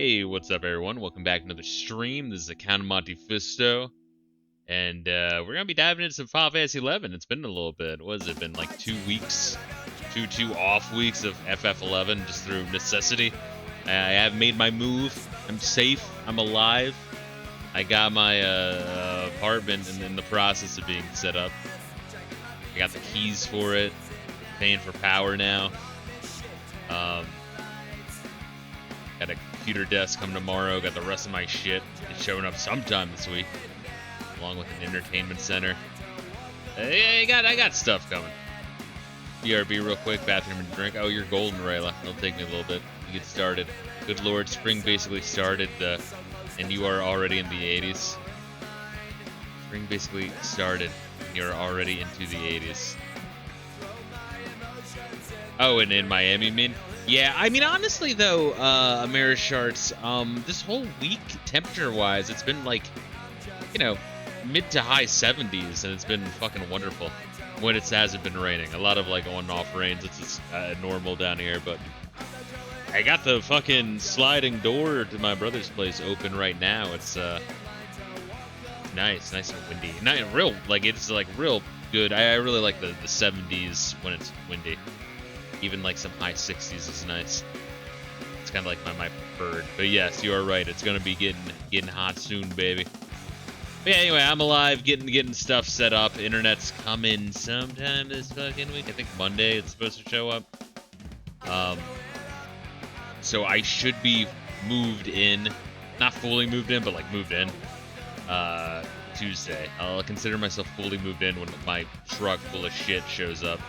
Hey, what's up, everyone? Welcome back to another stream. This is Account of Monte Fisto, and we're gonna be diving into some Final Fantasy 11. It's been a little bit. What has it been, like 2 weeks, two off weeks of FF11 just through necessity. I have made my move. I'm safe. I'm alive. I got my apartment in the process of being set up. I got the keys for it. Paying for power now. Got a computer desk coming tomorrow. Got the rest of my shit. It's showing up sometime this week, along with an entertainment center. I got stuff coming. BRB real quick. Bathroom and drink. Oh, you're golden, Reila. It'll take me a little bit to get started. Good lord, spring basically started, and you are already in the 80s. Spring basically started, and you're already into the 80s. Oh, and in Miami, you mean? Yeah, I mean, honestly, though, Amerisharts, this whole week, temperature-wise, it's been, like, you know, mid to high 70s, and it's been fucking wonderful when it hasn't been raining. A lot of, like, on-off rains. It's just normal down here, but I got the fucking sliding door to my brother's place open right now. It's, nice and windy. Not real, like, it's, like, real good. I really like the 70s when it's windy. Even like some high 60s is nice. It's kind of like my preferred. But yes, you are right. It's gonna be getting hot soon, baby. But yeah, anyway, I'm alive, getting stuff set up. Internet's coming sometime this fucking week. I think Monday it's supposed to show up. So I should be moved in, not fully moved in, but like moved in. Tuesday. I'll consider myself fully moved in when my truck full of shit shows up.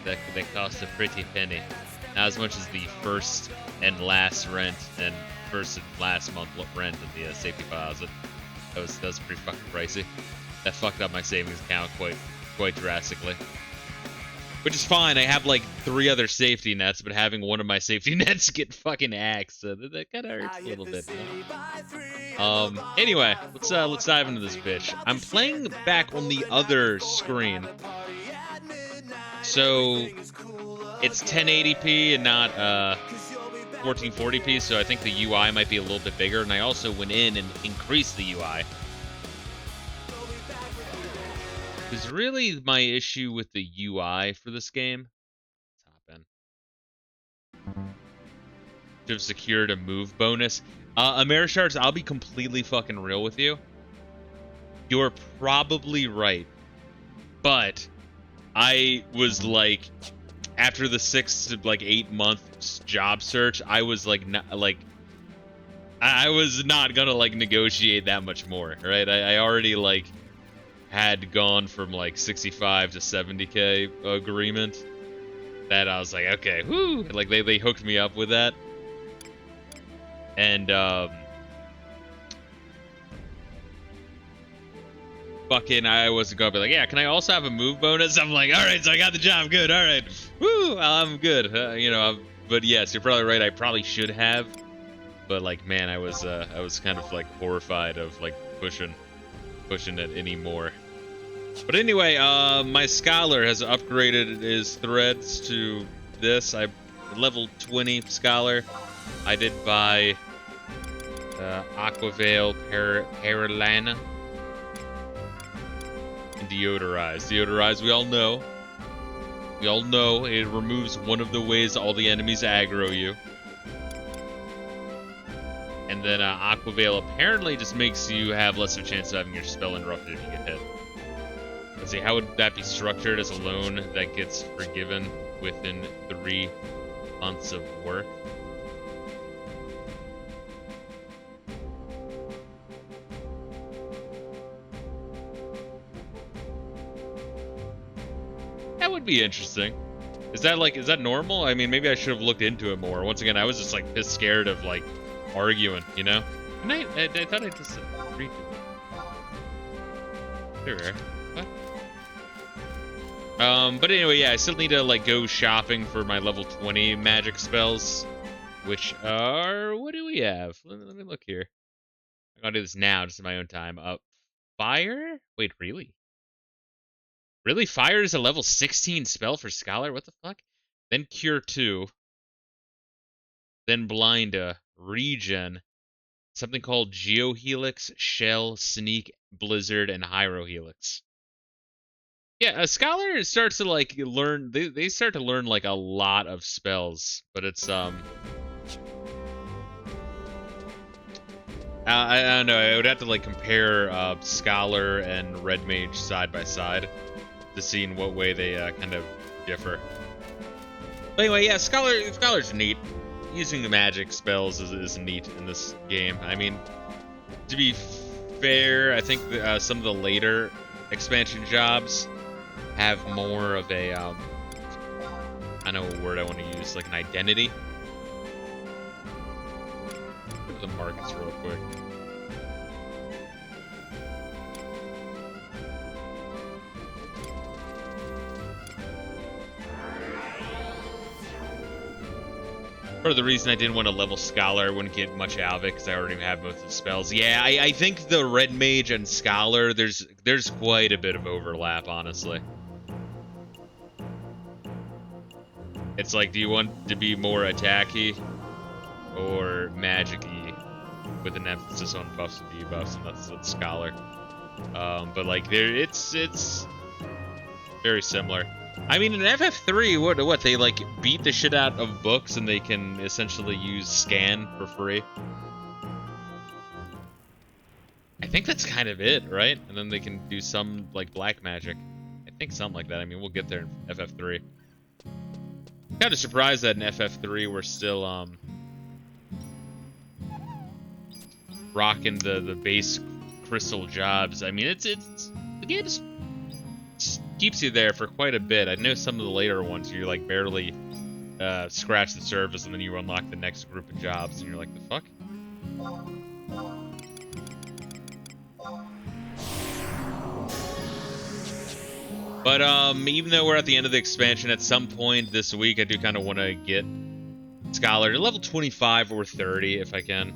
That cost a pretty penny. Not as much as the first and last rent and first and last month rent in the safety deposit. That was pretty fucking pricey. That fucked up my savings account quite drastically. Which is fine. I have like 3 other safety nets, but having one of my safety nets get fucking axed, so that kind of hurts a little bit. Anyway, let's dive into this bitch. I'm playing back on the other screen. So it's 1080p and not 1440p, so I think the UI might be a little bit bigger, and I also went in and increased the UI. Because really my issue with the UI for this game, let's hop in. Should have secured a move bonus. Amerishards, I'll be completely fucking real with you. You're probably right, but I was like, after the 6 to like 8 month job search, I was like, I was not gonna like negotiate that much more, right? I already like had gone from like 65 to 70k agreement. That I was like, okay, whoo! Like they hooked me up with that, and fucking, I wasn't gonna be like, yeah, can I also have a move bonus? I'm like, all right, so I got the job, good, all right, woo, I'm good, you know. But yes, you're probably right. I probably should have, but like, man, I was kind of like horrified of like pushing it anymore. But anyway, my scholar has upgraded his threads to this. I level 20 scholar. I did buy Aquavale Perilana. Deodorize, we all know. It removes one of the ways all the enemies aggro you. And then Aquavale apparently just makes you have less of a chance of having your spell interrupted if you get hit. Let's see, how would that be structured as a loan that gets forgiven within 3 months of work? That would be interesting. Is that normal? I mean, maybe I should have looked into it more. Once again, I was just like pissed scared of like arguing, you know? And I thought I just agreed to it. Sure. What? But anyway, yeah, I still need to like go shopping for my level 20 magic spells, which are, what do we have? Let me look here. I'm gonna do this now, just in my own time. Fire? Wait, really? Really? Fire is a level 16 spell for Scholar? What the fuck? Then Cure 2. Then Blind region. Something called Geohelix, Shell, Sneak, Blizzard, and Hyrohelix. Yeah, a scholar starts to like learn. They start to learn like a lot of spells, but it's I don't know. I would have to like compare scholar and red mage side by side to see in what way they kind of differ. But anyway, yeah, scholar's neat. Using the magic spells is neat in this game. I mean, to be fair, I think some of the later expansion jobs have more of a I know what word I want to use, like an identity. Go to the markets real quick. Part of the reason I didn't want to level Scholar, I wouldn't get much out of it because I already have most of the spells. Yeah, I think the Red Mage and Scholar, there's quite a bit of overlap, honestly. It's like, do you want to be more attacky or magic-y with an emphasis on buffs and debuffs, and that's what Scholar. But like, it's very similar. I mean, in FF3, what they like beat the shit out of books and they can essentially use scan for free. I think that's kind of it, right? And then they can do some like black magic. I think something like that. I mean, we'll get there in FF3. Kind of surprised that in FF3 we're still rocking the base crystal jobs. I mean, it's the game just keeps you there for quite a bit. I know some of the later ones you like barely scratch the surface, and then you unlock the next group of jobs, and you're like, the fuck? But even though we're at the end of the expansion, at some point this week, I do kind of want to get Scholar to level 25 or 30 if I can.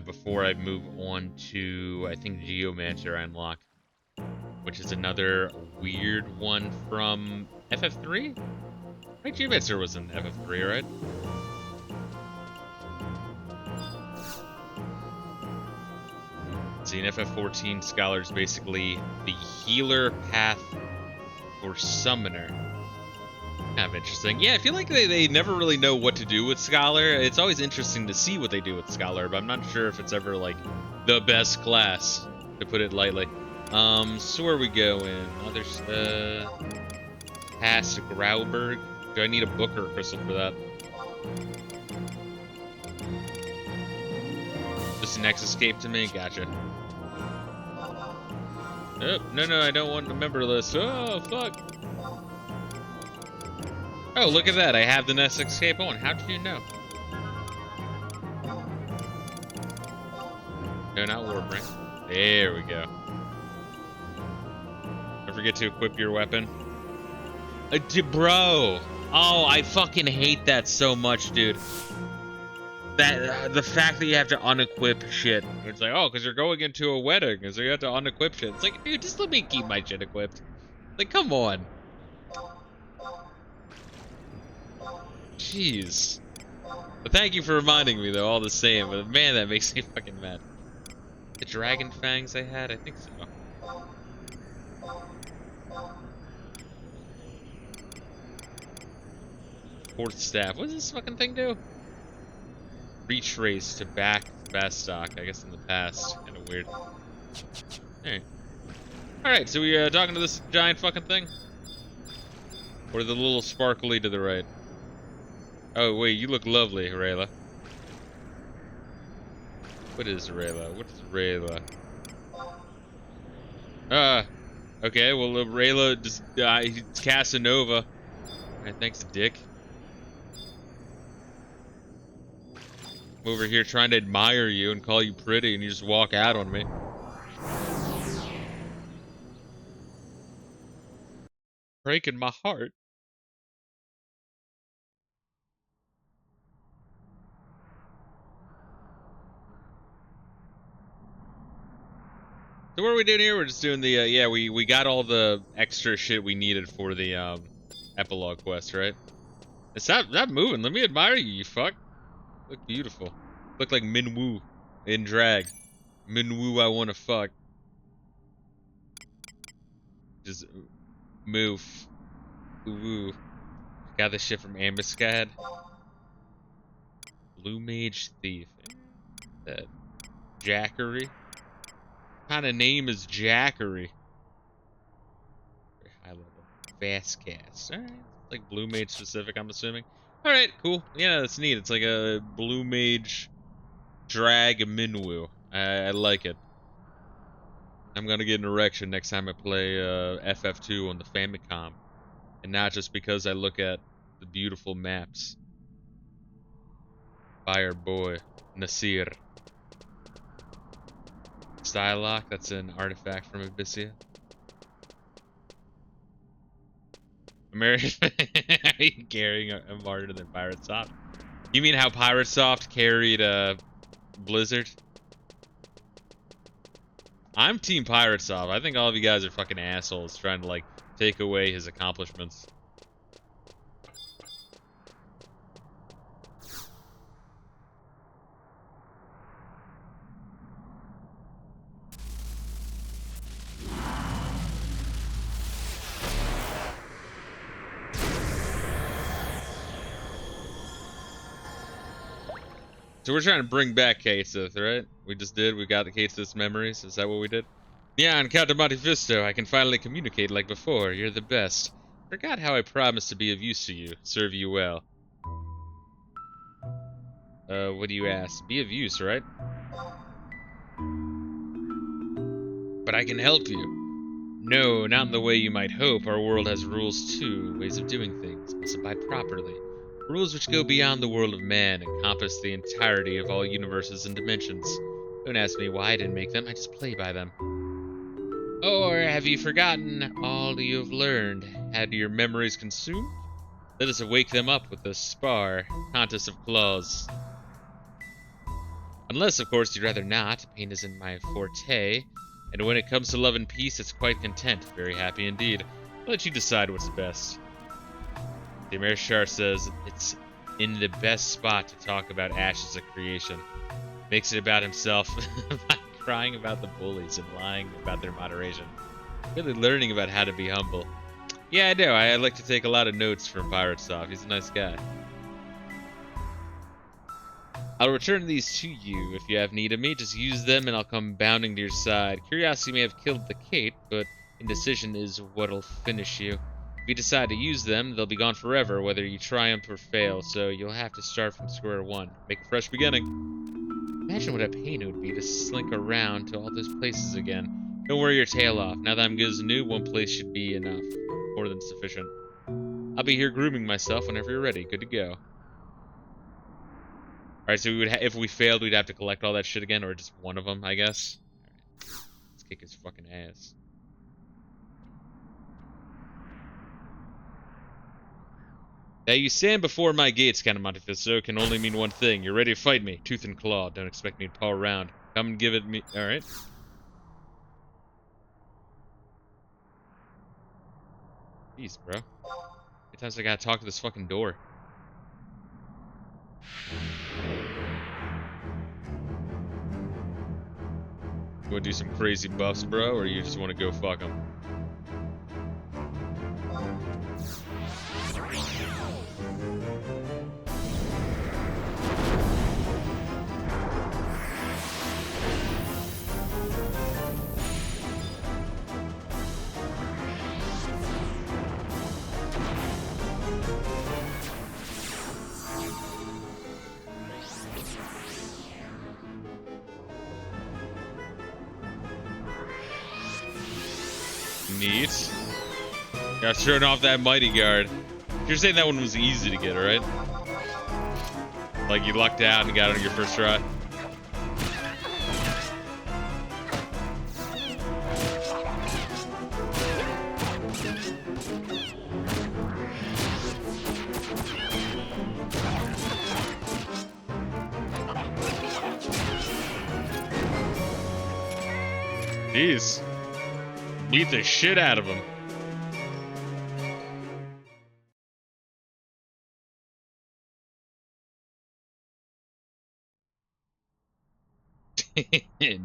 Before I move on to, I think, Geomancer I unlock, which is another weird one from FF3? Right, Geomancer was in FF3, right? See, in FF14, Scholar's basically the healer path or summoner. Kind of interesting. Yeah, I feel like they never really know what to do with Scholar. It's always interesting to see what they do with Scholar, but I'm not sure if it's ever, like, the best class, to put it lightly. So where are we going? Oh, there's, past Grauberg. Do I need a book or a crystal for that? Just an X escape to me? Gotcha. Oh, no, I don't want the member list. Oh, fuck. Oh, look at that. I have the Nest Escape on. How did you know? No, not Warbringer. There we go. Don't forget to equip your weapon. Bro! Oh, I fucking hate that so much, dude. That the fact that you have to unequip shit. It's like, oh, because you're going into a wedding, so you have to unequip shit. It's like, dude, just let me keep my shit equipped. Like, come on. Jeez. But thank you for reminding me, though, all the same. But man, that makes me fucking mad. The dragon fangs I had? I think so. Fourth staff. What does this fucking thing do? Retrace to back Bastok, I guess in the past. Kind of weird. Alright. Alright, so we talking to this giant fucking thing? Or the little sparkly to the right? Oh, wait, you look lovely, Reila. What is Reila? What is Reila? Okay, well, Reila just, he's Casanova. Alright, thanks, dick. I'm over here trying to admire you and call you pretty, and you just walk out on me. Breaking my heart. So what are we doing here? We're just doing the, yeah, we got all the extra shit we needed for the, epilogue quest, right? Stop moving. Let me admire you, you fuck. Look beautiful. Look like Minwoo in drag. Minwoo, I wanna fuck. Just move. Ooh. Got this shit from Ambuscad. Blue Mage Thief. That Jackery. What kind of name is Jackery? Very high level. Fast cast. Alright. Like Blue Mage specific, I'm assuming. Alright, cool. Yeah, that's neat. It's like a Blue Mage drag Minwoo. I like it. I'm gonna get an erection next time I play FF2 on the Famicom. And not just because I look at the beautiful maps. Fire boy, Nasir. Stylock, that's an artifact from Abyssia. American, are you carrying a harder than Pirate Soft? You mean how Pirate Soft carried Blizzard? I'm Team Pirate Soft. I think all of you guys are fucking assholes trying to like take away his accomplishments. So we're trying to bring back Katsith, right? We just did. We got the Katsith's memories. Is that what we did? Yeah, on Count Monte Fisto, I can finally communicate like before. You're the best. Forgot how I promised to be of use to you. Serve you well. What do you ask? Be of use, right? But I can help you. No, not in the way you might hope. Our world has rules too. Ways of doing things. Must abide properly. Rules which go beyond the world of man, encompass the entirety of all universes and dimensions. Don't ask me why I didn't make them, I just play by them. Or have you forgotten all you have learned? Had your memories consumed? Let us wake them up with the spar, contest of claws. Unless, of course, you'd rather not. Pain isn't my forte. And when it comes to love and peace, it's quite content. Very happy indeed. I'll let you decide what's best. The Amerishar says it's in the best spot to talk about Ashes of Creation. Makes it about himself by crying about the bullies and lying about their moderation. Really learning about how to be humble. Yeah, I know. I like to take a lot of notes from Pirate Soft. He's a nice guy. I'll return these to you if you have need of me. Just use them and I'll come bounding to your side. Curiosity may have killed the Kate, but indecision is what'll finish you. If you decide to use them, they'll be gone forever, whether you triumph or fail, so you'll have to start from square one. Make a fresh beginning. Imagine what a pain it would be to slink around to all those places again. Don't worry your tail off. Now that I'm good as new, one place should be enough. More than sufficient. I'll be here grooming myself whenever you're ready. Good to go. Alright, so we would if we failed, we'd have to collect all that shit again, or just one of them, I guess. Alright. Let's kick his fucking ass. That you stand before my gates, Count Monte Fisto, can only mean one thing. You're ready to fight me, tooth and claw. Don't expect me to paw around. Come and give it me. Alright. Jeez, bro. How many times I gotta talk to this fucking door? You wanna do some crazy buffs, bro, or you just wanna go fuck them? Neat. Gotta turn off that mighty guard. You're saying that one was easy to get, right? Like you lucked out and got it on your first try. Jeez. Beat the shit out of him.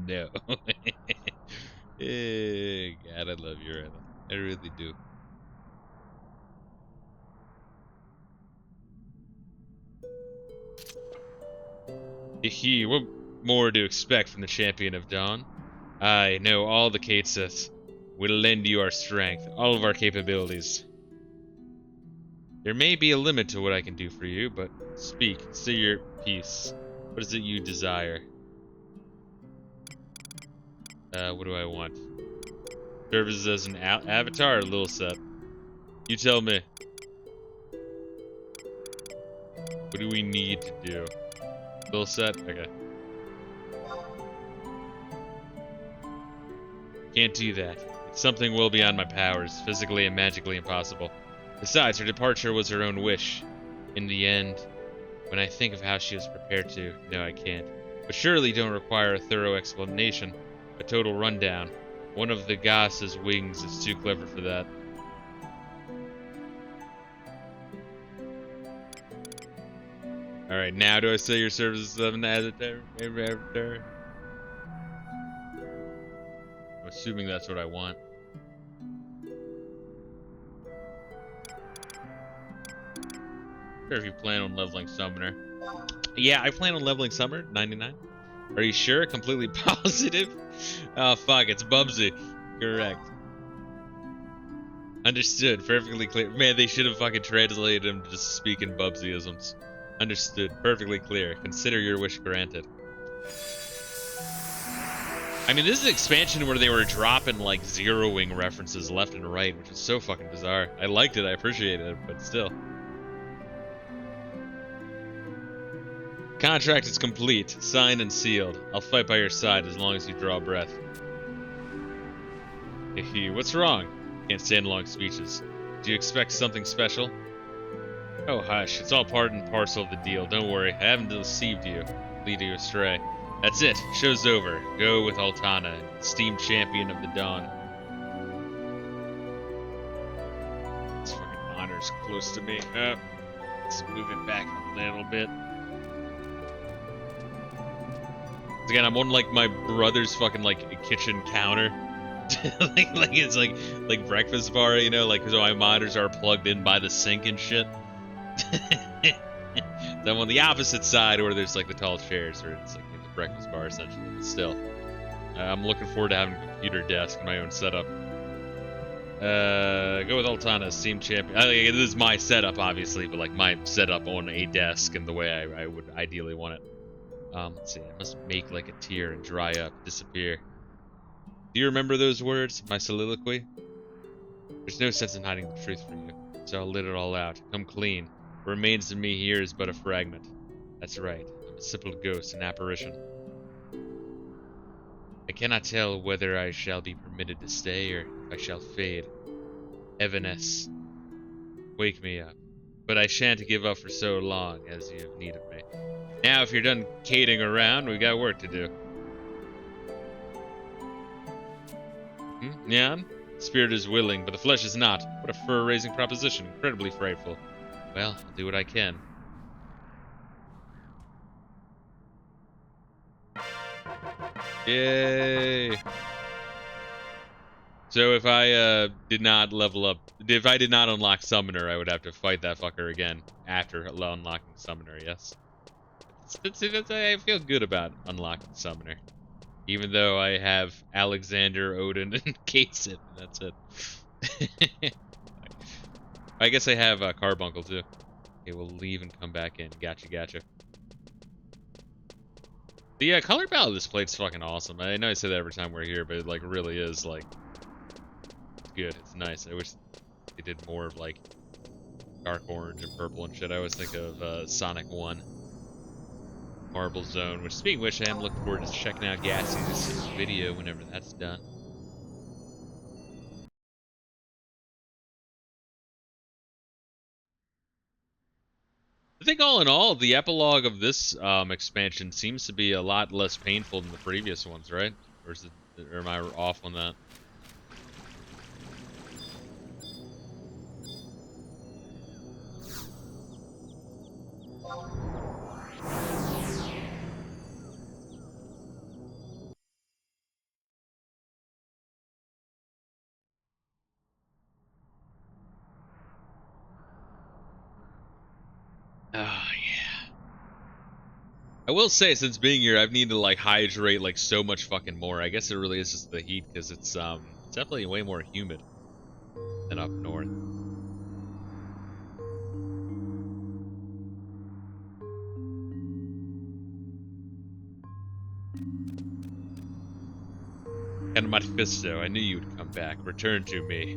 No. God, I love you, Reila. I really do. What more to expect from the Champion of Dawn? I know all the Kateseth. We'll lend you our strength, all of our capabilities. There may be a limit to what I can do for you, but speak, say your piece. What is it you desire? What do I want? Services as an avatar, Lilisette. You tell me. What do we need to do? Lilisette? Okay. Can't do that. It's something well beyond my powers, physically and magically impossible. Besides, her departure was her own wish. In the end, when I think of how she was prepared to, no, I can't. But surely don't require a thorough explanation. A total rundown. One of the goddess's wings is too clever for that. Alright, now do I say your services as an avatar? I'm assuming that's what I want. Sure, if you plan on leveling Summoner. Yeah, I plan on leveling Summoner, 99. Are you sure? Completely positive? Oh, fuck, it's Bubsy. Correct. Understood. Perfectly clear. Man, they should have fucking translated him to just speak in Bubsyisms. Understood. Perfectly clear. Consider your wish granted. I mean, this is an expansion where they were dropping, like, zeroing references left and right, which is so fucking bizarre. I liked it, I appreciated it, but still. Contract is complete, signed and sealed. I'll fight by your side as long as you draw breath. What's wrong? Can't stand long speeches. Do you expect something special? Oh, hush. It's all part and parcel of the deal. Don't worry. I haven't deceived you. Lead you astray. That's it. Show's over. Go with Altana, esteemed champion of the Dawn. This fucking monitor's close to me. Let's move it back a little bit. Again, I'm on like my brother's fucking like kitchen counter. like it's like breakfast bar, you know, like because my monitors are plugged in by the sink and shit. So I'm on the opposite side where there's like the tall chairs, or it's like the breakfast bar essentially. But still, I'm looking forward to having a computer desk and my own setup. Go with Altana, esteemed champion. This is my setup, obviously, but like my setup on a desk and the way I would ideally want it. Let's see, I must make like a tear and dry up, disappear. Do you remember those words, my soliloquy? There's no sense in hiding the truth from you, so I'll let it all out. Come clean. What remains of me here is but a fragment. That's right, I'm a simple ghost, an apparition. I cannot tell whether I shall be permitted to stay or if I shall fade. Evanesce. Wake me up. But I shan't give up for so long as you have need of me. Now, if you're done cating around, we got work to do. Nyan? Spirit is willing, but the flesh is not. What a fur-raising proposition. Incredibly frightful. Well, I'll do what I can. Yay! So if I did not level up, if I did not unlock Summoner, I would have to fight that fucker again after unlocking Summoner, yes? I feel good about unlocking Summoner. Even though I have Alexander, Odin, and Kateseth, and that's it. I guess I have Carbuncle too. Okay, we'll leave and come back in. Gotcha. The color palette of this plate's fucking awesome. I know I say that every time we're here, but it like really is like good. It's nice. I wish they did more of like dark orange and purple and shit. I always think of Sonic 1. Marble Zone, which speaking of which, I am looking forward to checking out Gassie's video whenever that's done. I think all in all, the epilogue of this expansion seems to be a lot less painful than the previous ones, right? Or is it Or am I off on that? Oh, yeah. I will say, since being here, I've needed to, like, hydrate, like, so much fucking more. I guess it really is just the heat, because it's definitely way more humid than up north. And my Fisto, I knew you would come back. Return to me.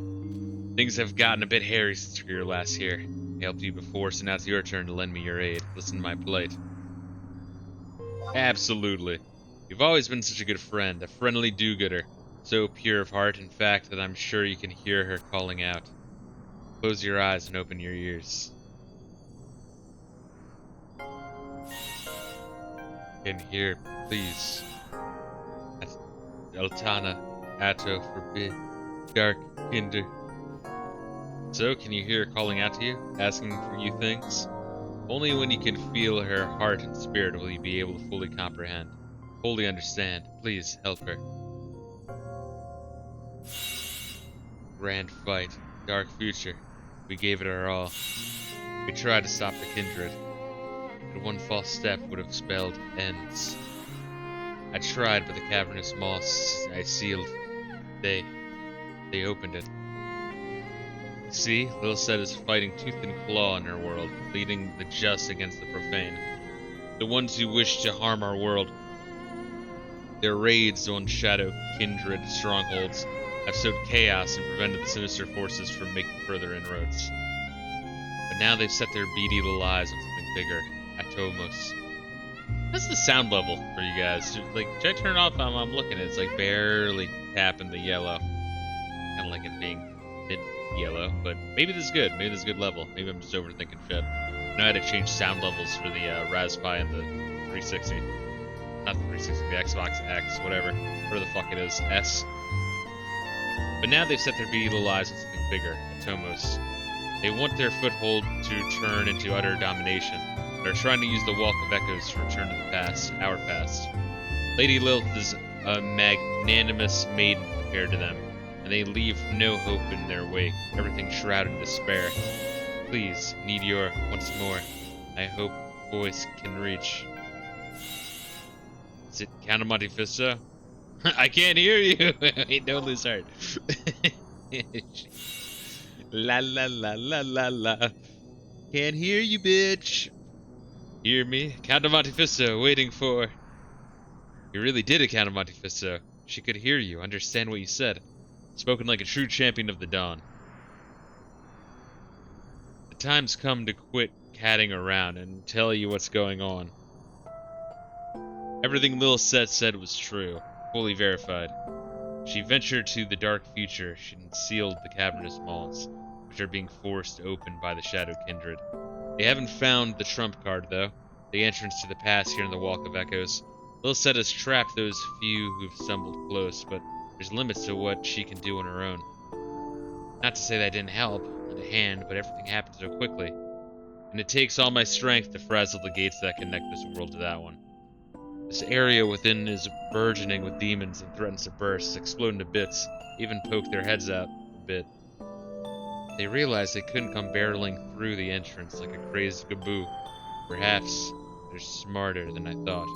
Things have gotten a bit hairy since you were last here. I helped you before, so now it's your turn to lend me your aid. Listen to my plight. Absolutely. You've always been such a good friend, a friendly do-gooder. So pure of heart, in fact, that I'm sure you can hear her calling out. Close your eyes and open your ears. Can hear, please. Altana, Atto, forbid, dark, kinder. So, can you hear her calling out to you, asking for you things? Only when you can feel her heart and spirit will you be able to fully comprehend, fully understand. Please, help her. Grand fight, dark future. We gave it our all. We tried to stop the kindred, but one false step would have spelled ends. I tried, but the cavernous moss I sealed, they opened it. See, Lilisette is fighting tooth and claw in her world, leading the just against the profane. The ones who wish to harm our world. Their raids on shadow kindred strongholds have sowed chaos and prevented the sinister forces from making further inroads. But now they've set their beady little eyes on something bigger, Atomos. What's the sound level for you guys? Should I turn it off? I'm looking at it. It's like barely tapping the yellow. Kind of like it being mid-yellow, but maybe this is good. Maybe this is a good level. Maybe I'm just overthinking shit. I know I had to change sound levels for the Raspberry and the 360. Not the 360, the Xbox X, whatever the fuck it is, S. But now they've set their beady little eyes on something bigger, Atomos. They want their foothold to turn into utter domination. They're trying to use the Walk of Echoes to return to the past, our past. Lady Lilith is a magnanimous maiden compared to them, and they leave no hope in their wake, everything shrouded in despair. Please, need your, once more, I hope voice can reach. Is it Count of Monte Fisto? I can't hear you! Wait, don't lose heart. La la la la la la. Can't hear you, bitch. Hear me? Count of Monte Fisto, waiting for... You really did it, Count of Monte Fisto. She could hear you, understand what you said. Spoken like a true champion of the dawn. The time's come to quit catting around and tell you what's going on. Everything Lilisette said was true, fully verified. She ventured to the dark future and sealed the cavernous maws, which are being forced open by the Shadow Kindred. They haven't found the trump card, though, the entrance to the past here in the Walk of Echoes. Lilisette has trapped those few who've stumbled close, but there's limits to what she can do on her own. Not to say that didn't help, lend a hand, but everything happened so quickly. And it takes all my strength to frazzle the gates that connect this world to that one. This area within is burgeoning with demons and threatens to burst, explode into bits, even poke their heads out a bit. They realized they couldn't come barreling through the entrance like a crazed gaboo. Perhaps they're smarter than I thought.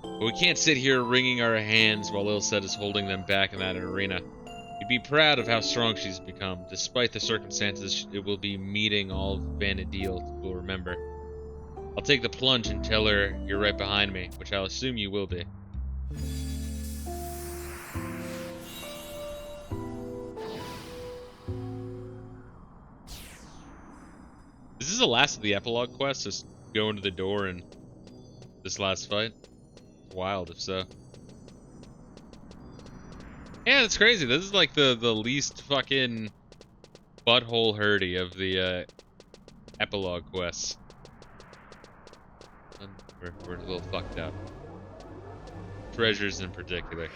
But we can't sit here wringing our hands while Lilisette is holding them back in that arena. You'd be proud of how strong she's become. Despite the circumstances, it will be meeting all Vanadil will remember. I'll take the plunge and tell her you're right behind me, which I'll assume you will be. Is this the last of the epilogue quest? Just go into the door and this last fight? It's wild if so. Yeah, that's crazy. This is like the least fucking butthole hurdy of the epilogue quests. We're a little fucked up. treasures in particular.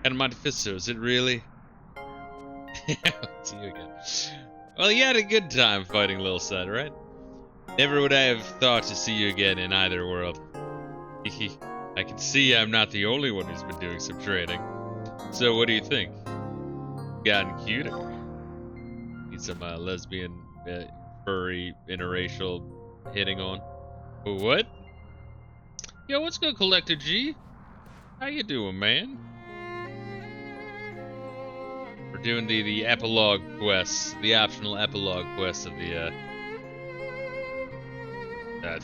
And Monte Fisto, is it really? See you again. Well, you had a good time fighting Lilisette, right? Never would I have thought to see you again in either world. I can see I'm not the only one who's been doing some trading. So what do you think? Gotten cuter? Need some lesbian, furry, interracial hitting on? What? Yo, what's good, CollectedG? How you doing, man? We're doing the epilogue quest, the optional epilogue quest of the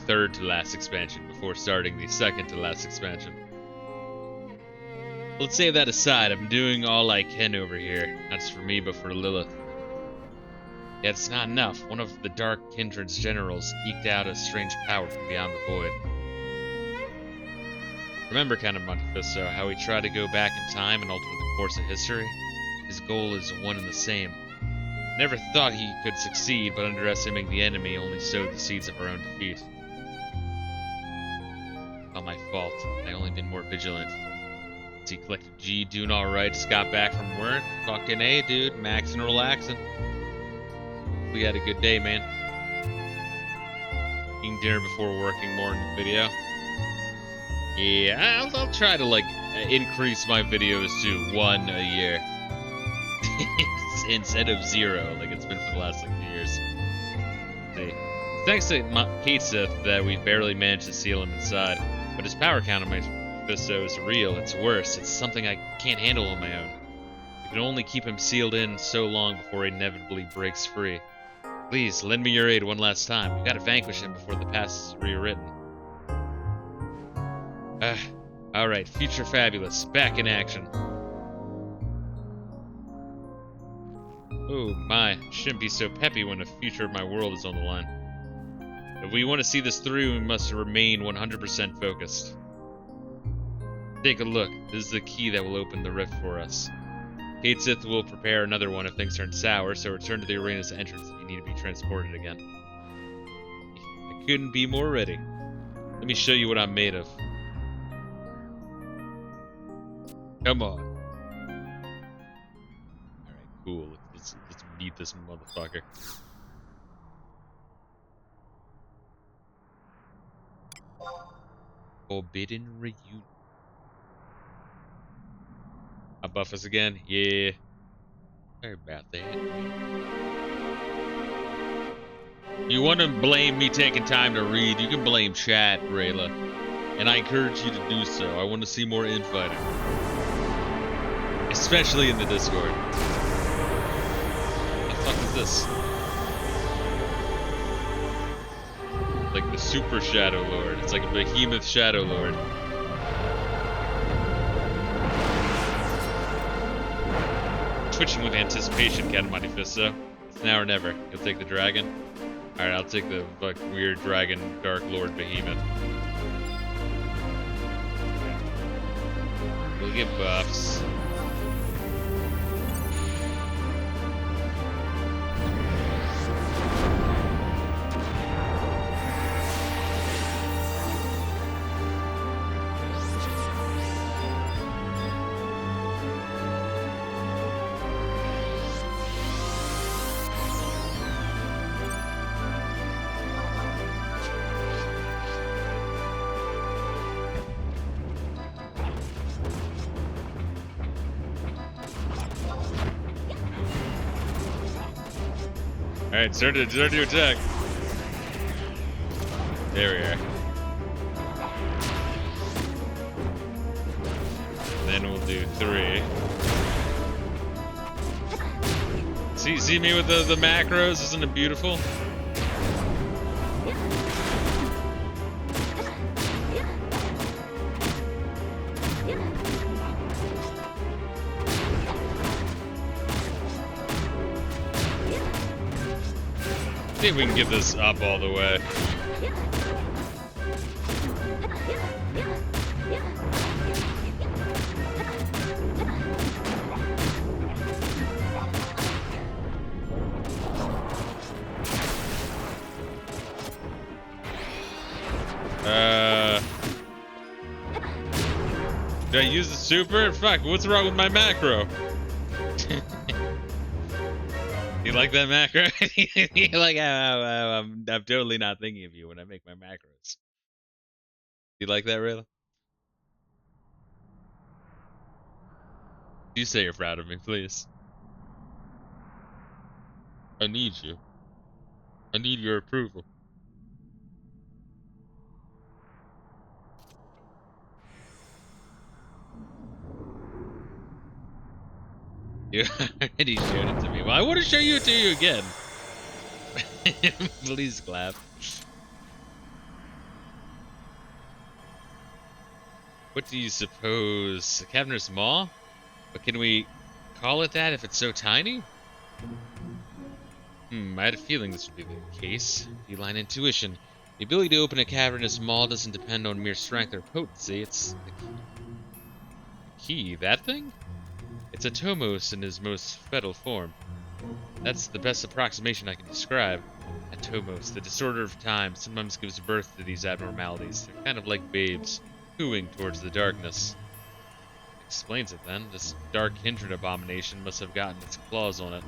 third to last expansion before starting the second to last expansion. Let's save that aside. I'm doing all I can over here, not just for me, but for Lilith. Yet it's not enough. One of the Dark Kindred's generals eked out a strange power from beyond the void. Remember, Count of Monte Fisto, how he tried to go back in time and alter the course of history? His goal is one and the same. Never thought he could succeed, but underestimating the enemy only sowed the seeds of our own defeat. Not my fault. I only been more vigilant. See, CollectedG doing alright. Just got back from work. Fucking A, dude. Maxing and relaxing. We had a good day, man. Eating dinner before working more in the video. Yeah, I'll try to, like, increase my videos to 1 a year. Instead of 0, like it's been for the last, like, 2 years. See. Thanks to Kate Sith that we barely managed to seal him inside. But his power count on my Fisto is real. It's worse. It's something I can't handle on my own. We can only keep him sealed in so long before he inevitably breaks free. Please, lend me your aid one last time. We've got to vanquish him before the past is rewritten. Alright, Future Fabulous, back in action. Oh my, shouldn't be so peppy when the future of my world is on the line. If we want to see this through, we must remain 100% focused. Take a look. This is the key that will open the rift for us. Kate Sith will prepare another one if things turn sour, so return to the arena's entrance if you need to be transported again. I couldn't be more ready. Let me show you what I'm made of. Come on. Alright, cool. Let's beat this motherfucker. Forbidden Reunion. I'll buff us again? Yeah. Sorry about that. You want to blame me taking time to read, you can blame chat, Reila. And I encourage you to do so. I want to see more infighting. Especially in the Discord. What the fuck is this? Like the Super Shadow Lord. It's like a behemoth Shadow Lord. Twitching with anticipation, Count of Monte Fisto. It's now or never. You'll take the dragon? Alright, I'll take the weird dragon Dark Lord behemoth. We'll get buffs. Alright, start to attack. There we are. Then we'll do 3. See me with the macros? Isn't it beautiful? See if we can get this up all the way. Did I use the super? Fuck, what's wrong with my macro? You like that macro? You're like, I'm totally not thinking of you when I make my macros. You like that, Reila? You say you're proud of me, please. I need you. I need your approval. You already showed it to me. Well, I want to show you it to you again. Please clap. What do you suppose? A cavernous maw? But can we call it that if it's so tiny? I had a feeling this would be the case. Feline intuition. The ability to open a cavernous maw doesn't depend on mere strength or potency. It's the key. That thing? It's a Tomos in his most fatal form. That's the best approximation I can describe. A Tomos, the disorder of time, sometimes gives birth to these abnormalities. They're kind of like babes, cooing towards the darkness. Explains it then. This dark kindred abomination must have gotten its claws on it.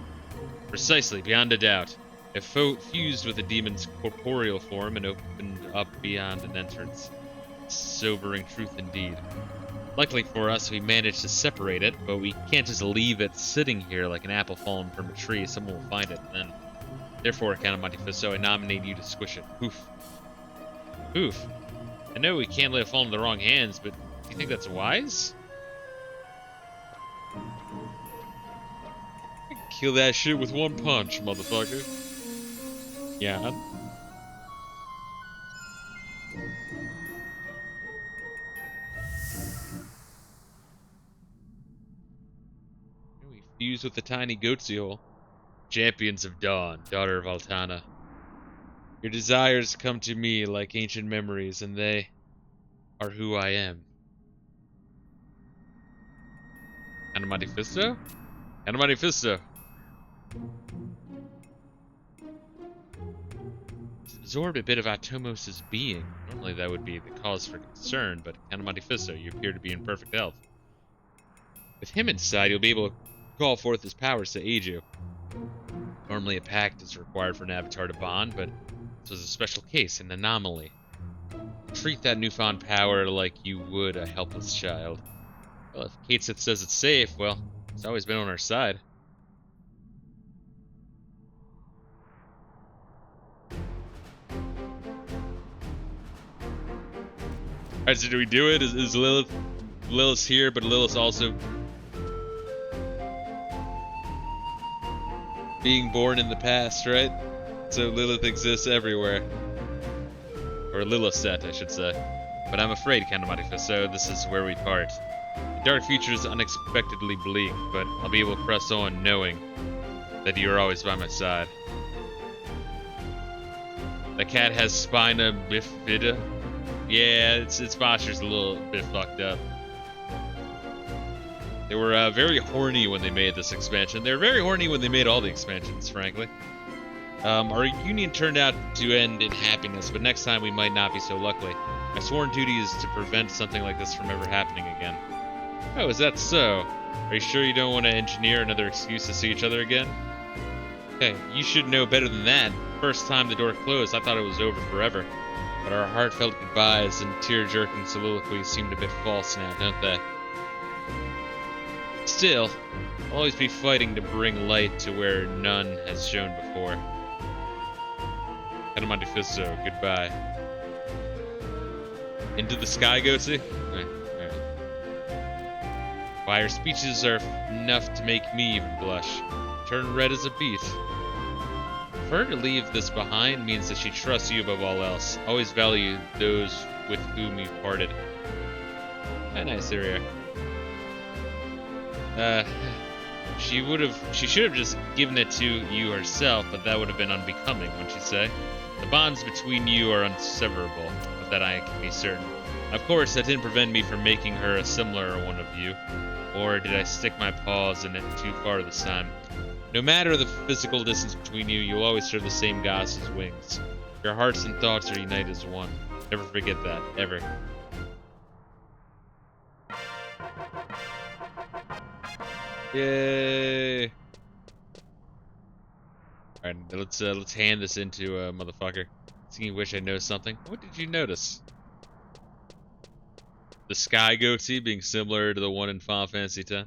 Precisely, beyond a doubt. It fused with the demon's corporeal form and opened up beyond an entrance. Sobering truth indeed. Luckily for us, we managed to separate it, but we can't just leave it sitting here like an apple fallen from a tree. Someone will find it, and then... Therefore, Count of Monte Fisto, I nominate you to squish it. Poof. Poof. I know we can't let it fall into the wrong hands, but do you think that's wise? I can kill that shit with one punch, motherfucker. Yeah. We fuse with the tiny goatseal. Champions of Dawn, daughter of Altana. Your desires come to me like ancient memories, and they are who I am. Count of Monte Fisto? Count of Monte Fisto. Absorbed a bit of Atomos' being. Normally that would be the cause for concern, but Count of Monte Fisto, you appear to be in perfect health. With him inside, you'll be able to call forth his powers to aid you. Normally a pact is required for an avatar to bond, but this was a special case, an anomaly. Treat that newfound power like you would a helpless child. Well, if Kateseth says it's safe, well, it's always been on our side. Alright, so do we do it? Is Lilith here, but Lilith's also being born in the past, right? So Lilith exists everywhere. Or Lilisette, I should say. But I'm afraid, Count of Monte Fisto, this is where we part. The dark future is unexpectedly bleak, but I'll be able to press on knowing that you're always by my side. The cat has spina bifida. Yeah, its posture's a little bit fucked up. They were very horny when they made this expansion. They were very horny when they made all the expansions, frankly. Our union turned out to end in happiness, but next time we might not be so lucky. My sworn duty is to prevent something like this from ever happening again. Oh, is that so? Are you sure you don't want to engineer another excuse to see each other again? Hey, you should know better than that. First time the door closed, I thought it was over forever. But our heartfelt goodbyes and tear-jerking soliloquies seemed a bit false now, don't they? Still, I'll always be fighting to bring light to where none has shone before. Count of Monte Fisto, goodbye. Into the sky, Goatsy? Alright. Why, your speeches are enough to make me even blush. Turn red as a beet. For her to leave this behind means that she trusts you above all else. Always value those with whom you've parted. Nice area. She should have just given it to you herself, but that would have been unbecoming, wouldn't you say? The bonds between you are inseverable, of that I can be certain. Of course, that didn't prevent me from making her a similar one of you. Or did I stick my paws in it too far this time? No matter the physical distance between you, you'll always share the same goddess's wings. Your hearts and thoughts are united as one. Never forget that, ever. Yay! All right, let's hand this into a motherfucker. You wish I know something. What did you notice? The sky goatee being similar to the one in Final Fantasy X.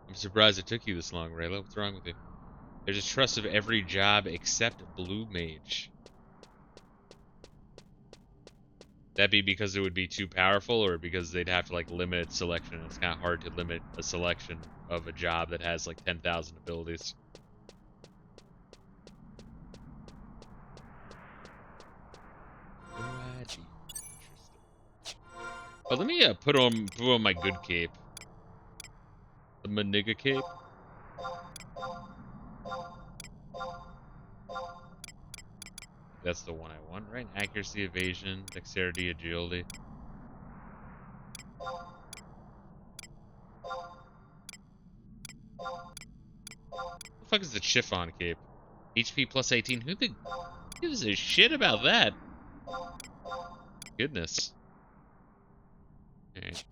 I'm surprised it took you this long, Reila. What's wrong with you? There's a trust of every job except Blue Mage. That be because it would be too powerful, or because they'd have to like limit its selection? It's kind of hard to limit a selection of a job that has like 10,000 abilities. Oh, let me put on my good cape. The Manigga cape. That's the one I want, right? Accuracy, evasion, dexterity, agility. What the fuck is the chiffon cape? HP plus 18. Who gives a shit about that? Goodness. Alright.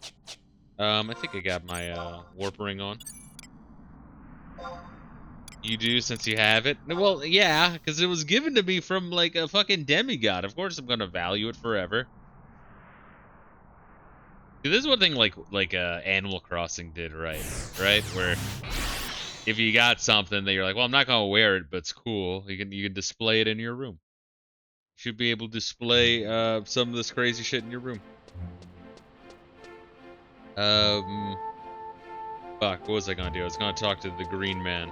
I think I got my warp ring on. You do, since you have it? Well, yeah, because it was given to me from like a fucking demigod. Of course I'm gonna value it forever. This is one thing like Animal Crossing did right? Where if you got something that you're like, well, I'm not gonna wear it, but it's cool. You can display it in your room. You should be able to display some of this crazy shit in your room. Fuck, what was I gonna do? I was gonna talk to the green man.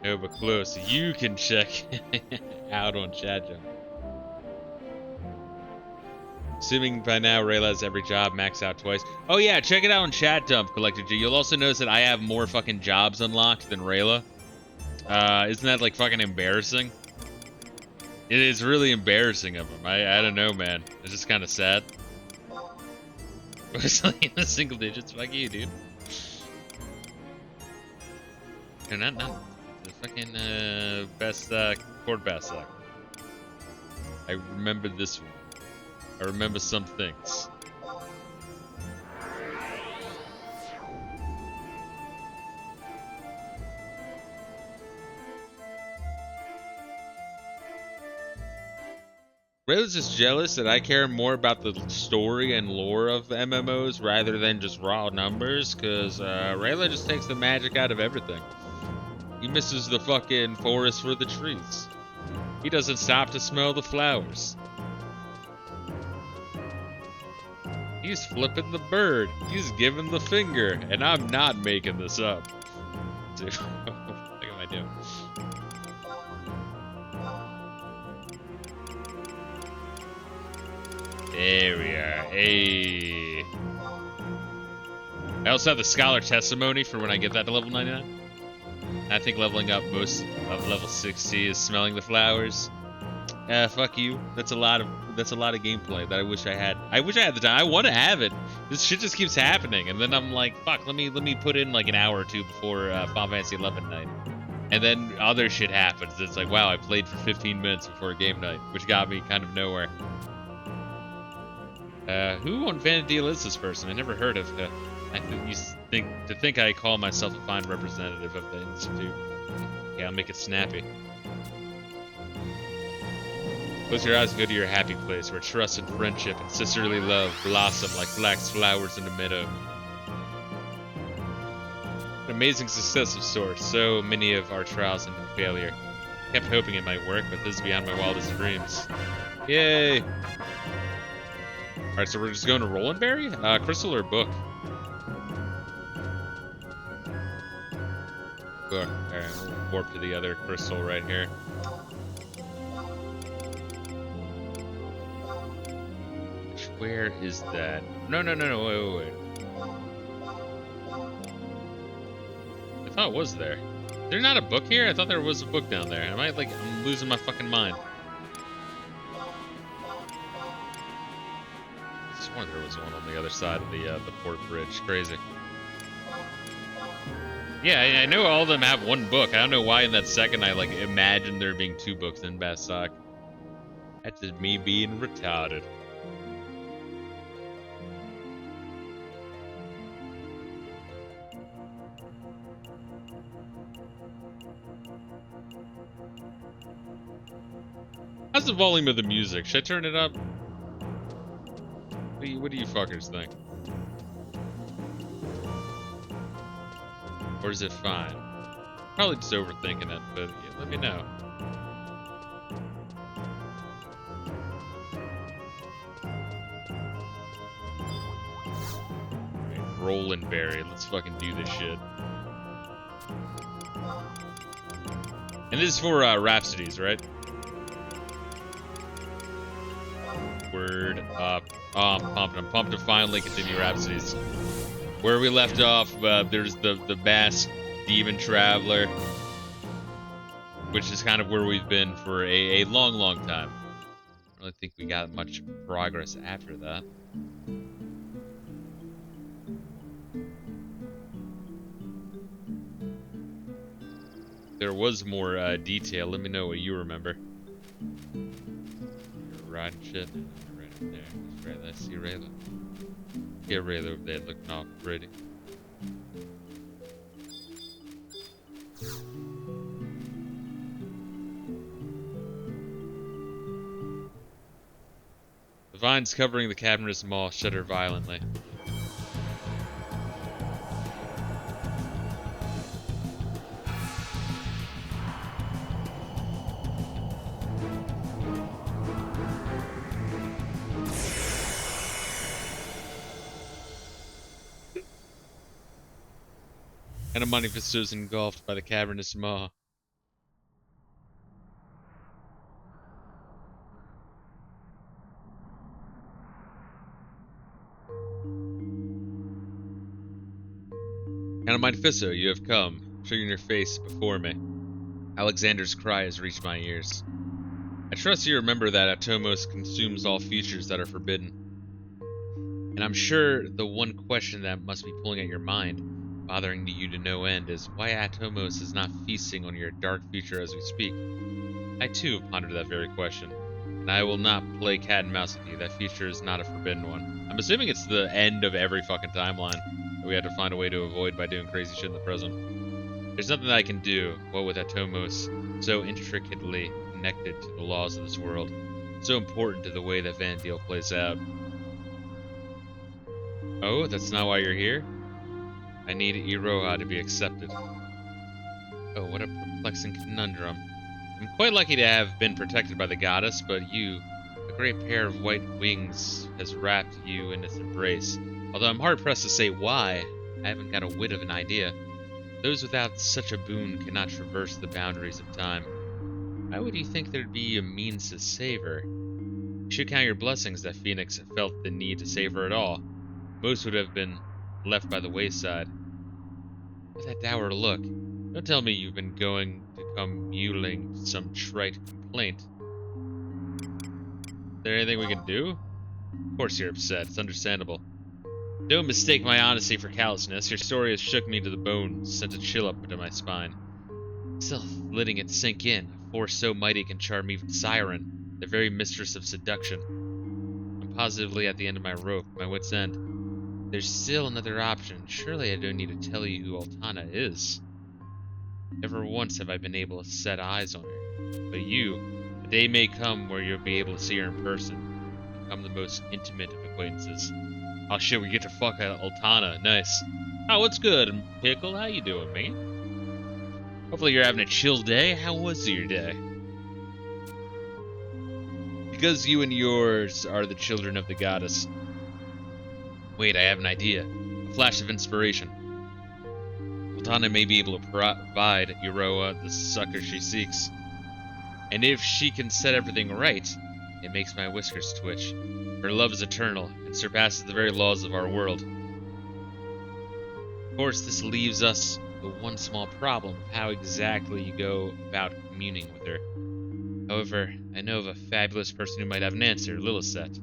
No, but close. You can check out on chat jump. Assuming by now Reila has every job maxed out twice. Oh yeah, check it out on chat dump, CollectedG. You'll also notice that I have more fucking jobs unlocked than Reila. Isn't that like fucking embarrassing? It is really embarrassing of him. I don't know, man. It's just kind of sad. It's like in the single digits. Fuck you, dude. No, not the fucking best chord Bastok. I remember this one. I remember some things. Rayla's just jealous that I care more about the story and lore of MMOs rather than just raw numbers, because Rayla just takes the magic out of everything. He misses the fucking forest for the trees. He doesn't stop to smell the flowers. He's flipping the bird. He's giving the finger. And I'm not making this up. Dude, what am I doing? There we are. Hey. I also have the scholar testimony for when I get that to level 99. I think leveling up most of level 60 is smelling the flowers. Fuck you. That's a lot of gameplay that I wish I had. I wish I had the time. I want to have it. This shit just keeps happening, and then I'm like, fuck. Let me put in like an hour or two before Final Fantasy 11 night, and then other shit happens. It's like, wow, I played for 15 minutes before game night, which got me kind of nowhere. Who on Vanity is this person? I never heard of. To think I call myself a fine representative of the institute. Yeah, I'll make it snappy. Close your eyes and go to your happy place, where trust and friendship and sisterly love blossom like flax flowers in the meadow. An amazing success of sorts. So many of our trials ended in failure. I kept hoping it might work, but this is beyond my wildest dreams. Yay! Alright, so we're just going to Rolandberry? Crystal or book? Book. Alright, we'll warp to the other crystal right here. Where is that? No, wait. thought was there. Is there not a book here? I thought there was a book down there. Am I like, I'm losing my fucking mind. I swore there was one on the other side of the port bridge. Crazy. Yeah, I know all of them have one book. I don't know why in that second I like imagined there being 2 books in Bastok. That's just me being retarded. How's the volume of the music? Should I turn it up? What do you fuckers think? Or is it fine? Probably just overthinking it, but yeah, let me know. Roll and berry. Let's fucking do this shit. And this is for Rhapsodies, right? Word up. Oh, I'm pumped to finally continue Rhapsodies. Where we left off, there's the Basque Demon Traveler, which is kind of where we've been for a long time. I don't really think we got much progress after that. There was more detail. Let me know what you remember. You're riding shit. Right up there. That's right. Let's see Reila. Yeah, Reila over there looking all pretty. The vines covering the cavernous maw shudder violently. And a money Fisto is engulfed by the cavernous maw. And Monte Fisto, you have come, showing your face before me. Alexander's cry has reached my ears. I trust you remember that Atomos consumes all futures that are forbidden. And I'm sure the one question that must be pulling at your mind, bothering you to no end, is why Atomos is not feasting on your dark future as we speak. I too have pondered that very question, and I will not play cat and mouse with you. That future is not a forbidden one. I'm assuming it's the end of every fucking timeline that we have to find a way to avoid by doing crazy shit in the present. There's nothing that I can do, what with Atomos so intricately connected to the laws of this world, so important to the way that Van Deal plays out. Oh, that's not why you're here? I need Iroha to be accepted. Oh, what a perplexing conundrum. I'm quite lucky to have been protected by the goddess, but you, a great pair of white wings, has wrapped you in its embrace. Although I'm hard-pressed to say why, I haven't got a whit of an idea. Those without such a boon cannot traverse the boundaries of time. Why would you think there'd be a means to save her? You should count your blessings that Phoenix felt the need to save her at all. Most would have been left by the wayside. With that dour look, don't tell me you've been going to come mewling some trite complaint. Is there anything we can do? Of course you're upset, it's understandable. Don't mistake my honesty for callousness. Your story has shook me to the bone, sent a chill up into my spine. Still letting it sink in, a force so mighty can charm even Siren, the very mistress of seduction. I'm positively at the end of my rope, my wit's end. There's still another option. Surely I don't need to tell you who Altana is. Never once have I been able to set eyes on her. But you, the day may come where you'll be able to see her in person. Become the most intimate of acquaintances. Oh shit, we get to fuck Altana. Nice. Oh, what's good, Pickle? How you doing, man? Hopefully you're having a chill day. How was your day? Because you and yours are the children of the goddess. Wait, I have an idea. A flash of inspiration. Altana may be able to provide Iroha the succor she seeks. And if she can set everything right, it makes my whiskers twitch. Her love is eternal, and surpasses the very laws of our world. Of course, this leaves us the one small problem of how exactly you go about communing with her. However, I know of a fabulous person who might have an answer, Lilisette.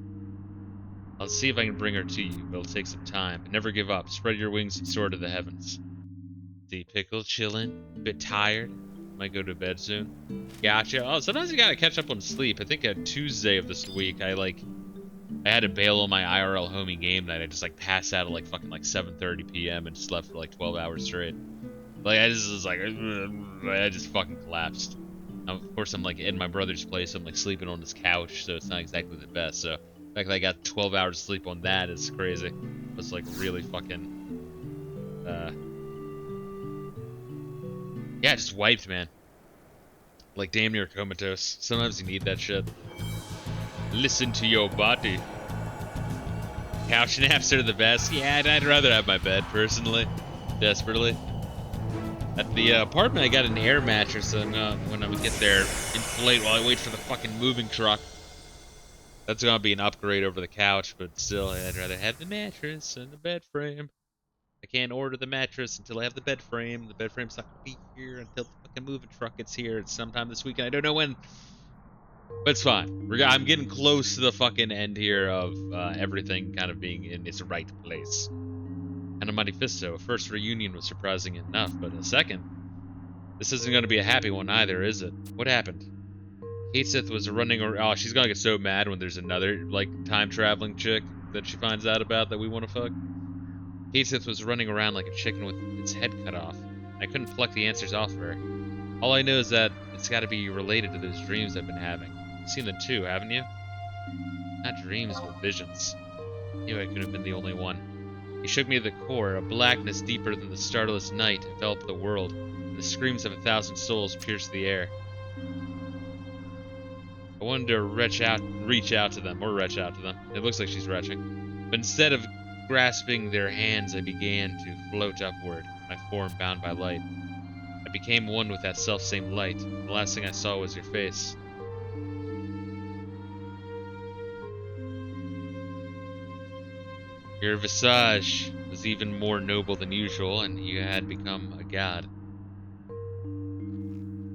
I'll see if I can bring her to you, but it'll take some time. But never give up. Spread your wings and soar to the heavens. See, Pickle, chillin', a bit tired. Might go to bed soon. Gotcha. Oh, sometimes you gotta catch up on sleep. I think Tuesday of this week, I had to bail on my IRL homie game night. I just passed out at fucking 7:30 p.m. and slept for 12 hours straight. I just was I just fucking collapsed. Now, of course, I'm in my brother's place. I'm sleeping on his couch, so it's not exactly the best. So the fact that I got 12 hours of sleep on that is crazy. It's really fucking yeah, just wiped, man. Damn near comatose. Sometimes you need that shit. Listen to your body. Couch naps are the best. Yeah, I'd rather have my bed, personally. Desperately. At the apartment, I got an air mattress, so when I would get there, inflate while I wait for the fucking moving truck. That's gonna be an upgrade over the couch, but still, I'd rather have the mattress and the bed frame. I can't order the mattress until I have the bed frame. The bed frame's not gonna be here until the fucking moving truck gets here. It's sometime this weekend. I don't know when. But it's fine. I'm getting close to the fucking end here of everything kind of being in its right place. And a Monte Fisto. A first reunion was surprising enough, but a second? This isn't going to be a happy one either, is it? What happened? Katesith was running around. Oh, she's going to get so mad when there's another, time-traveling chick that she finds out about that we want to fuck. Katesith was running around like a chicken with its head cut off. I couldn't pluck the answers off of her. All I know is that it's got to be related to those dreams I've been having. You've seen them too, haven't you? Not dreams, but visions. I knew I couldn't have been the only one. He shook me to the core. A blackness deeper than the starless night enveloped the world, and the screams of 1,000 souls pierced the air. I wanted to reach out to them. It looks like she's retching. But instead of grasping their hands, I began to float upward, my form bound by light. I became one with that self-same light, and the last thing I saw was your face. Your visage was even more noble than usual, and you had become a god.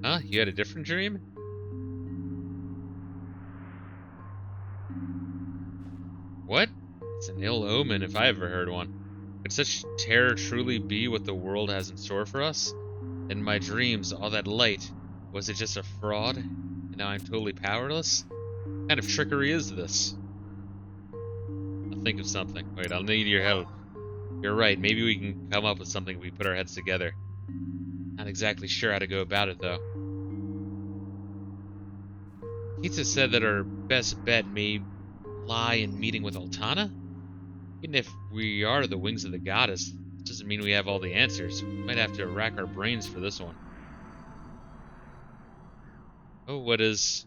Huh? You had a different dream? What? It's an ill omen if I ever heard one. Could such terror truly be what the world has in store for us? In my dreams, all that light, was it just a fraud? And now I'm totally powerless? What kind of trickery is this? I'll think of something. Wait, I'll need your help. You're right, maybe we can come up with something if we put our heads together. Not exactly sure how to go about it, though. Pizza said that our best bet may lie in meeting with Altana? Even if we are the wings of the goddess, it doesn't mean we have all the answers. We might have to rack our brains for this one. Oh, what is...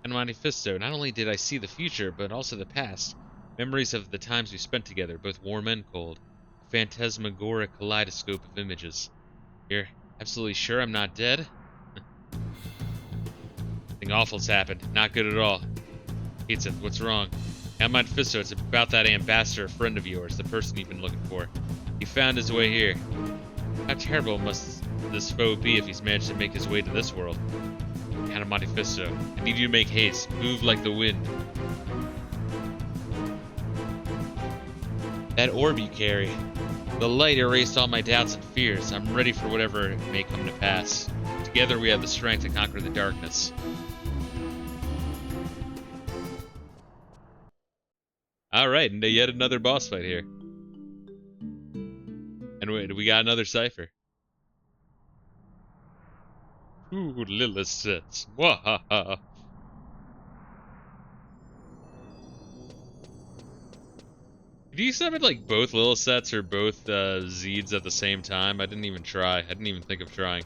And Monte Fisto, not only did I see the future, but also the past. Memories of the times we spent together, both warm and cold. A phantasmagoric kaleidoscope of images. You're absolutely sure I'm not dead? Something awful's happened. Not good at all. Pizza, what's wrong? I'm Monte Fisto. It's about that ambassador friend of yours, the person you've been looking for. He found his way here. How terrible must this foe be if he's managed to make his way to this world? Count Monte Fisto, I need you to make haste. Move like the wind. That orb you carry. The light erased all my doubts and fears. I'm ready for whatever may come to pass. Together we have the strength to conquer the darkness. Alright, and yet another boss fight here. And we got another cipher. Ooh, Lilisette. Wahaha. Do you summon both Lilisettes or both Zeeds at the same time? I didn't even try. I didn't even think of trying.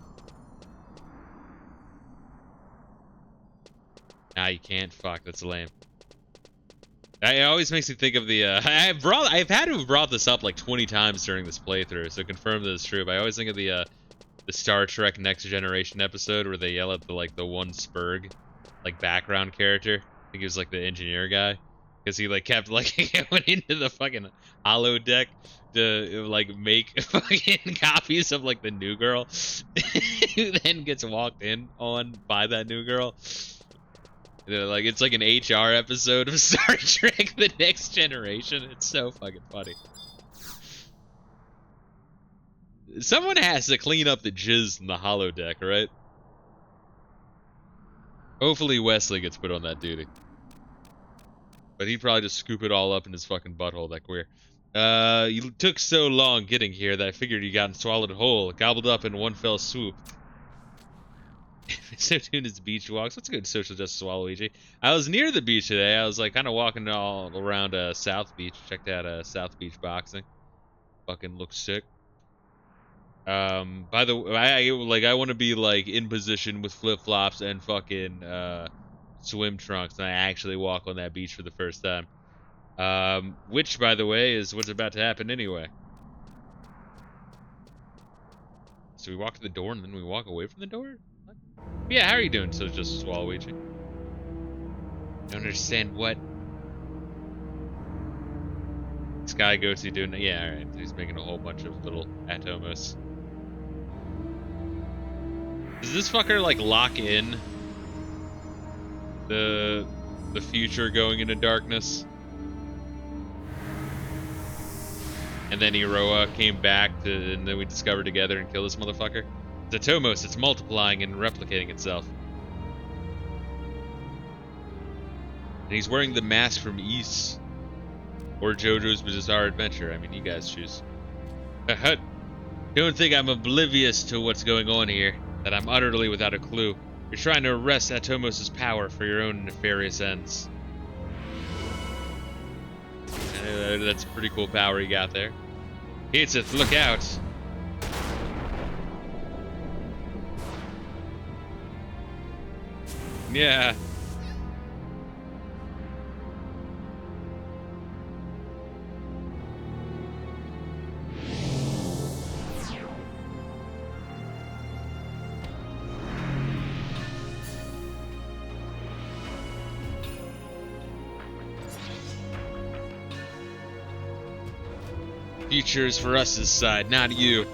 Nah, you can't. Fuck, that's lame. It always makes me think of the I've had to have brought this up 20 times during this playthrough, so confirm that it's true. But I always think of the the Star Trek Next Generation episode where they yell at the one Spurg, like background character. I think he was like the engineer guy, because he like kept like going into the fucking holodeck to like make fucking copies of like the new girl, who then gets walked in on by that new girl. Like it's like an HR episode of Star Trek: The Next Generation. It's so fucking funny. Someone has to clean up the jizz in the holodeck, right? Hopefully Wesley gets put on that duty. But he'd probably just scoop it all up in his fucking butthole, that queer. You took so long getting here that I figured you got swallowed whole, gobbled up in one fell swoop. So tuned as beach walks. What's a good social justice Waluigi? I was near the beach today. I was like kind of walking all around South Beach. Checked out South Beach boxing. Fucking looks sick. By the way, I want to be like in position with flip flops and fucking swim trunks, and I actually walk on that beach for the first time. Which, by the way, is what's about to happen anyway. So we walk to the door and then we walk away from the door? What? Yeah, how are you doing, so just Waluigi? Don't understand what. Sky Goatee doing? Yeah, alright. He's making a whole bunch of little Atomos. Does this fucker like lock in the future going into darkness? And then Iroha came back and then we discovered together and killed this motherfucker. It's Atomos, it's multiplying and replicating itself. And he's wearing the mask from East. Or JoJo's Bizarre Adventure. I mean, you guys choose. Don't think I'm oblivious to what's going on here. That I'm utterly without a clue. You're trying to arrest Atomos' power for your own nefarious ends. That's a pretty cool power you got there. Heatseth, look out! Yeah. Future is for us' side, not you.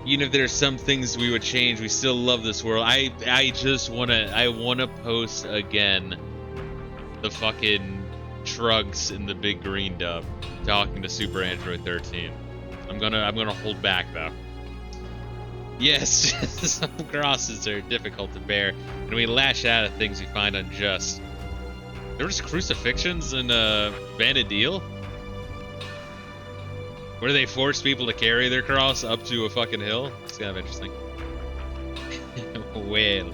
Even if there's some things we would change, we still love this world. I just wanna post again the fucking Trugs in the big green dub talking to Super Android 13. I'm gonna hold back though. Yes, some crosses are difficult to bear, and we lash out at things we find unjust. There was crucifixions in Vanadil? Where they force people to carry their cross up to a fucking hill? It's kind of interesting. Well.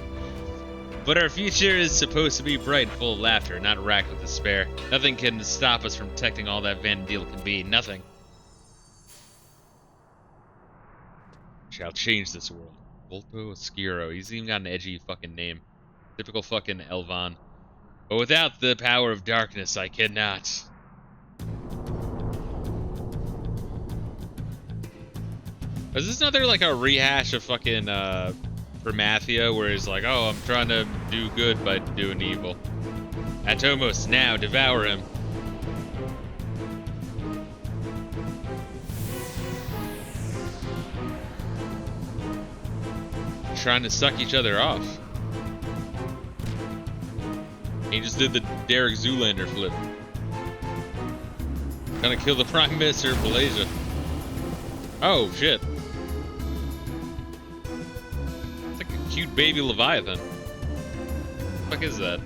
But our future is supposed to be bright and full of laughter, not racked with despair. Nothing can stop us from detecting all that Vanadil can be. Nothing. Shall change this world. Volto Oscuro. He's even got an edgy fucking name. Typical fucking Elvan. But without the power of darkness, I cannot. Is this another like a rehash of fucking Primathia, where he's like, oh, I'm trying to do good by doing evil. Atomos, now devour him. Trying to suck each other off. He just did the Derek Zoolander flip. Gonna kill the Prime Minister of Malaysia. Oh shit. It's like a cute baby Leviathan. What the fuck is that?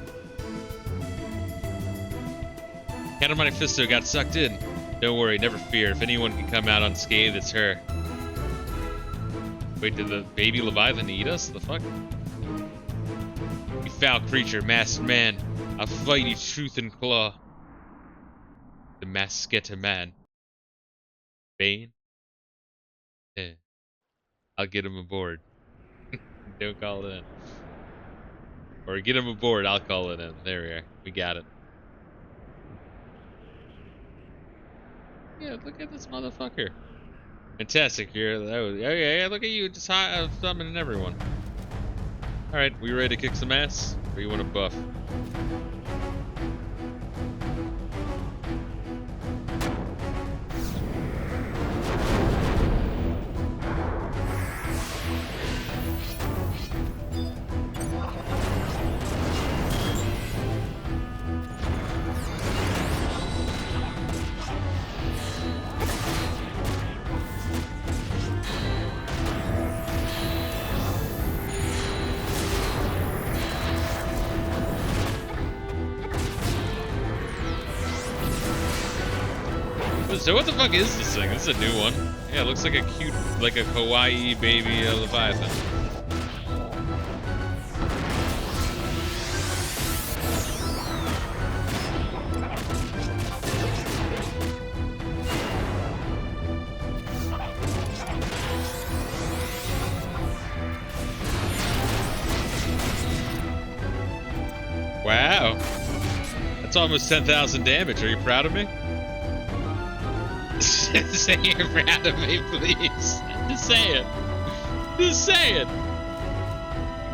Katamari Fisto got sucked in. Don't worry, never fear. If anyone can come out unscathed, it's her. Wait, did the baby Leviathan eat us? The fuck? You foul creature, masked man. I'll fight you tooth and claw. The Masketa man. Bane? Yeah. I'll get him aboard. Don't call it in. Or get him aboard, I'll call it in. There we are. We got it. Yeah, look at this motherfucker. Fantastic. Here, that was, oh yeah, look at you, just summoning everyone. All right, we ready to kick some ass, or you want to buff? So what the fuck is this thing? This is a new one. Yeah, it looks like a cute, like a kawaii baby Leviathan. Wow. That's almost 10,000 damage. Are you proud of me? Say you're proud of me, please. Just say it. Just say it.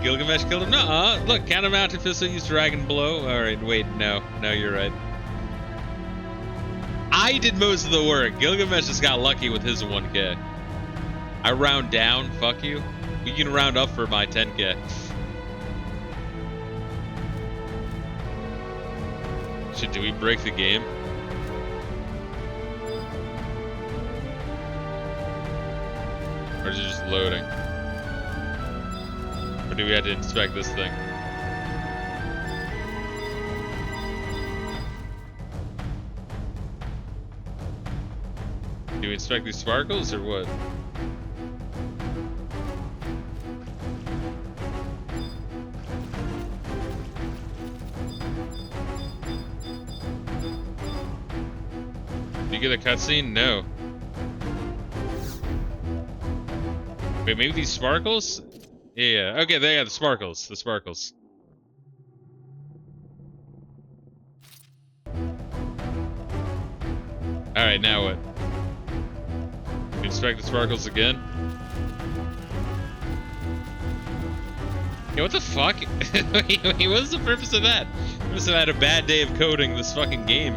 Gilgamesh killed him? Nuh-uh. Look, countermounted Fisto used Dragon Blow. Alright, wait, no. No, you're right. I did most of the work. Gilgamesh just got lucky with his 1k. I round down, fuck you. You can round up for my 10k. Shit, do we break the game? Or is it just loading? Or do we have to inspect this thing? Do we inspect these sparkles or what? Did you get a cutscene? No. Wait, maybe these sparkles? Yeah, okay, they are the sparkles. The sparkles. Alright, now what? Inspect the sparkles again? Yeah, what the fuck? Wait, what's the purpose of that? I must have had a bad day of coding this fucking game.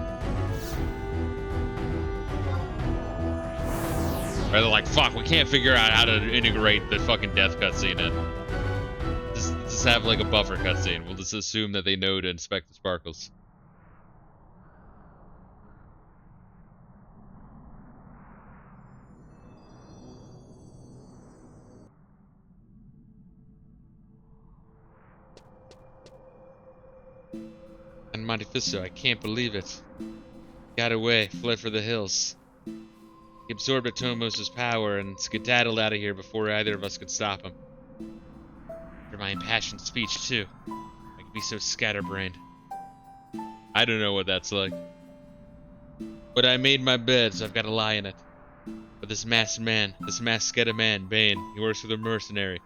Or they're like, fuck, we can't figure out how to integrate the fucking death cutscene in. Just have like a buffer cutscene. We'll just assume that they know to inspect the sparkles. And Monte Fisto, I can't believe it. Got away, fled for the hills. He absorbed Atomos' power and skedaddled out of here before either of us could stop him. After my impassioned speech, too. I could be so scatterbrained. I don't know what that's like. But I made my bed, so I've got to lie in it. But this masked man, this masked man, Bane, he works for the mercenary.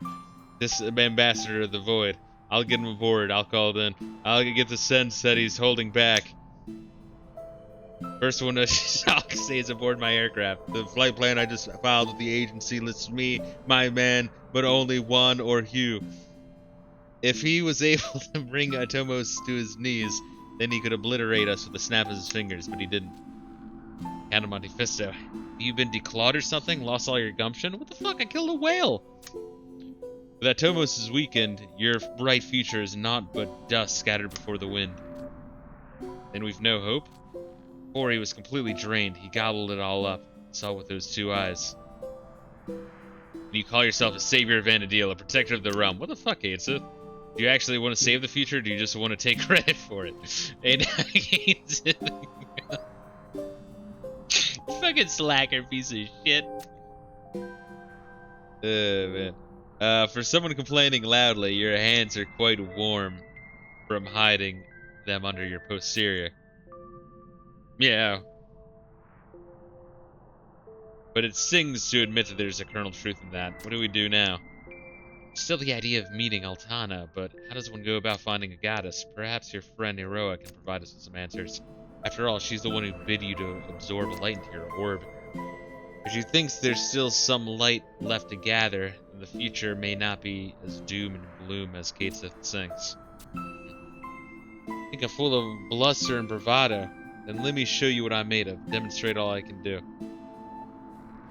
This ambassador of the Void. I'll get him aboard, I'll call it in. I'll get the sense that he's holding back. First one to stays aboard my aircraft. The flight plan I just filed with the agency lists me, my man, but only Juan or Hugh. If he was able to bring Atomos to his knees, then he could obliterate us with the snap of his fingers, but he didn't. Count of Monte Fisto. Have you been declawed or something? Lost all your gumption? What the fuck? I killed a whale! With Atomos is weakened, your bright future is naught but dust scattered before the wind. Then we've no hope? Before he was completely drained, he gobbled it all up, saw with those 2 eyes. And you call yourself a savior of Vanadil, a protector of the realm. What the fuck, Aetsa? Do you actually want to save the future, or do you just want to take credit for it? And fucking slacker piece of shit. Man. For someone complaining loudly, your hands are quite warm from hiding them under your posterior. Yeah. But it stings to admit that there's a kernel of truth in that. What do we do now? Still the idea of meeting Altana, but how does one go about finding a goddess? Perhaps your friend Iroha can provide us with some answers. After all, she's the one who bid you to absorb light into your orb. If she thinks there's still some light left to gather, then the future may not be as doom and gloom as Kateseth thinks. Think I'm full of bluster and bravado, then let me show you what I'm made of, demonstrate all I can do.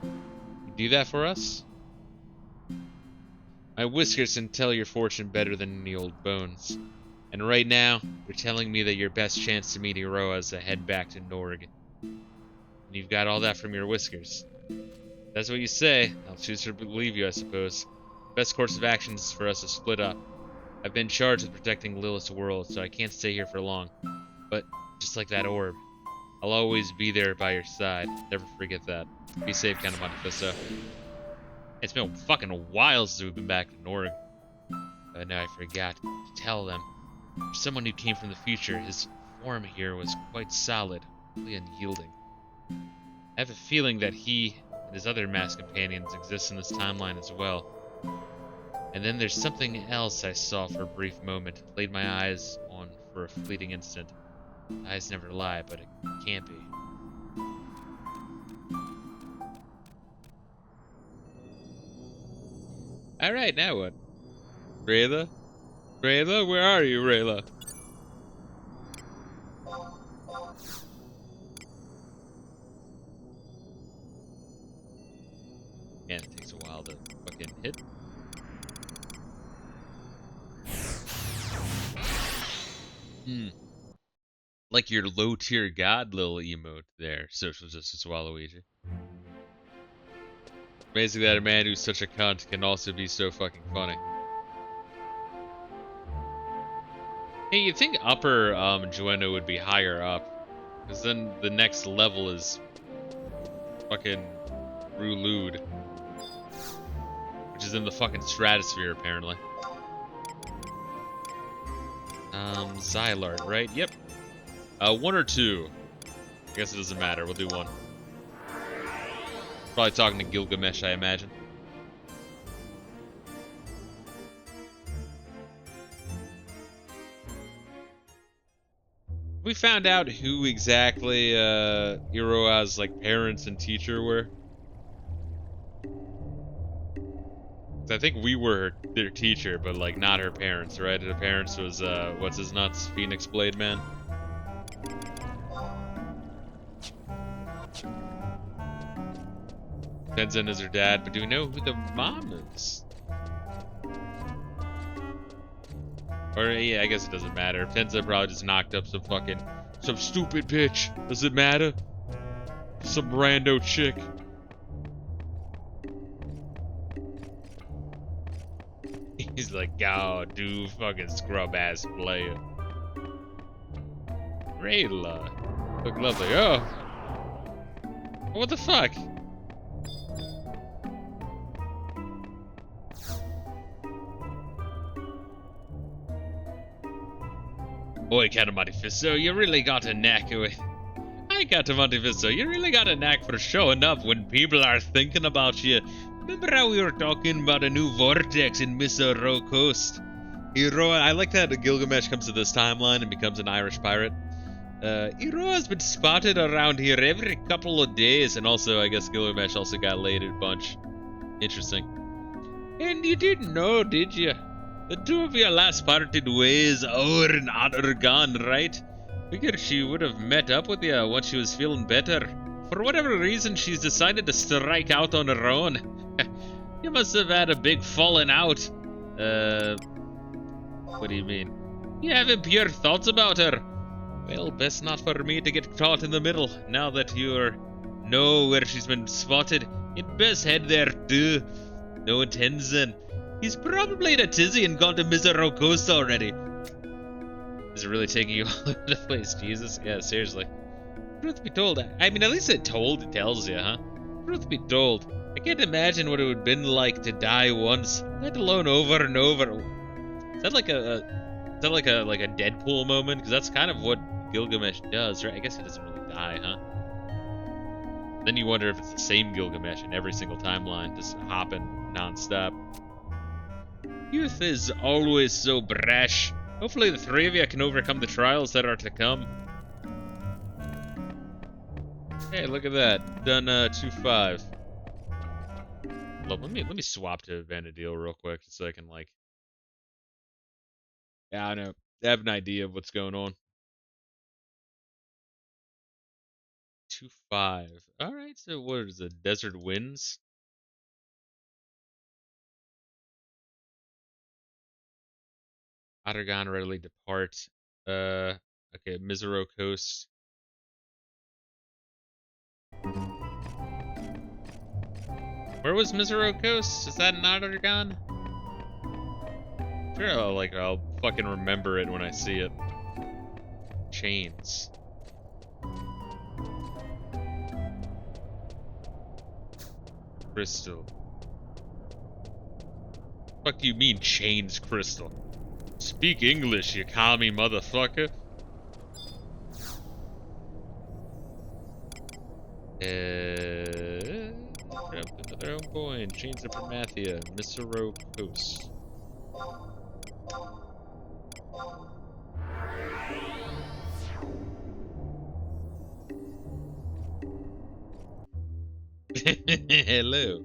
You do that for us? My whiskers can tell your fortune better than any old bones. And right now, you're telling me that your best chance to meet Iroha is to head back to Norg. And you've got all that from your whiskers. If that's what you say, I'll choose to believe you, I suppose. The best course of action is for us to split up. I've been charged with protecting Lilith's world, so I can't stay here for long. But, just like that orb, I'll always be there by your side. Never forget that. Be safe, kind of Monte Fisto. It's been a fucking while since we've been back to Norg. But now I forgot to tell them. For someone who came from the future, his form here was quite solid, really unyielding. I have a feeling that he and his other masked companions exist in this timeline as well. And then there's something else I saw for a brief moment, laid my eyes on for a fleeting instant. Eyes never lie, but it can't be. Alright, now what? Reila? Reila? Where are you, Reila? Man, it takes a while to fucking hit. Like your low-tier god little emote there, Social Justice Waluigi. Amazing that a man who's such a cunt can also be so fucking funny. Hey, you'd think upper Jueno would be higher up, because then the next level is fucking Rulude, which is in the fucking stratosphere apparently. Xylart, right? Yep. 1 or 2. I guess it doesn't matter. We'll do 1. Probably talking to Gilgamesh, I imagine. We found out who exactly Iroha's like parents and teacher were. I think we were their teacher, but like not her parents, right? Her parents was what's his nuts, Phoenix Blade Man. Tenzin is her dad, but do we know who the mom is? Or yeah, I guess it doesn't matter. Tenzin probably just knocked up some stupid bitch. Does it matter? Some rando chick. He's like, God, dude, fucking scrub ass player. Reila. Look lovely. Oh. What the fuck? Boy, Monte Fisto, you really got a knack with. I got Monte Fisto, you really got a knack for showing up when people are thinking about you. Remember how we were talking about a new vortex in Misero Coast? Iroha, I like that Gilgamesh comes to this timeline and becomes an Irish pirate. Iroha's been spotted around here every couple of days, and also, I guess Gilgamesh also got laid a bunch. Interesting. And you didn't know, did you? The two of you last parted ways over and honor gone, right? Figured she would have met up with you once she was feeling better. For whatever reason, she's decided to strike out on her own. You must have had a big falling out. What do you mean? You have impure thoughts about her. Well, best not for me to get caught in the middle. Now that you know where she's been spotted, you'd best head there too. No Tenzin. He's probably in a tizzy and gone to Misero Coast already. Is it really taking you all over the place, Jesus? Yeah, seriously. Truth be told, I mean, at least it tells you, huh? Truth be told, I can't imagine what it would have been like to die once, let alone over and over. Is that like a Deadpool moment? Because that's kind of what Gilgamesh does, right? I guess he doesn't really die, huh? Then you wonder if it's the same Gilgamesh in every single timeline, just hopping non-stop. Youth is always so brash. Hopefully the three of you can overcome the trials that are to come. Hey, look at that. Done 2-5. Let me swap to Vanadil real quick, just so I can like. Yeah, I know. I have an idea of what's going on. 2-5. All right. So what is it? Desert Winds. Ottergon readily depart. Okay. Mizero Coast. Where was Mizero Coast? Is that in Ottergon? Sure, I'll fucking remember it when I see it. Chains. Crystal. Fuck do you mean chains crystal? Speak English, you commie motherfucker. Grabbed another own coin. Chains of Promathia. Misero Coast. Hello.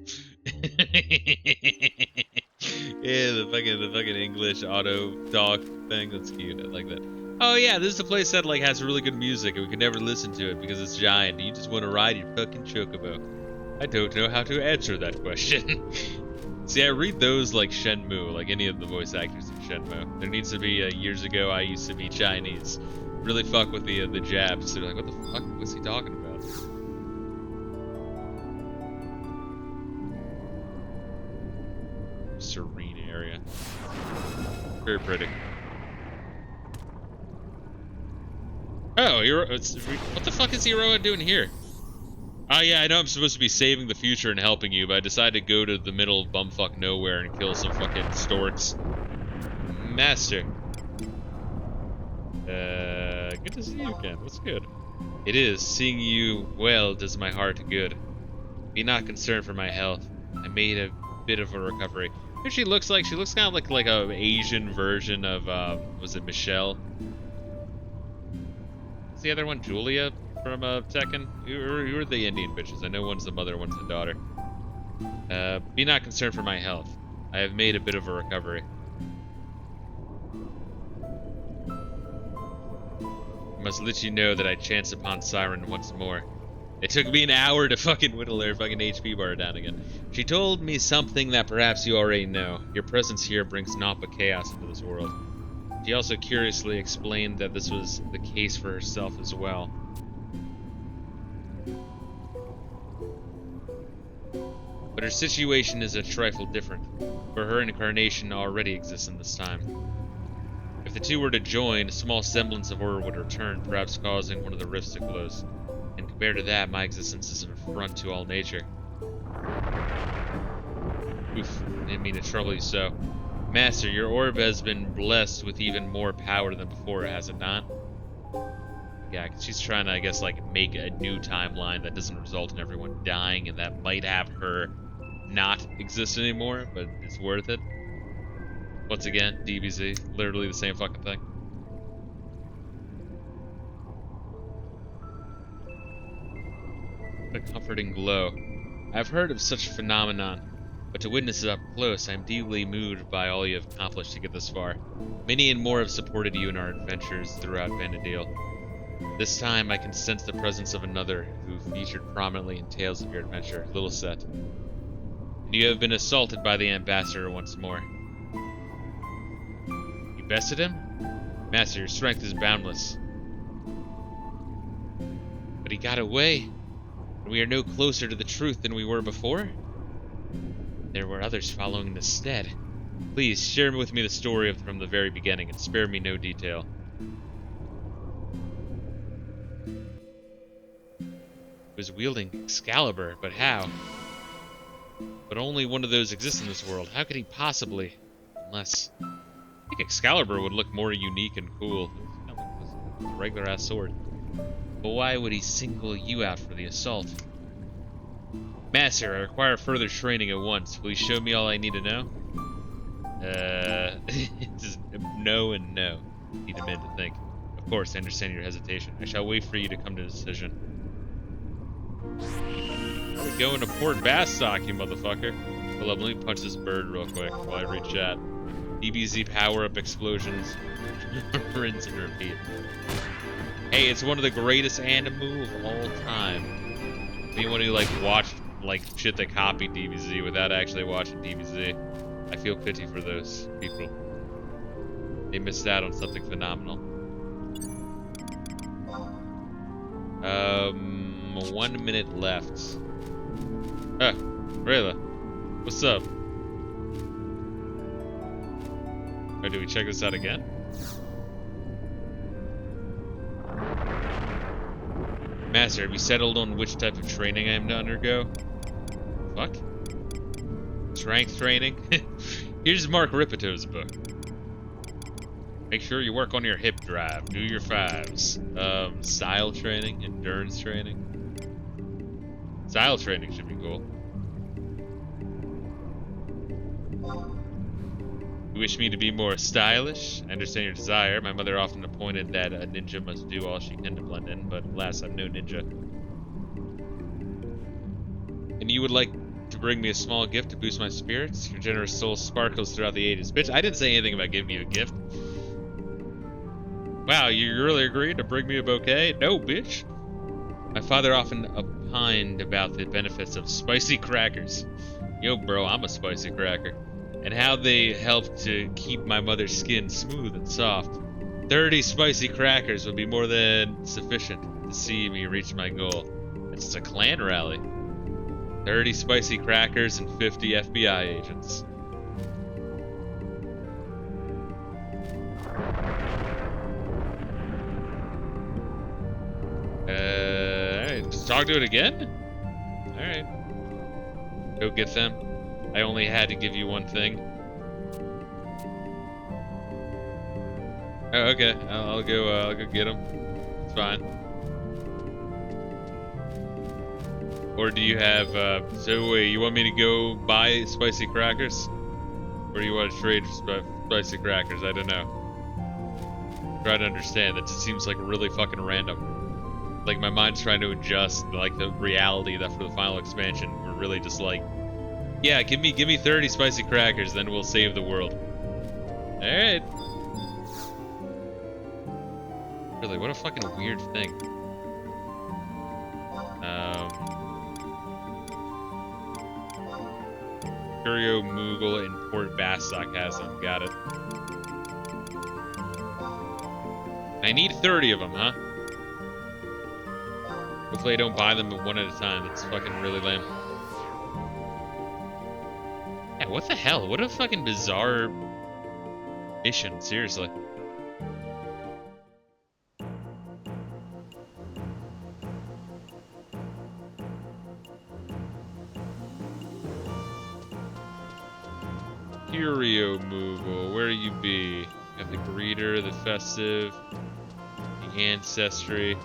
Yeah, the fucking English auto talk thing. That's cute. I like that. Oh yeah, this is a place that like has really good music, and we can never listen to it because it's giant. You just want to ride your fucking chocobo. I don't know how to answer that question. See, I read those like Shenmue, like any of the voice actors in Shenmue. There needs to be years ago I used to be Chinese. Really fuck with the Japs. They're like, what the fuck was he talking about? Serene area. Very pretty. Oh, what the fuck is Iroha doing here? Oh yeah, I know I'm supposed to be saving the future and helping you, but I decided to go to the middle of bumfuck nowhere and kill some fucking storks. Master. Good to see you again. What's good? It is. Seeing you well does my heart good. Be not concerned for my health. I made a bit of a recovery. What she looks like? She looks kind of like a Asian version of, was it Michelle? What's the other one? Julia from Tekken? Who are the Indian bitches? I know one's the mother, one's the daughter. Be not concerned for my health. I have made a bit of a recovery. I must let you know that I chanced upon Siren once more. It took me an hour to fucking whittle her fucking HP bar down again. She told me something that perhaps you already know. Your presence here brings naught but chaos into this world. She also curiously explained that this was the case for herself as well. But her situation is a trifle different, for her incarnation already exists in this time. If the two were to join, a small semblance of order would return, perhaps causing one of the rifts to close. And compared to that, my existence is an affront to all nature. Oof, didn't mean to trouble you so. Master, your orb has been blessed with even more power than before, has it not? Yeah, 'cause she's trying to, I guess, like, make a new timeline that doesn't result in everyone dying, and that might have her not exist anymore, but it's worth it. Once again, DBZ, literally the same fucking thing. A comforting glow. I've heard of such a phenomenon, but to witness it up close, I am deeply moved by all you have accomplished to get this far. Many and more have supported you in our adventures throughout Vanadil. This time, I can sense the presence of another who featured prominently in tales of your adventure, Lilisette. And you have been assaulted by the ambassador once more. You bested him? Master, your strength is boundless. But he got away. And we are no closer to the truth than we were before? There were others following instead. Please, share with me the story from the very beginning and spare me no detail. He was wielding Excalibur, but how? But only one of those exists in this world. How could he possibly? Unless... I think Excalibur would look more unique and cool. It's a regular-ass sword. But why would he single you out for the assault? Master, I require further training at once. Will you show me all I need to know? Just no and no. Need a minute to think. Of course, I understand your hesitation. I shall wait for you to come to a decision. We're going to Port Bastok, you motherfucker. Hold up, let me punch this bird real quick while I read chat. DBZ power-up explosions. Rinse and repeat. Hey, it's one of the greatest anime of all time. Anyone who like watched like shit that copied DBZ without actually watching DBZ, I feel pity for those people. They missed out on something phenomenal. 1 minute left. Reila, what's up? Or do we check this out again? Master, have you settled on which type of training I am to undergo? Fuck? Strength training? Here's Mark Ripeto's book. Make sure you work on your hip drive. Do your fives. Style training, endurance training. Style training should be cool. You wish me to be more stylish? I understand your desire. My mother often appointed that a ninja must do all she can to blend in, but alas, I'm no ninja. And you would like to bring me a small gift to boost my spirits? Your generous soul sparkles throughout the ages. Bitch, I didn't say anything about giving you a gift. Wow, you really agreed to bring me a bouquet? No, bitch. My father often opined about the benefits of spicy crackers. Yo, bro, I'm a spicy cracker. And how they help to keep my mother's skin smooth and soft. 30 spicy crackers would be more than sufficient to see me reach my goal. It's just a clan rally. 30 spicy crackers and 50 FBI agents. Alright, just talk to it again? Alright. Go get them. I only had to give you one thing. Oh, okay. I'll go get them. It's fine. Or do you have, so wait, you want me to go buy spicy crackers? Or do you want to trade for spicy crackers? I don't know. Try to understand. That just seems like really fucking random. Like, my mind's trying to adjust, like, the reality that for the final expansion, we're really just like, yeah, give me 30 spicy crackers, then we'll save the world. Alright. Really, what a fucking weird thing. Curio Moogle in Port Bastok has them. Got it. I need 30 of them, huh? Hopefully I don't buy them one at a time. That's fucking really lame. Yeah, what the hell? What a fucking bizarre mission, seriously. Curio Moogle, where you be? Got the greeter, the festive, the ancestry.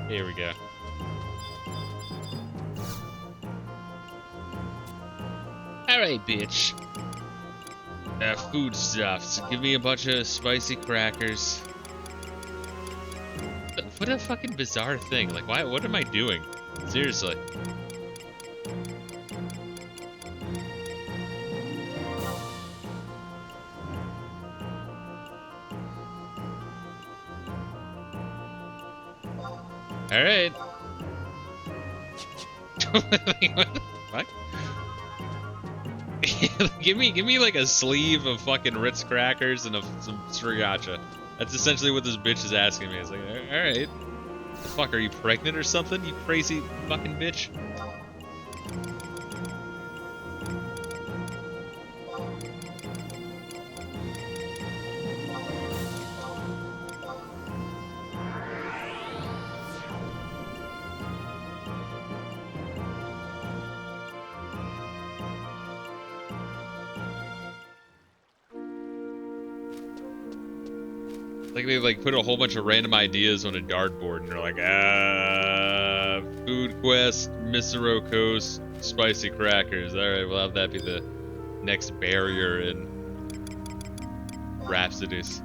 Here we go. Alright, bitch. Foodstuffs. Give me a bunch of spicy crackers. What a fucking bizarre thing. Like, why? What am I doing? Seriously. Alright. What the fuck? give me like a sleeve of fucking Ritz crackers and some sriracha. That's essentially what this bitch is asking me. It's like, alright. The fuck, are you pregnant or something, you crazy fucking bitch? Like they like put a whole bunch of random ideas on a dartboard and they're like, food quest, Misero Coast, spicy crackers. Alright, we'll have that be the next barrier in Rhapsodies.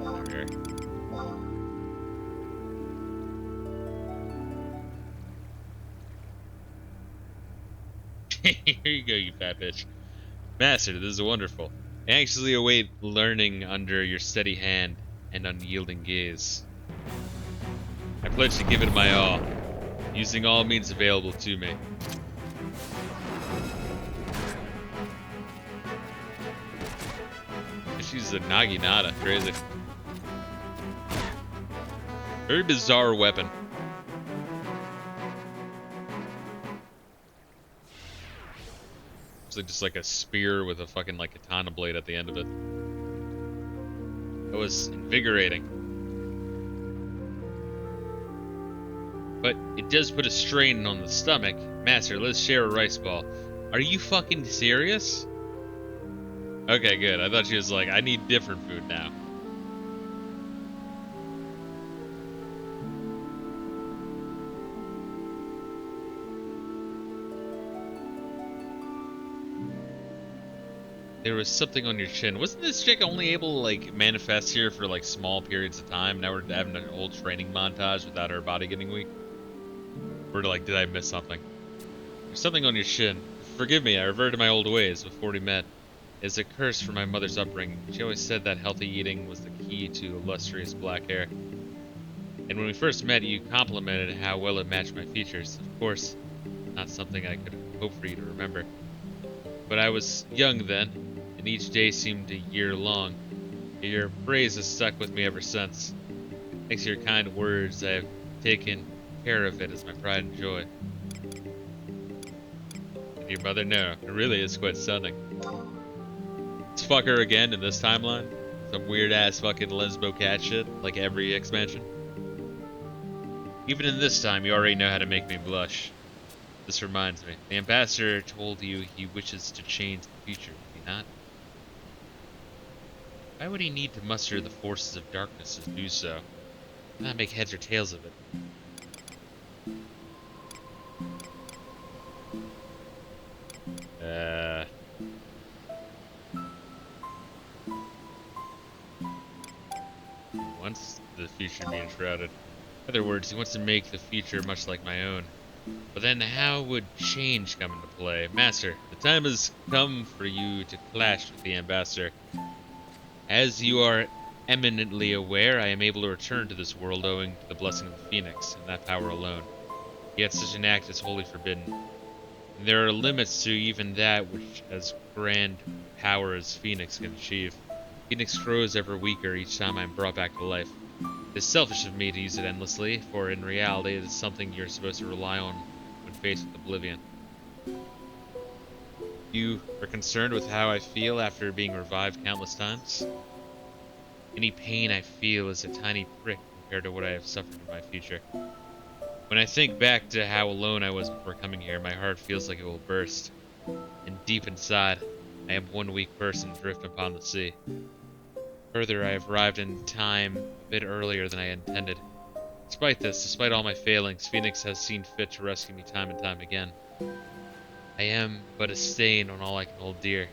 Okay. Here you go, you fat bitch. Master, this is wonderful. I anxiously await learning under your steady hand and unyielding gaze. I pledge to give it my all, using all means available to me. She's a Naginata, crazy. Very bizarre weapon. It's like just like a spear with a fucking like katana blade at the end of it. That was invigorating. But it does put a strain on the stomach. Master, let's share a rice ball. Are you fucking serious? Okay, good. I thought she was like, I need different food now. There was something on your chin. Wasn't this chick only able to, like, manifest here for, like, small periods of time? Now we're having an old training montage without her body getting weak? Or, like, did I miss something? There's something on your chin. Forgive me, I reverted to my old ways before we met. It's a curse from my mother's upbringing. She always said that healthy eating was the key to illustrious black hair. And when we first met, you complimented how well it matched my features. Of course, not something I could hope for you to remember. But I was young then, and each day seemed a year long. Your praise has stuck with me ever since. Thanks to your kind words, I have taken care of it as my pride and joy. And your mother, no, it really is quite stunning. Let's fuck her again in this timeline. Some weird ass fucking lesbo cat shit, like every expansion. Even in this time, you already know how to make me blush. This reminds me, the ambassador told you he wishes to change the future, did he not? Why would he need to muster the forces of darkness to do so? Why not make heads or tails of it? Wants the future to be enshrouded. In other words, he wants to make the future much like my own. But then how would change come into play? Master, the time has come for you to clash with the ambassador. As you are eminently aware, I am able to return to this world owing to the blessing of the Phoenix, and that power alone. Yet such an act is wholly forbidden. And there are limits to even that which as grand power as Phoenix can achieve. Phoenix grows ever weaker each time I am brought back to life. It is selfish of me to use it endlessly, for in reality it is something you're supposed to rely on when faced with oblivion. You are concerned with how I feel after being revived countless times? Any pain I feel is a tiny prick compared to what I have suffered in my future. When I think back to how alone I was before coming here, my heart feels like it will burst. And deep inside, I am one weak person adrift upon the sea. Further, I have arrived in time a bit earlier than I intended. Despite this, despite all my failings, Phoenix has seen fit to rescue me time and time again. I am but a stain on all I can hold dear.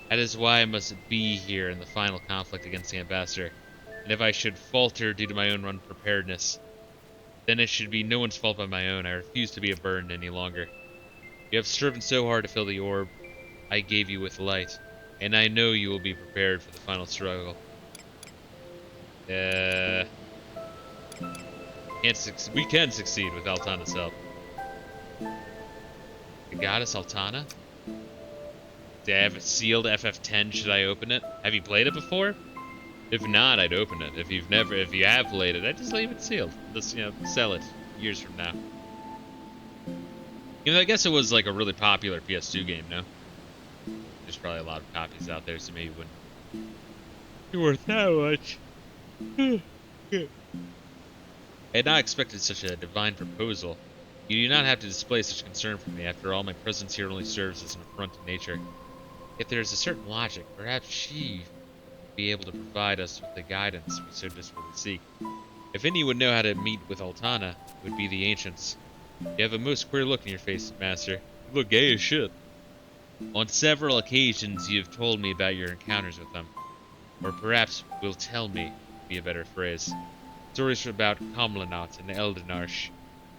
That is why I must be here in the final conflict against the ambassador. And if I should falter due to my own unpreparedness, then it should be no one's fault but my own. I refuse to be a burden any longer. You have striven so hard to fill the orb I gave you with light, and I know you will be prepared for the final struggle. We can succeed with Altana's help. The goddess Altana? Do I have it sealed FF10? Should I open it? Have you played it before? If not, I'd open it. If you have played it, I'd just leave it sealed. Just, sell it years from now. I guess it was like a really popular PS2 game, no? There's probably a lot of copies out there, so maybe it wouldn't be worth that much. I had not expected such a divine proposal. You do not have to display such concern for me. After all, my presence here only serves as an affront to nature. If there is a certain logic, perhaps she would be able to provide us with the guidance we so desperately seek. If any would know how to meet with Altana, it would be the ancients. You have a most queer look in your face, Master. You look gay as shit. On several occasions you have told me about your encounters with them. Or perhaps will tell me, would be a better phrase. Stories about Komlanot and Eldenarsh.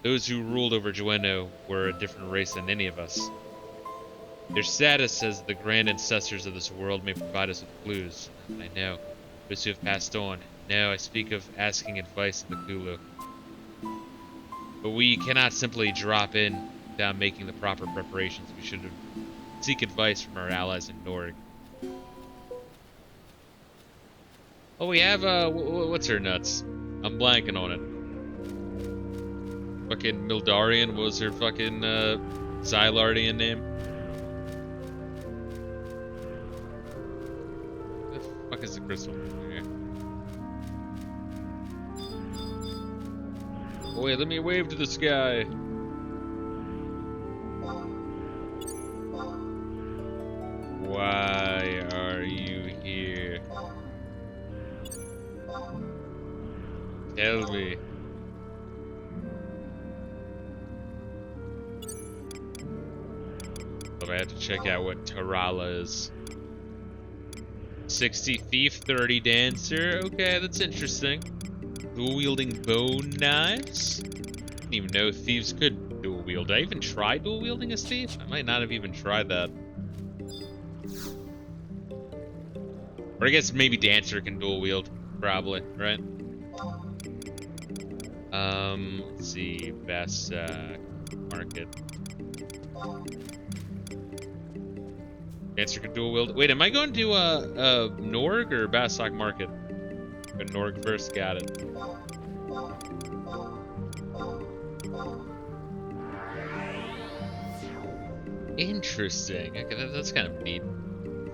Those who ruled over Jueno were a different race than any of us. Their status as the grand ancestors of this world may provide us with clues. I know. Those who have passed on. No, I speak of asking advice in the Kulu. But we cannot simply drop in without making the proper preparations. We should seek advice from our allies in Norg. Oh, we have, what's her nuts? I'm blanking on it. Fucking Mildarian, what was her fucking, Xylardian name? What the fuck is the crystal here? Oh, wait, let me wave to the sky. Why are you here? Tell me. But I have to check out what Tarala is. 60 thief, 30 dancer. Okay, that's interesting. Dual wielding bone knives? I didn't even know thieves could dual wield. Did I even try dual wielding as thief? I might not have even tried that. Or I guess maybe dancer can dual wield, probably, right? Let's see, Bastok market. Dancer can dual wield. Wait, am I going to Norg or Bastok market? Go Norg first, got it. Interesting. Okay, that's kind of neat.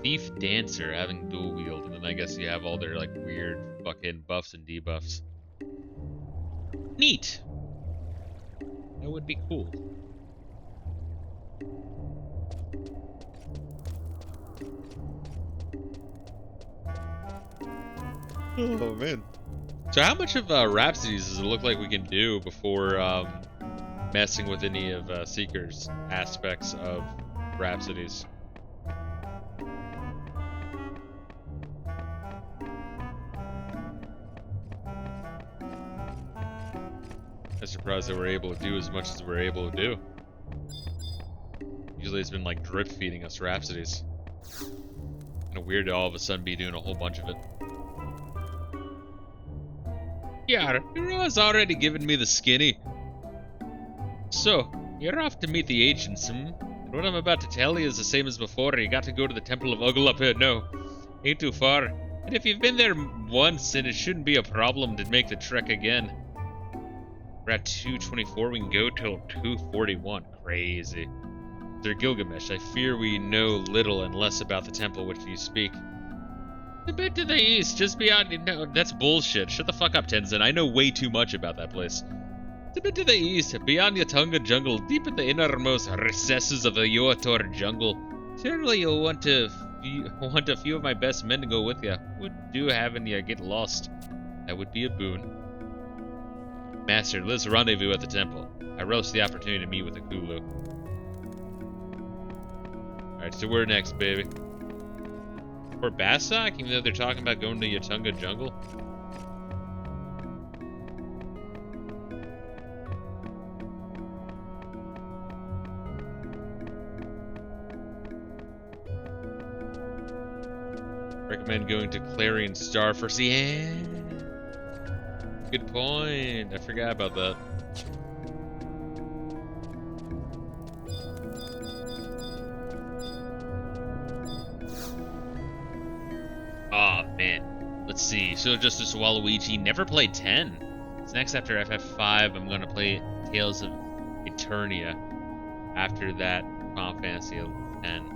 Thief Dancer having dual wield, and then I guess you have all their like weird fucking buffs and debuffs. Neat. That would be cool. Oh man. So how much of Rhapsodies does it look like we can do before messing with any of Seeker's aspects of Rhapsodies? I'm surprised that we're able to do as much as we're able to do. Usually it's been like drip feeding us Rhapsodies. Kind of weird to all of a sudden be doing a whole bunch of it. Yeah, Iroha's already given me the skinny. So, you're off to meet the ancients, And what I'm about to tell you is the same as before. You got to go to the Temple of Uglapit. No, ain't too far. And if you've been there once, then it shouldn't be a problem to make the trek again. We're at 224, we can go till 241. Crazy. Sir Gilgamesh, I fear we know little and less about the temple which you speak. A bit to the east, just beyond... No, that's bullshit. Shut the fuck up, Tenzin. I know way too much about that place. It's a bit to the east, beyond Yatunga jungle, deep in the innermost recesses of the Yoator jungle. Certainly you'll want a few of my best men to go with you. Would do having you get lost. That would be a boon. Master, let's rendezvous at the temple. I relish the opportunity to meet with the Kulu. Alright, so where next, baby? For Bastok, even though they're talking about going to Yatunga jungle? Recommend going to Clarion Star first. Yeah. Good point. I forgot about that. Oh man. Let's see. So Justice Waluigi never played 10. So next after FF5, I'm gonna play Tales of Eternia. After that, Final Fantasy 10.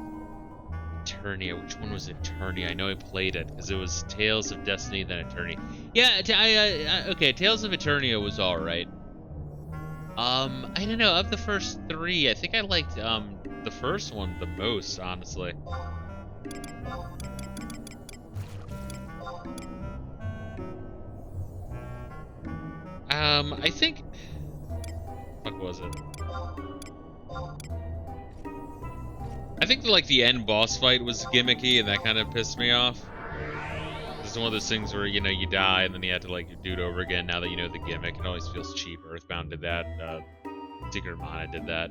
Eternia, which one was Eternia? I know I played it because it was Tales of Destiny, then Eternia. Yeah, okay, Tales of Eternia was all right. I don't know, of the first three, I think I liked the first one the most, honestly. I think, what was it? I think like the end boss fight was gimmicky, and that kind of pissed me off. It's one of those things where, you know, you die and then you have to like do it over again now that you know the gimmick. It always feels cheap. Earthbound did that. Secret of Mana did that.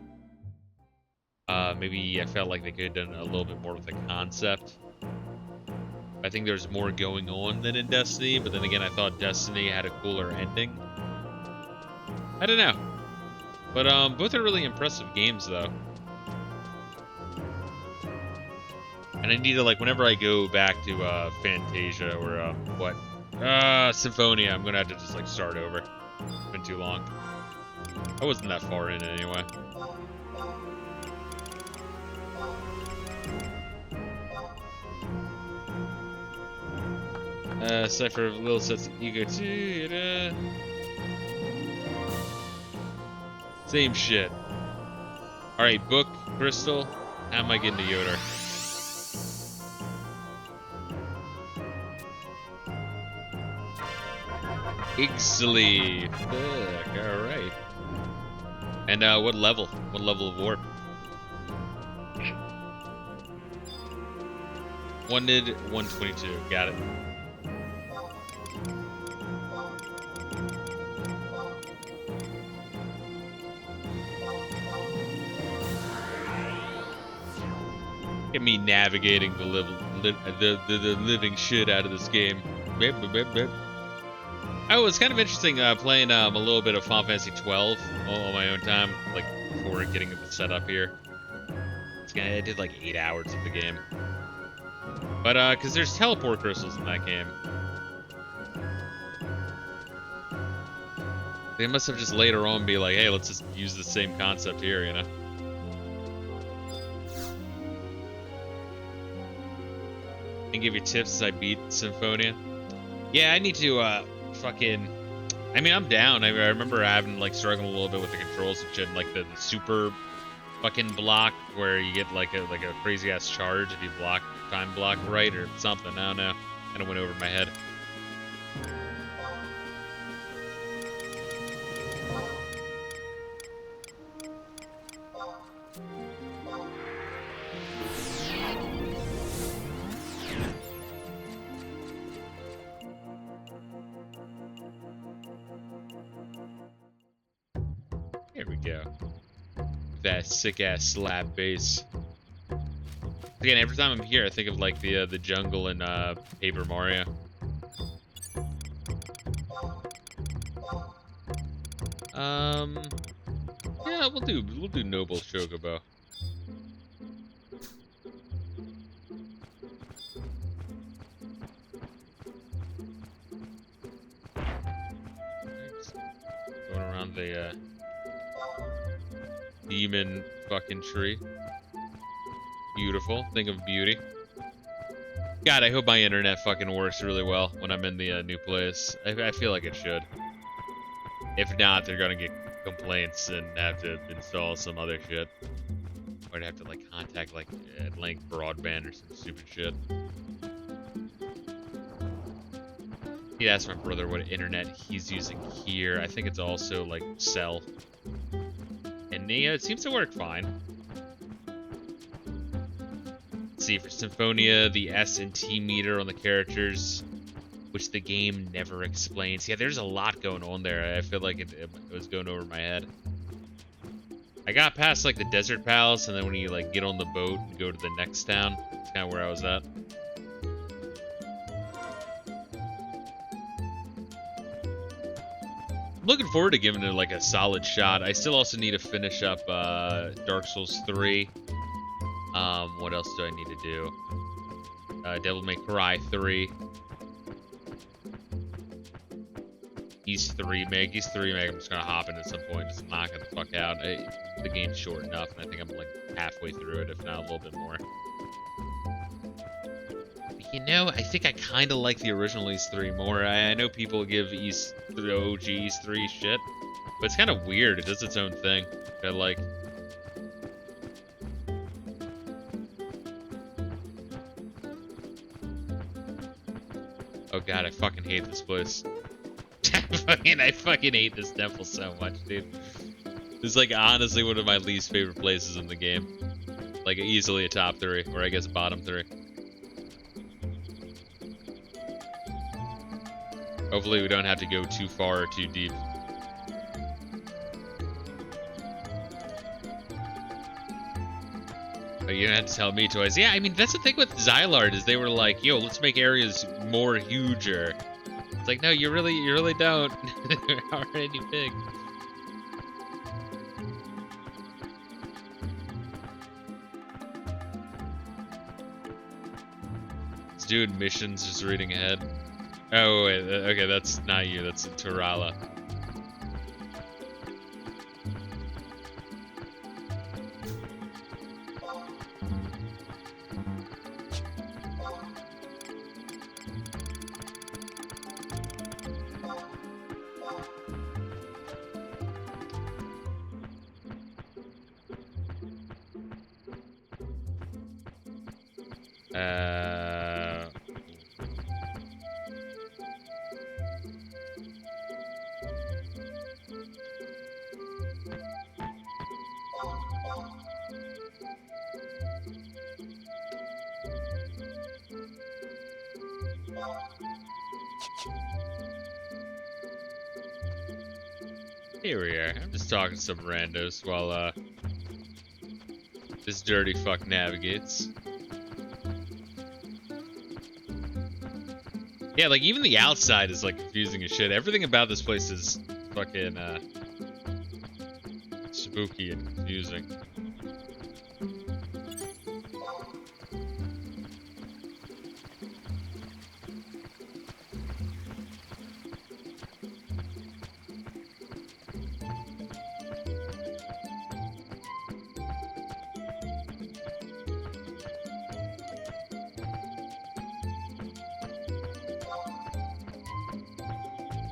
Maybe I felt like they could have done a little bit more with the concept. I think there's more going on than in Destiny, but then again, I thought Destiny had a cooler ending. I don't know. But both are really impressive games, though. And I need to, like, whenever I go back to Fantasia or Symphonia, I'm gonna have to just like start over. It's been too long. I wasn't that far in it anyway. Cypher of Lilissette's ego too. Same shit. Alright, book, Crystal. How am I getting to Yoder? Ixley. Fuck, alright. And what level? What level of warp? Wanted 122. Got it. Get me navigating the living shit out of this game. Oh, it's kind of interesting playing a little bit of Final Fantasy 12 on my own time, like before getting it set up here. I did like 8 hours of the game. But because there's teleport crystals in that game. They must have just later on be like, hey, let's just use the same concept here, you know? And give you tips as I beat Symphonia. Yeah, I need to fucking. I mean, I'm down. I remember having like struggling a little bit with the controls and shit, and, like the super fucking block where you get like a crazy ass charge if you time block right or something. I don't know. Kind of went over my head. Here we go. That sick ass slap bass. Again, every time I'm here, I think of like the jungle in Paper Mario. Yeah, we'll do Noble Chocobo. Going around the demon fucking tree. Beautiful. Think of beauty. God, I hope my internet fucking works really well when I'm in the new place. I feel like it should. If not, they're gonna get complaints and have to install some other shit. Or I'd have to like contact like Link Broadband or some stupid shit. He'd ask my brother what internet he's using here. I think it's also like cell. And yeah, it seems to work fine. Let's see, for Symphonia, the S and T meter on the characters, which the game never explains. Yeah, there's a lot going on there. I feel like it was going over my head. I got past like the Desert Palace, and then when you like get on the boat and go to the next town, that's kind of where I was at. Looking forward to giving it like a solid shot. I still also need to finish up Dark Souls 3. What else do I need to do? Devil May Cry 3. East 3 Meg. East 3 Meg I'm just gonna hop in at some point, just knock it the fuck out. The game's short enough, and I think I'm like halfway through it, if not a little bit more. You know, I think I kind of like the original East 3 more. I know people give East 3, OG East 3 shit, but it's kind of weird. It does its own thing. I like. Oh god, I fucking hate this place. I fucking hate this temple so much, dude. This is like honestly one of my least favorite places in the game. Like easily a top 3, or I guess bottom 3. Hopefully we don't have to go too far or too deep. But you don't have to tell me twice. Yeah, I mean, that's the thing with Xylard is they were like, yo, let's make areas more huger. It's like, no, you really don't. They're already big. Let's do missions, just reading ahead. Oh, wait, okay, that's not you, that's Turala. Here we are. I'm just talking to some randos while this dirty fuck navigates. Yeah, like even the outside is like confusing as shit. Everything about this place is fucking spooky and confusing.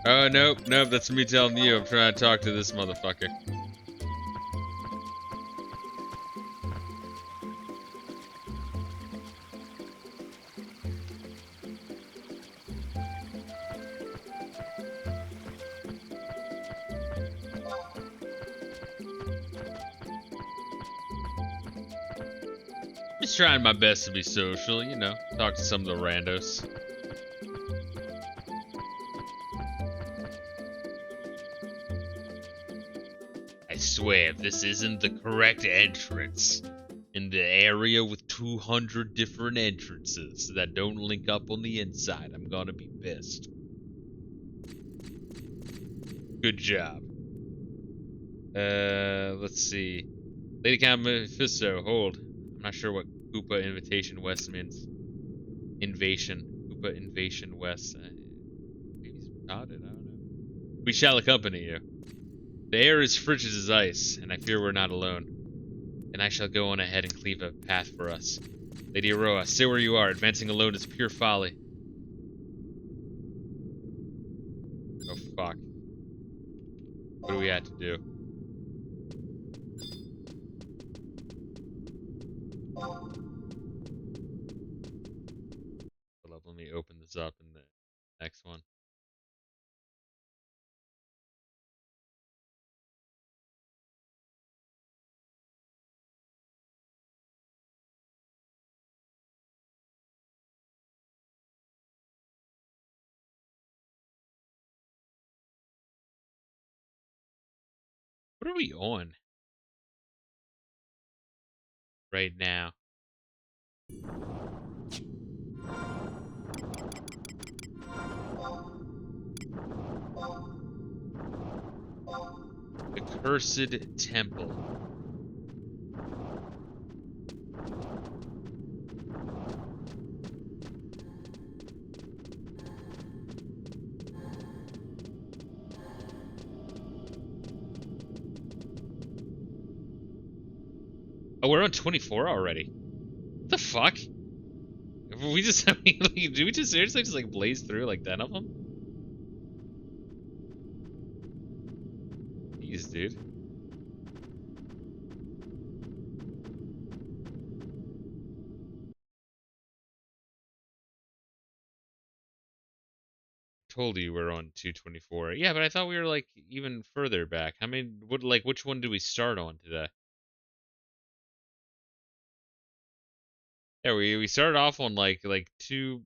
Oh, nope, that's me telling you. I'm trying to talk to this motherfucker. Just trying my best to be social, you know, talk to some of the randos. I swear, if this isn't the correct entrance in the area with 200 different entrances that don't link up on the inside, I'm gonna be pissed. Good job. Let's see. Lady Count Fisto, hold. I'm not sure what Koopa Invitation West means. Invasion. Koopa Invasion West. Maybe he's retarded, I don't know. We shall accompany you. The air is frigid as ice, and I fear we're not alone. And I shall go on ahead and cleave a path for us. Lady Iroha, stay where you are. Advancing alone is pure folly. Oh, fuck. What do we have to do? Let me open this up in the next one. What are we on right now? The Cursed Temple. Oh, we're on 24 already. What the fuck? We just, I mean, like, do we just seriously just like blaze through like 10 of them? Jeez, dude. Told you we're on 224. Yeah, but I thought we were like even further back. I mean, which one did we start on today? Yeah, we started off on like 2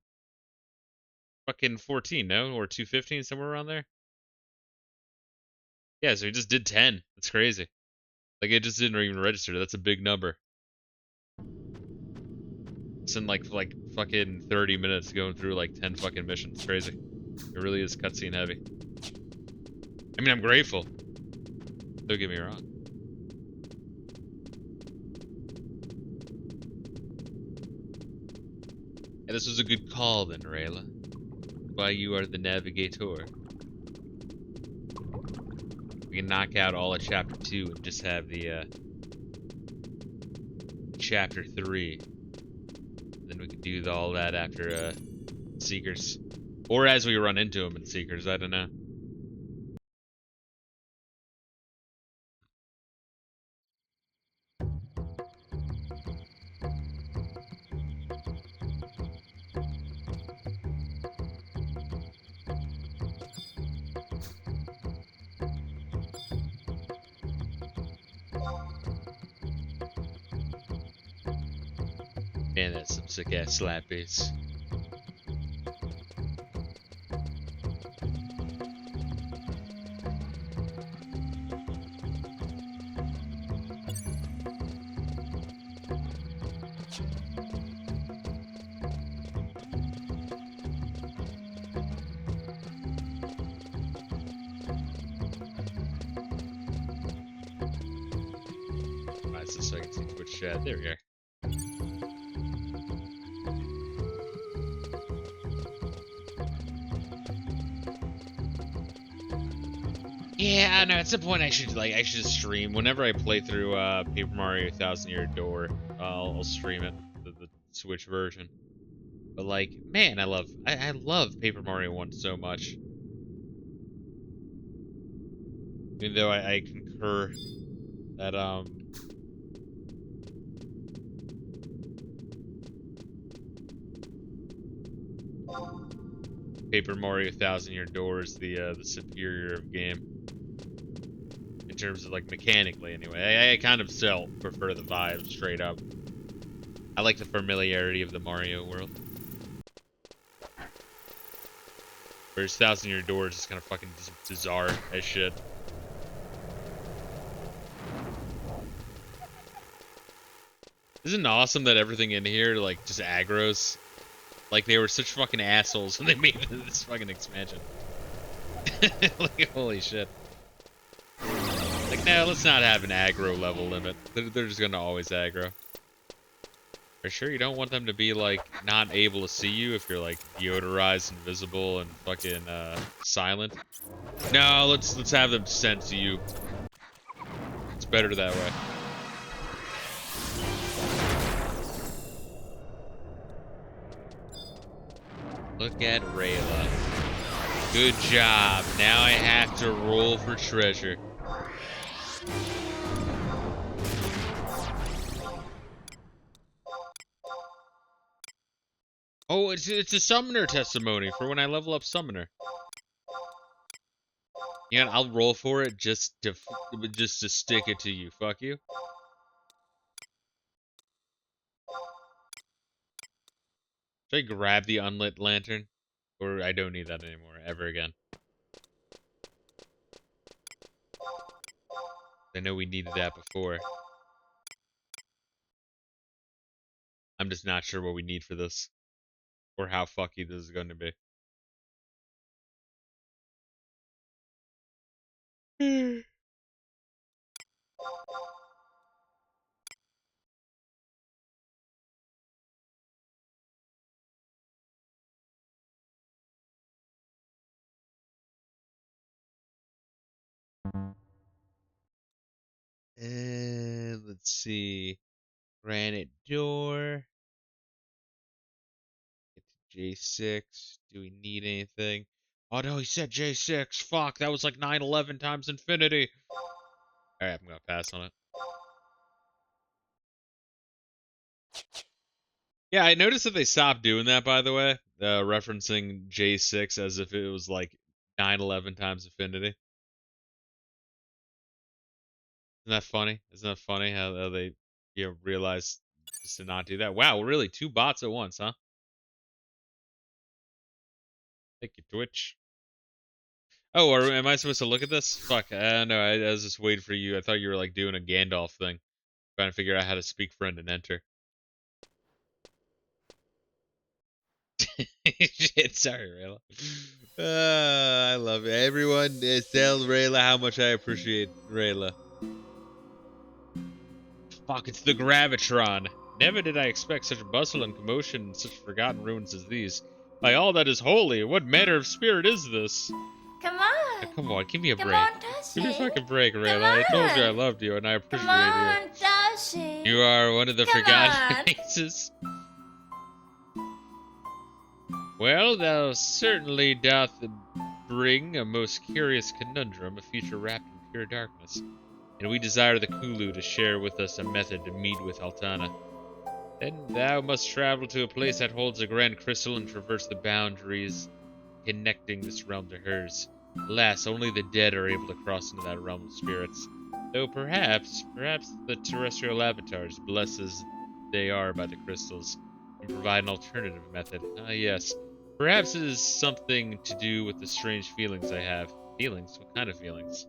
fucking 14, no? Or 215, somewhere around there? Yeah, so we just did 10. That's crazy. Like it just didn't even register. That's a big number. in like fucking 30 minutes going through like 10 fucking missions. Crazy. It really is cutscene heavy. I mean, I'm grateful. Don't get me wrong. And this was a good call then, Reila. Why you are the navigator. We can knock out all of chapter 2 and just have the chapter 3. Then we could do all that after Seekers. Or as we run into them in Seekers, I don't know. Man, that's some sick ass slap bass. Alright, so I can see Twitch chat. There we go. Yeah, I know. At some point, I should just stream whenever I play through Paper Mario Thousand Year Door. I'll stream it, the Switch version. But like, man, I love Paper Mario 1 so much. Even though I concur that Paper Mario Thousand Year Door is the superior game. In terms of like mechanically anyway. I kind of still prefer the vibe straight up. I like the familiarity of the Mario world. Whereas Thousand Year Door is just kind of fucking bizarre as shit. Isn't it awesome that everything in here like just aggroes? Like they were such fucking assholes when they made this fucking expansion. Like holy shit. Like no, let's not have an aggro level limit. They're just gonna always aggro. Are you sure you don't want them to be like not able to see you if you're like deodorized, invisible, and fucking silent? No, let's have them sense you. It's better that way. Look at Reila. Good job. Now I have to roll for treasure. Oh, it's a summoner testimony for when I level up summoner. Yeah, I'll roll for it just to stick it to you. Fuck you. Should I grab the unlit lantern? Or I don't need that anymore, ever again. I know we needed that before. I'm just not sure what we need for this. Or how fucky this is going to be. And let's see. Granite door. Get to J6. Do we need anything? Oh no, he said J6. Fuck, that was like 911 times infinity. Alright, I'm gonna pass on it. Yeah, I noticed that they stopped doing that, by the way. Referencing J6 as if it was like 911 times infinity. Isn't that funny? Isn't that funny how they realize just to not do that? Wow, really? 2 bots at once, huh? Thank you, Twitch. Oh, am I supposed to look at this? Fuck, no, I was just waiting for you. I thought you were like doing a Gandalf thing. Trying to figure out how to speak friend and enter. Shit, sorry, Rayla. I love it. Everyone, tell Rayla how much I appreciate Rayla. Fuck, it's the Gravitron. Never did I expect such bustle and commotion in such forgotten ruins as these. By all that is holy, what manner of spirit is this? Come on. Come on, give me a Come break. on, Give me a Tashi. fucking break, Come Rayla. I told you I on. loved you and I Come appreciate on, you. Tashi. You are one of the Come forgotten on. races. Well, thou certainly doth bring a most curious conundrum, a future wrapped in pure darkness. And we desire the Kulu to share with us a method to meet with Altana. Then thou must travel to a place that holds a grand crystal and traverse the boundaries connecting this realm to hers. Alas, only the dead are able to cross into that realm of spirits. Though perhaps the terrestrial avatars, blessed as they are by the crystals, can provide an alternative method. Ah, yes. Perhaps it is something to do with the strange feelings I have. Feelings? What kind of feelings?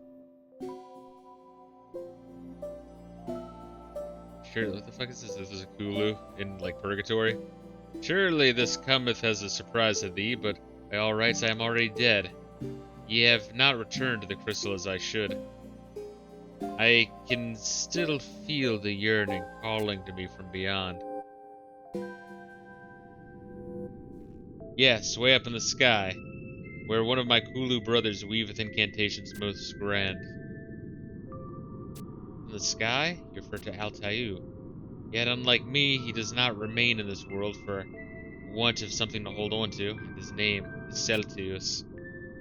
Sure, what the fuck is this? This is a Kulu in, like, purgatory? Surely this cometh as a surprise to thee, but by all rights I am already dead. Ye have not returned to the crystal as I should. I can still feel the yearning calling to me from beyond. Yes, way up in the sky, where one of my Kulu brothers weaveth incantations most grand. In the sky? You refer to Altair. Yet unlike me, he does not remain in this world for want of something to hold on to, and his name is Celtius.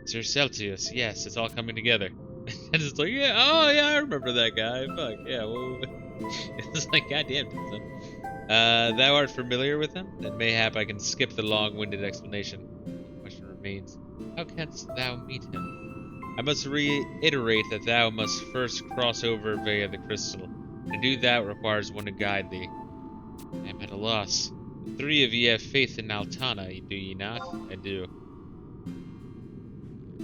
Sir Celtius, yes, it's all coming together. And it's like, yeah, oh yeah, I remember that guy. Fuck, yeah, well, it's like, goddamn, son. Thou art familiar with him? Then mayhap I can skip the long-winded explanation. The question remains, how canst thou meet him? I must reiterate that thou must first cross over via the crystal. To do that requires one to guide thee. I am at a loss. The three of ye have faith in Altana, do ye not? I do.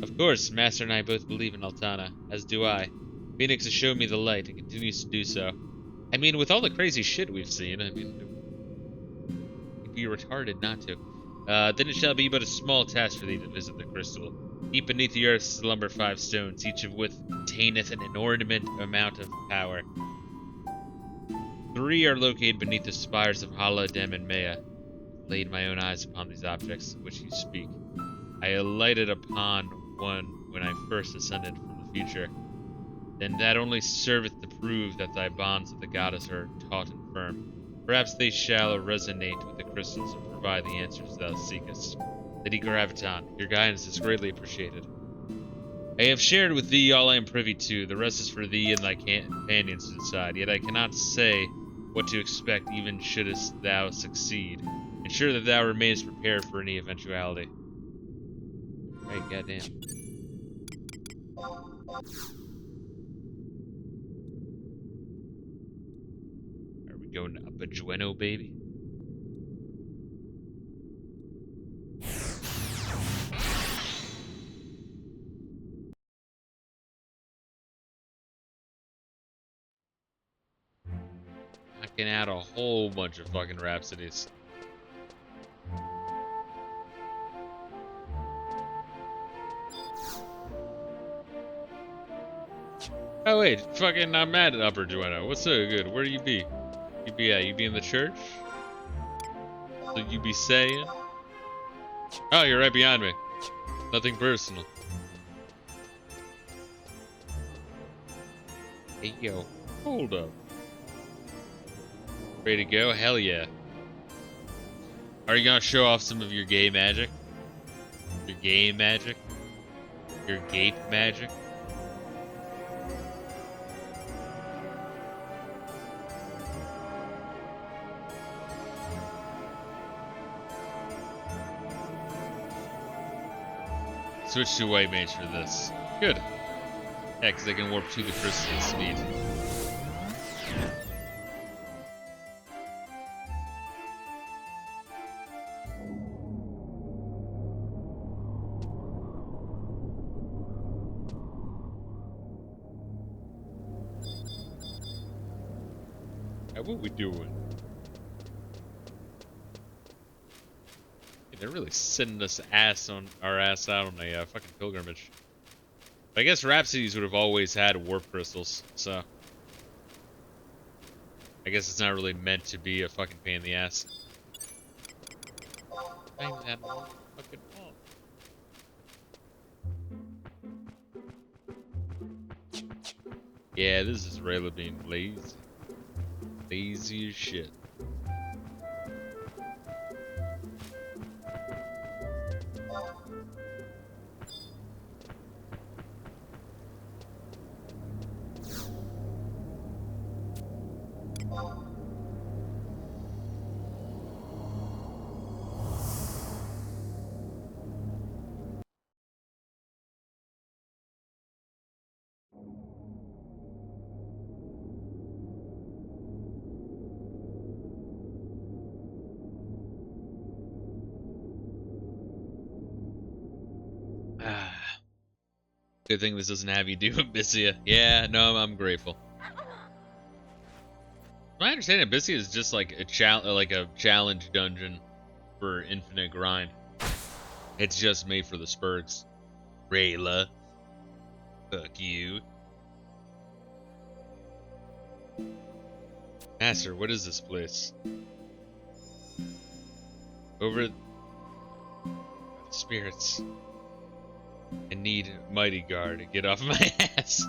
Of course, Master and I both believe in Altana, as do I. Phoenix has shown me the light and continues to do so. I mean, with all the crazy shit we've seen, I mean, it'd be retarded not to. Then it shall be but a small task for thee to visit the crystal. Deep beneath the earth slumber 5 stones, each of which containeth an inordinate amount of power. 3 are located beneath the spires of Hala, Dem, and Maya. I laid my own eyes upon these objects of which you speak. I alighted upon one when I first ascended from the future. Then that only serveth to prove that thy bonds with the goddess are taut and firm. Perhaps they shall resonate with the crystals and provide the answers thou seekest. Lady Graviton, your guidance is greatly appreciated. I have shared with thee all I am privy to. The rest is for thee and thy companions to decide. Yet I cannot say what to expect, even shouldst thou succeed. Ensure that thou remainest prepared for any eventuality. Right, goddamn. Are we going up a Jueno, baby? Knocking out a whole bunch of fucking Rhapsodies. Oh wait, fucking I'm at Upper Jueno. What's so good? Where do you be? You be at? You be in the church? So you be saying? Oh, you're right behind me. Nothing personal. Hey yo, hold up. Ready to go? Hell yeah. Are you gonna show off some of your gay magic? Your gay magic? Your gape magic? Switch to white mage for this. Good. Yeah, because I can warp to the crystal. Sweet. What we doing? They're really sending us our ass out on a fucking pilgrimage. But I guess Rhapsodies would have always had warp crystals, so I guess it's not really meant to be a fucking pain in the ass. I even had one fucking wall. Yeah, this is Reila being lazy. Lazy as shit. Good thing this doesn't have you do Abyssia. Yeah, no, I'm grateful. My understanding, Abyssia is just like a challenge dungeon for infinite grind. It's just made for the Spurgs. Reila, fuck you. Master, what is this place? Over the spirits. I need Mighty Guard to get off my ass.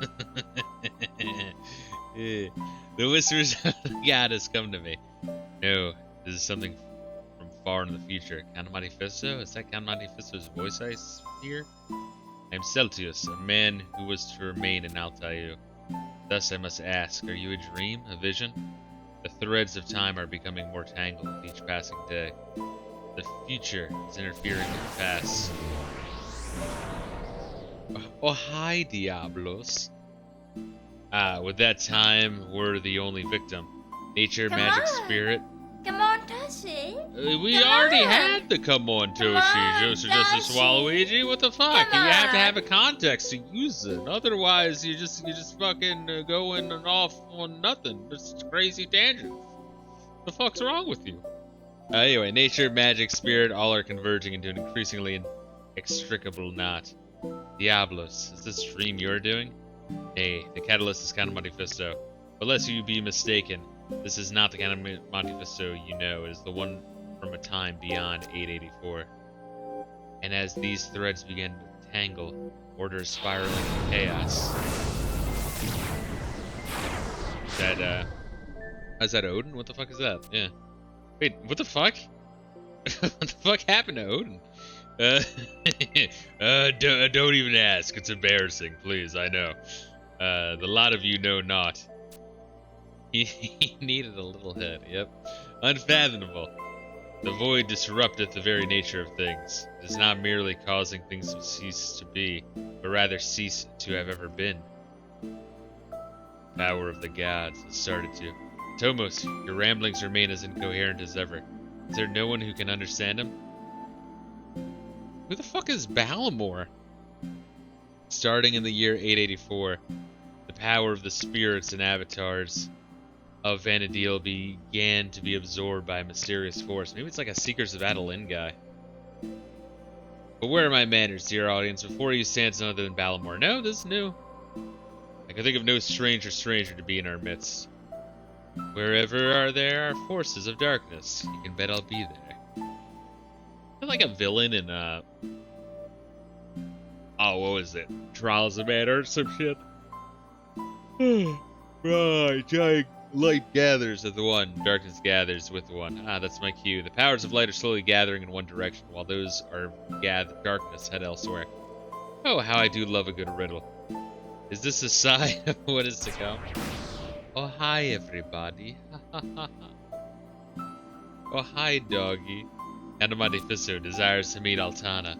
The whispers of the goddess come to me. No, this is something from far in the future. Count Monte Fisto? Is that Count Monte Fisto's voice I hear? I am Celtius, a man who was to remain in Altair. Thus I must ask, are you a dream, a vision? The threads of time are becoming more tangled with each passing day. The future is interfering with the past. Oh, hi, Diablos. With that time, we're the only victim. Nature, Come magic, on. spirit. Come on, Tashi. We Come already on. had the come on, Come Toshi. on, Just Tashi. Waluigi. What the fuck? Come You have to have a on. context to use it. Otherwise, you just fucking going off on nothing. Just crazy tangents. The fuck's wrong with you? Anyway, nature, magic, spirit, all are converging into an increasingly inextricable knot. Diablos, is this dream you're doing? Nay, the catalyst is Count Monte Fisto. But lest you be mistaken, this is not the Count Monte Fisto you know. It is the one from a time beyond 884. And as these threads begin to tangle, order is spiraling into chaos. Is that Odin? What the fuck is that? Yeah. Wait, what the fuck? What the fuck happened to Odin? Don't even ask. It's embarrassing, please. I know. The lot of you know not. He needed a little head. Yep. Unfathomable. The void disrupteth the very nature of things. It is not merely causing things to cease to be, but rather cease to have ever been. Power of the gods has started to. Tomos, your ramblings remain as incoherent as ever. Is there no one who can understand him? Who the fuck is Bahamut? Starting in the year 884, the power of the spirits and avatars of Vanadil began to be absorbed by a mysterious force. Maybe it's like a Seekers of Adalin guy. But where are my manners, dear audience? Before you stands none other than Balamor. No, this is new. I can think of no stranger to be in our midst. Wherever there are forces of darkness, you can bet I'll be there. I'm like a villain in oh, what was it? Trials of Mana or some shit. Right, light gathers with the one, darkness gathers with the one. Ah, that's my cue. The powers of light are slowly gathering in one direction, while those are darkness head elsewhere. Oh, how I do love a good riddle. Is this a sign of what is to come? Oh, hi, everybody. Oh, hi, doggy. Count Fisto desires to meet Altana.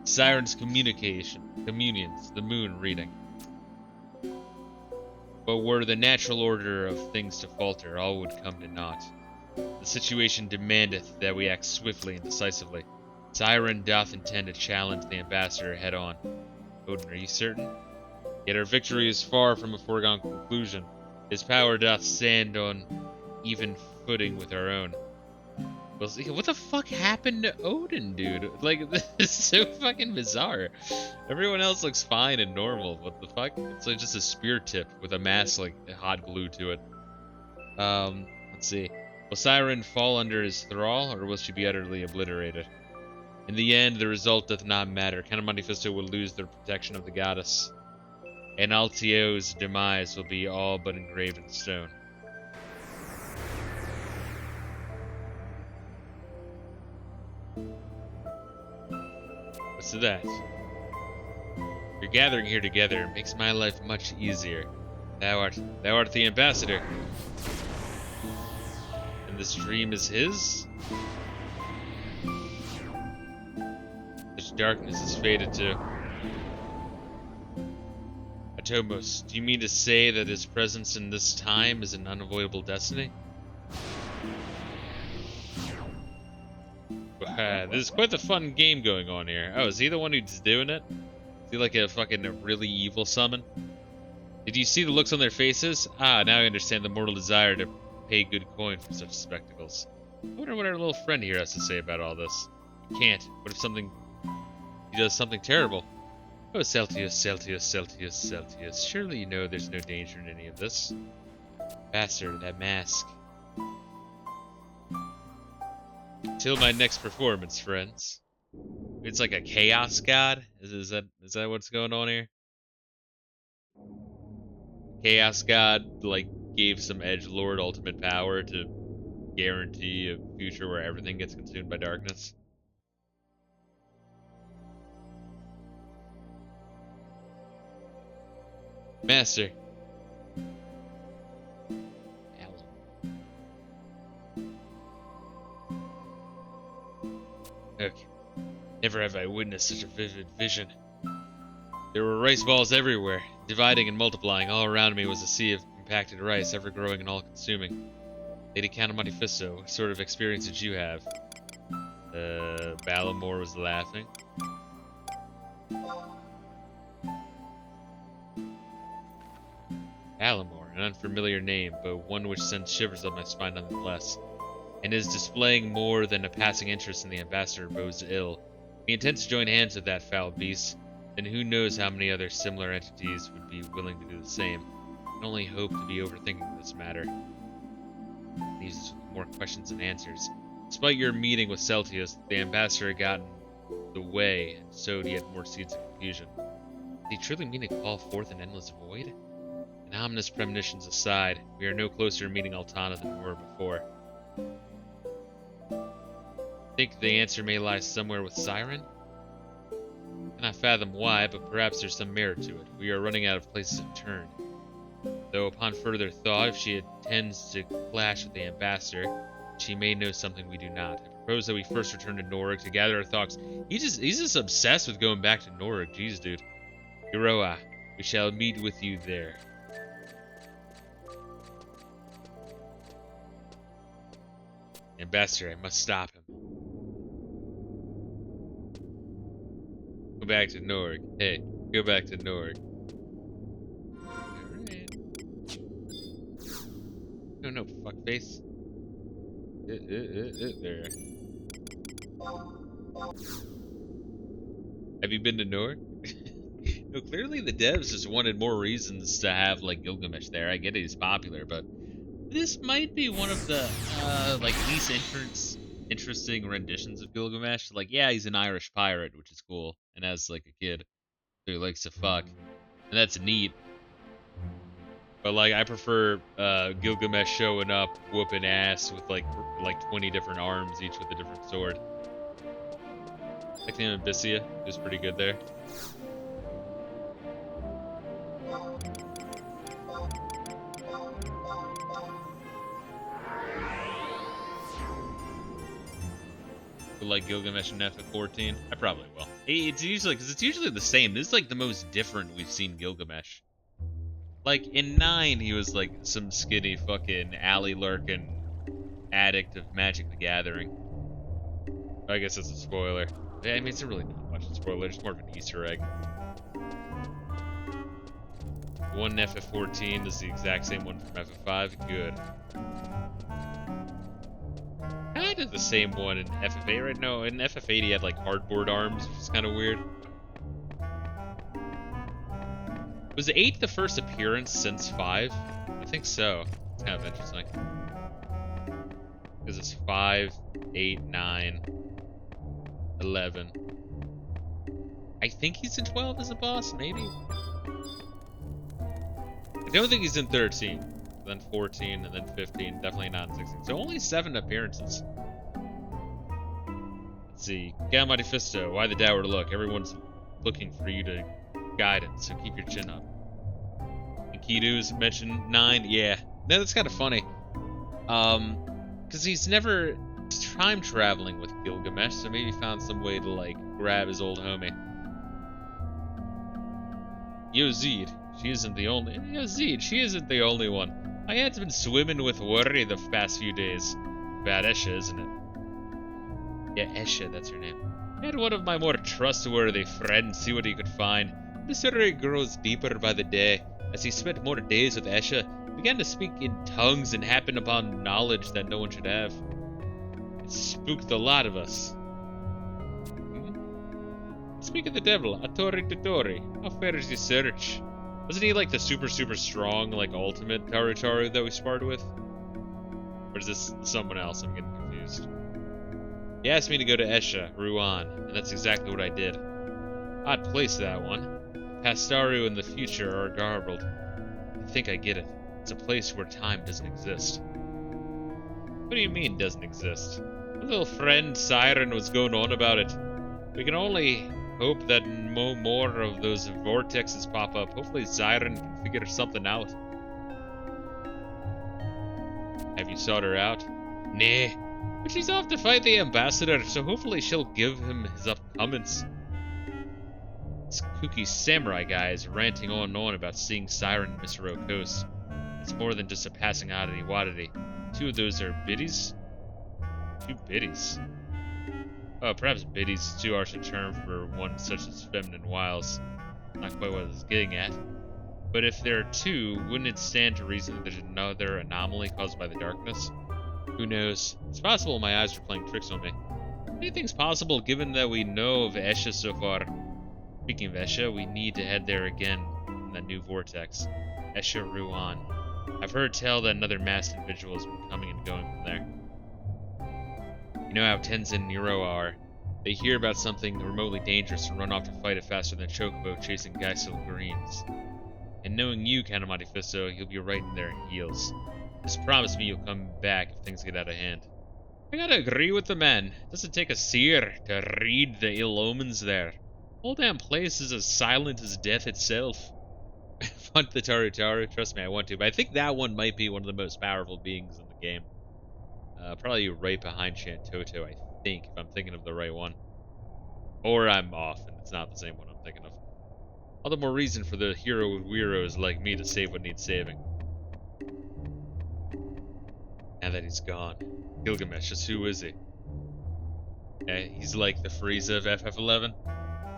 Siren's communions, the moon reading. But were the natural order of things to falter, all would come to naught. The situation demandeth that we act swiftly and decisively. Siren doth intend to challenge the ambassador head on. Odin, are you certain? Yet our victory is far from a foregone conclusion. His power doth stand on even footing with our own. What the fuck happened to Odin, dude? Like, this is so fucking bizarre. Everyone else looks fine and normal. What the fuck? It's like just a spear tip with a mask, like, hot glue to it. Let's see. Will Siren fall under his thrall, or will she be utterly obliterated? In the end, the result doth not matter. Count Monte Fisto will lose the protection of the goddess, and Altio's demise will be all but engraved in stone. What's that? Your gathering here together makes my life much easier. Thou art the ambassador. And this dream is his? Such darkness is faded too. Atomos, do you mean to say that his presence in this time is an unavoidable destiny? This is quite the fun game going on here. Oh, is he the one who's doing it? Is he like a fucking really evil summon? Did you see the looks on their faces? Ah, now I understand the mortal desire to pay good coin for such spectacles. I wonder what our little friend here has to say about all this. He can't. What if he does something terrible? Oh, Celtius, Celtius, Celtius, Celtius. Surely you know there's no danger in any of this. Bastard, that mask. Till my next performance, friends. It's like a chaos god? Is that what's going on here? Chaos god, like, gave some edgelord ultimate power to guarantee a future where everything gets consumed by darkness. Master. Okay. Never have I witnessed such a vivid vision. There were rice balls everywhere, dividing and multiplying. All around me was a sea of compacted rice, ever-growing and all-consuming. Lady Count Monte Fisto, what sort of experience did you have? Balamor was laughing. Balamor, an unfamiliar name, but one which sends shivers up my spine nonetheless, and is displaying more than a passing interest in the ambassador bodes ill. If he intends to join hands with that foul beast, then who knows how many other similar entities would be willing to do the same. I can only hope to be overthinking this matter. These more questions than answers. Despite your meeting with Celtius, the ambassador had gotten the way and sowed yet more seeds of confusion. Did he truly mean to call forth an endless void? And ominous premonitions aside, we are no closer to meeting Altana than we were before. I think the answer may lie somewhere with Siren? I cannot fathom why, but perhaps there's some merit to it. We are running out of places to turn. Though upon further thought, if she intends to clash with the ambassador, she may know something we do not. I propose that we first return to Norig to gather our thoughts. He's just obsessed with going back to Norig. Jeez, dude. Iroha, we shall meet with you there. Ambassador, I must stop him. Go back to Norig. Hey, go back to Norig. Alright. No, fuckface. There. Have you been to Norig? No, clearly the devs just wanted more reasons to have, like, Gilgamesh there. I get it, he's popular, but this might be one of the, like, least interesting renditions of Gilgamesh. Like, yeah, he's an Irish pirate, which is cool, and as, like, a kid who likes to fuck, and that's neat. But, like, I prefer, Gilgamesh showing up, whooping ass with, like 20 different arms, each with a different sword. Like the Abyssia, he was pretty good there. Like Gilgamesh and FF14? I probably will. It's usually the same. This is like the most different we've seen Gilgamesh. Like in 9, he was like some skinny fucking alley lurking addict of Magic the Gathering. I guess it's a spoiler. Yeah, I mean it's really not much of a spoiler. It's more of an Easter egg. One FF14 is the exact same one from FF5. Good. Kinda of the same one in FF8 right now. In FF8 he had like hardboard arms, which is kind of weird. Was 8 the first appearance since 5? I think so. It's kind of interesting. Because it's 5, 8, 9, 11. I think he's in 12 as a boss, maybe? I don't think he's in 13. Then 14, and then 15. Definitely not in 16. So only 7 appearances. Let's see. Gamma Fisto, why the dour look? Everyone's looking for you to guidance, so keep your chin up. And Kidu's mentioned 9. Yeah. No, that's kind of funny. Because he's never time traveling with Gilgamesh, so maybe he found some way to, like, grab his old homie. Yozid, she isn't the only... Yozid, she isn't the only one. I had been swimming with worry the past few days. Bad Esha, isn't it? Yeah, Esha, that's her name. I had one of my more trustworthy friends see what he could find. The story grows deeper by the day. As he spent more days with Esha, he began to speak in tongues and happened upon knowledge that no one should have. It spooked a lot of us. Speak of the devil, Atori Totori, how fair is your search? Wasn't he like the super strong, like ultimate Taru that we sparred with? Or is this someone else? I'm getting confused. He asked me to go to Esha, Ruan, and that's exactly what I did. Odd place, that one. Pastaru and the future are garbled. I think I get it. It's a place where time doesn't exist. What do you mean, doesn't exist? My little friend Siren was going on about it. We can only hope that no more of those vortexes pop up. Hopefully Siren can figure something out. Have you sought her out? Nah, but she's off to fight the ambassador, so hopefully she'll give him his upcomings. This kooky samurai guy is ranting on and on about seeing Siren and Misero Coast. It's more than just a passing oddity-waddity. 2 of those are biddies? 2 biddies? Oh, perhaps biddies is too harsh a term for one such as feminine wiles. Not quite what I was getting at. But if there are 2, wouldn't it stand to reason that there's another anomaly caused by the darkness? Who knows? It's possible my eyes are playing tricks on me. Anything's possible given that we know of Esha so far. Speaking of Esha, we need to head there again in that new vortex. Esha Ruan. I've heard tell that another masked individual has been coming and going from there. You know how Tenzin and Iroha are. They hear about something remotely dangerous and run off to fight it faster than Chocobo chasing Geisel Greens. And knowing you, Kanamati Fisto, you'll be right in their heels. Just promise me you'll come back if things get out of hand. I gotta agree with the man. It doesn't take a seer to read the ill omens there. Whole damn place is as silent as death itself. Want the Taru? Trust me, I want to. But I think that one might be one of the most powerful beings in the game. Probably right behind Shantoto, I think, if I'm thinking of the right one. Or I'm off, and it's not the same one I'm thinking of. All the more reason for the hero weirdos like me to save what needs saving. Now that he's gone. Gilgamesh, just who is he? He's like the Frieza of FF11.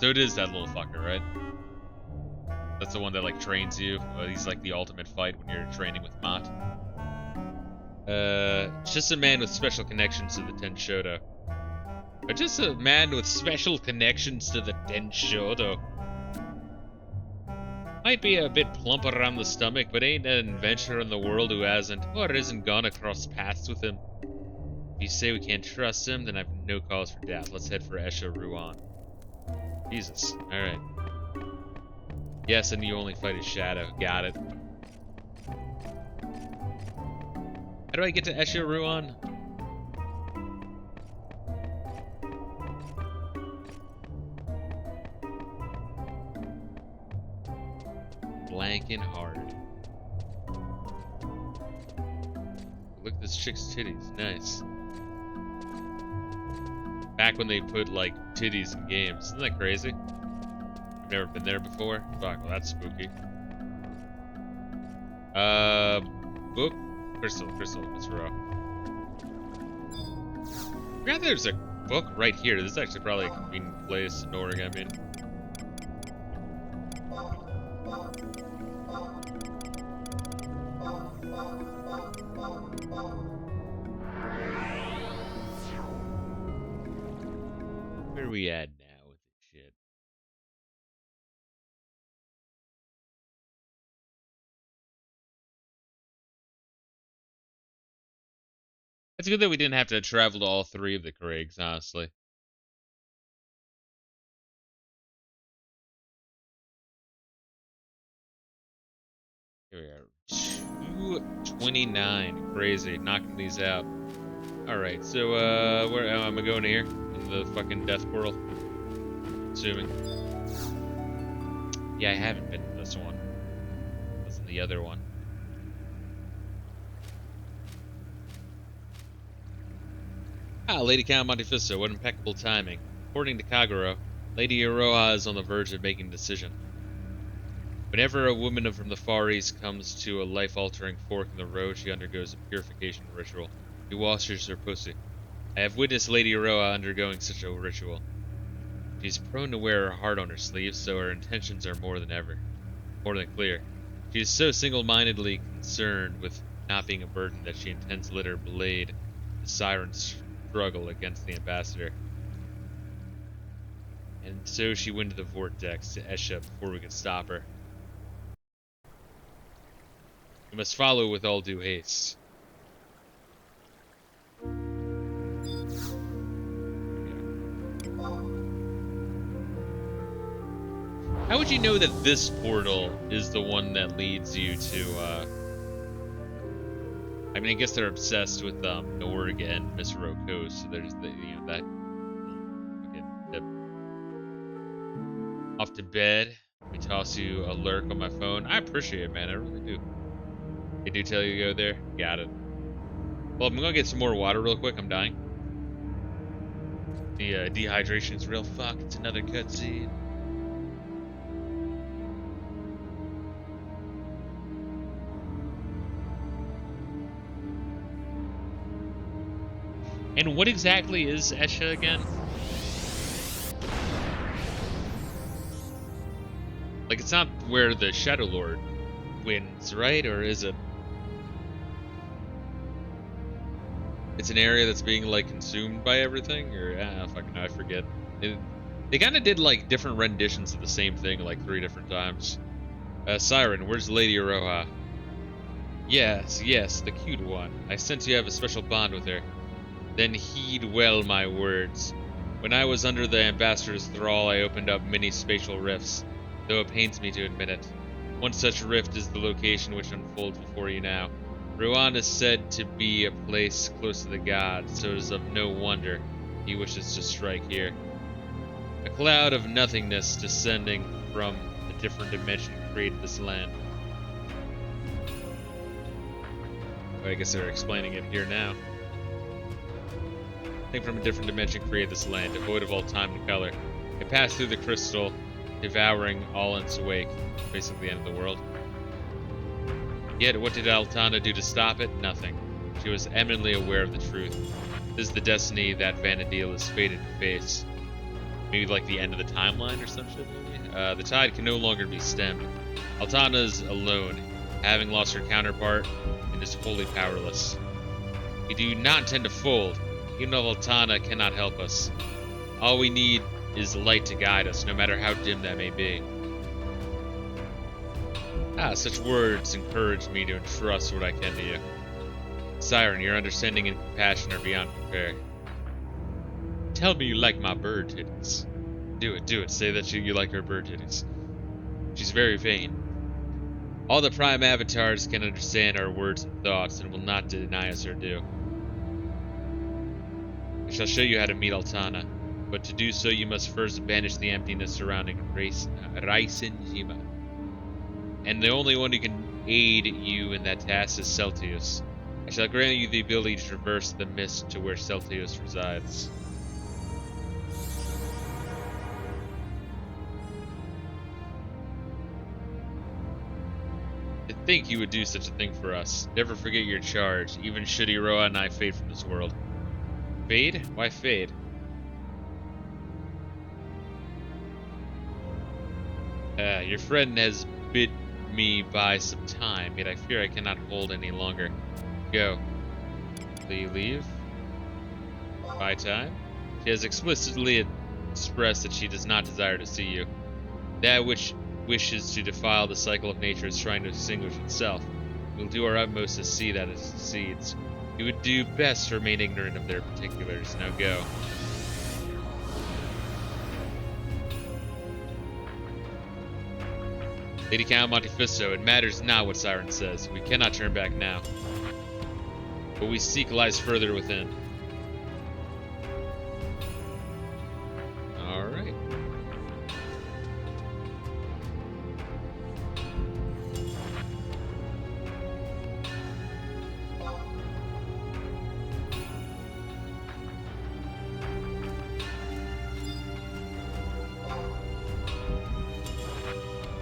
So it is that little fucker, right? That's the one that like trains you. He's like the ultimate fight when you're training with Mott. Just a man with special connections to the Tenshodo. Just a man with special connections to the Tenshodo. Might be a bit plump around the stomach, but ain't an adventurer in the world who hasn't, or isn't gonna cross paths with him. If you say we can't trust him, then I've no cause for doubt. Let's head for Esha Ruan. Jesus. Alright. Yes, and you only fight his shadow. Got it. How do I get to Esha Ruan? Blank and hard. Look at this chick's titties. Nice. Back when they put, like, titties in games. Isn't that crazy? I've never been there before. Fuck, well, that's spooky. Book? Crystal, Miss Rowe. I forgot there's a book right here. This is actually probably a convenient place in origami. we at now with this shit? It's good that we didn't have to travel to all 3 of the Craigs, honestly. Here we are. 229. Crazy. Knocking these out. Alright, so, where am I going here? In the fucking death portal? Assuming. Yeah, I haven't been to this one. This is the other one. Ah, Lady Count Monte Fisto, what impeccable timing. According to Kagero, Lady Iroha is on the verge of making a decision. Whenever a woman from the Far East comes to a life-altering fork in the road, she undergoes a purification ritual. She washes her pussy. I have witnessed Lady Iroha undergoing such a ritual. She's prone to wear her heart on her sleeve, so her intentions are more than clear. She is so single-mindedly concerned with not being a burden that she intends to let her blade the siren's struggle against the ambassador. And so she went to the vortex to Esha before we could stop her. We must follow with all due haste. How would you know that this portal is the one that leads you to, I mean, I guess they're obsessed with, Norg and Miss Roko, so there's the, you know, that... Okay, off to bed. Let me toss you a lurk on my phone. I appreciate it, man, I really do. They do tell you to go there? Got it. Well, I'm gonna get some more water real quick, I'm dying. The, dehydration's real. Fuck, it's another cutscene. And what exactly is Esha again? Like, it's not where the Shadow Lord wins, right? Or is it? It's an area that's being, like, consumed by everything? Or, fucking, I forget. They kind of did, like, different renditions of the same thing, like, 3 different times. Siren, where's Lady Iroha? Yes, the cute one. I sense you have a special bond with her. Then heed well my words. When I was under the ambassador's thrall, I opened up many spatial rifts, though it pains me to admit it. One such rift is the location which unfolds before you now. Ruan is said to be a place close to the gods, so it is of no wonder he wishes to strike here. A cloud of nothingness descending from a different dimension created this land. Well, I guess they're explaining it here now. From a different dimension created this land, devoid of all time and color. It passed through the crystal, devouring all in its wake, basically the end of the world. Yet, what did Altana do to stop it? Nothing. She was eminently aware of the truth. This is the destiny that Vanadil is fated to face. Maybe like the end of the timeline or some shit, maybe? The tide can no longer be stemmed. Altana is alone, having lost her counterpart, and is wholly powerless. We do not intend to fold. Even though Altana cannot help us. All we need is light to guide us, no matter how dim that may be. Such words encourage me to entrust what I can to you. Siren, your understanding and compassion are beyond compare. Tell me you like my bird titties. Do it. Say that you like her bird titties. She's very vain. All the Prime Avatars can understand our words and thoughts and will not deny us our due. I shall show you how to meet Altana, but to do so you must first banish the emptiness surrounding Raisenjima. And the only one who can aid you in that task is Celtius. I shall grant you the ability to traverse the mist to where Celtius resides. To think you would do such a thing for us. Never forget your charge, even should Iroha and I fade from this world. Fade? Why fade? Your friend has bid me by some time, yet I fear I cannot hold any longer. Go. Will you leave? By time? She has explicitly express that she does not desire to see you. That which wishes to defile the cycle of nature is trying to extinguish itself. We'll do our utmost to see that it succeeds. You would do best to remain ignorant of their particulars. Now go. Lady Count Monte Fisto, it matters not what Siren says. We cannot turn back now. What we seek lies further within. Alright.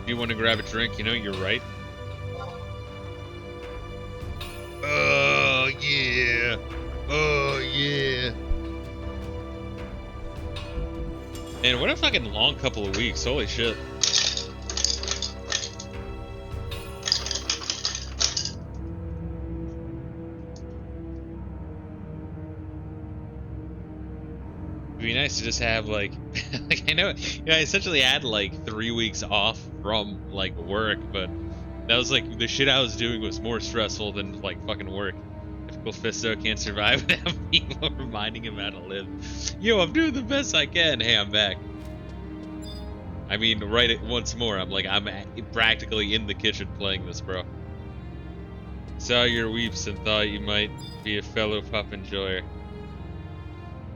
You want to grab a drink? You know, you're right. Oh, yeah. Oh, yeah. Man, what a fucking long couple of weeks. Holy shit. It'd be nice to just have, like, like I know, I essentially had, like, 3 weeks off from, like, work, but that was, like, the shit I was doing was more stressful than, like, fucking work. Typical Fisto can't survive without people reminding him how to live. Yo, I'm doing the best I can. Hey, I'm back. I mean, right once more, I'm practically in the kitchen playing this, bro. Saw your weeps and thought you might be a fellow pup enjoyer.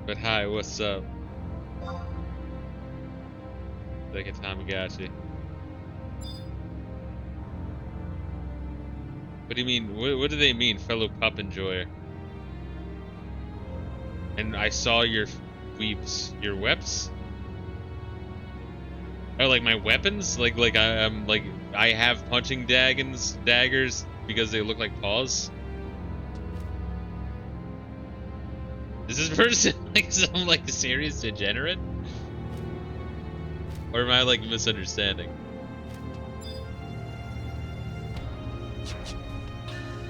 But hi, what's up? Like a Tamagotchi. What do you mean? What do they mean, fellow pup enjoyer? And I saw your weeps. Your weps? Oh, like my weapons? Like I have punching daggers because they look like paws? Is this person like some like serious degenerate? Or am I like misunderstanding?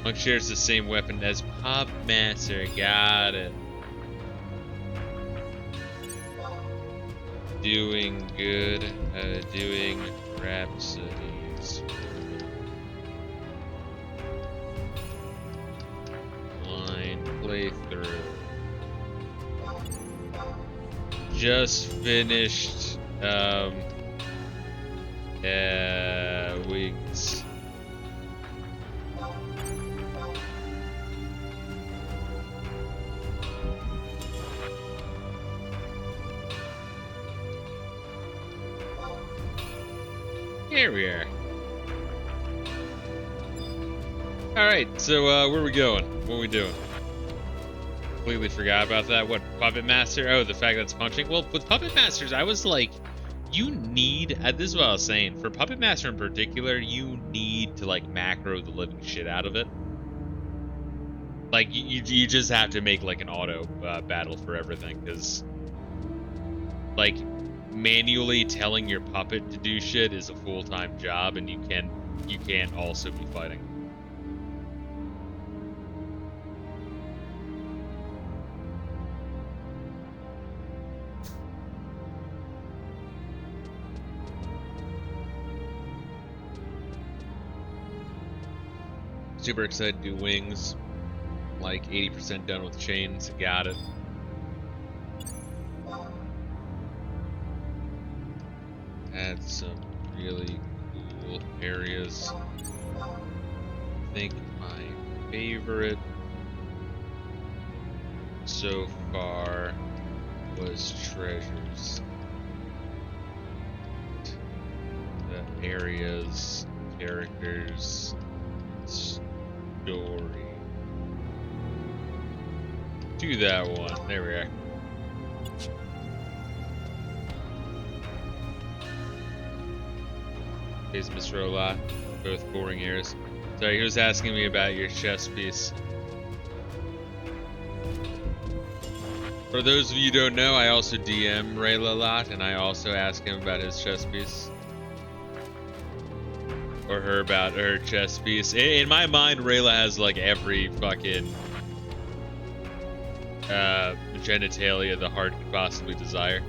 Monk shares the same weapon as Pop Master. Got it. Doing good. Doing rhapsodies. Line playthrough. Just finished. Wings. Here we are. Alright, so where are we going? What are we doing? Completely forgot about that. What, Puppet Master? Oh, the fact that it's punching? Well, with Puppet Masters, I was like, you need, this is what I was saying, for Puppet Master in particular, you need to like macro the living shit out of it. Like, you just have to make like an auto battle for everything, because like manually telling your puppet to do shit is a full-time job, and you can't also be fighting. Super excited to do wings. Like 80% done with chains. Got it. Had some really cool areas. I think my favorite so far was treasures. The areas, characters, story. Do that one. There we are. Here's Mr. Ola. Both boring ears. Sorry, he was asking me about your chess piece. For those of you who don't know, I also DM Reila a lot, and I also ask him about his chess piece. Or her about her chess piece. In my mind, Reila has like every fucking genitalia the heart could possibly desire.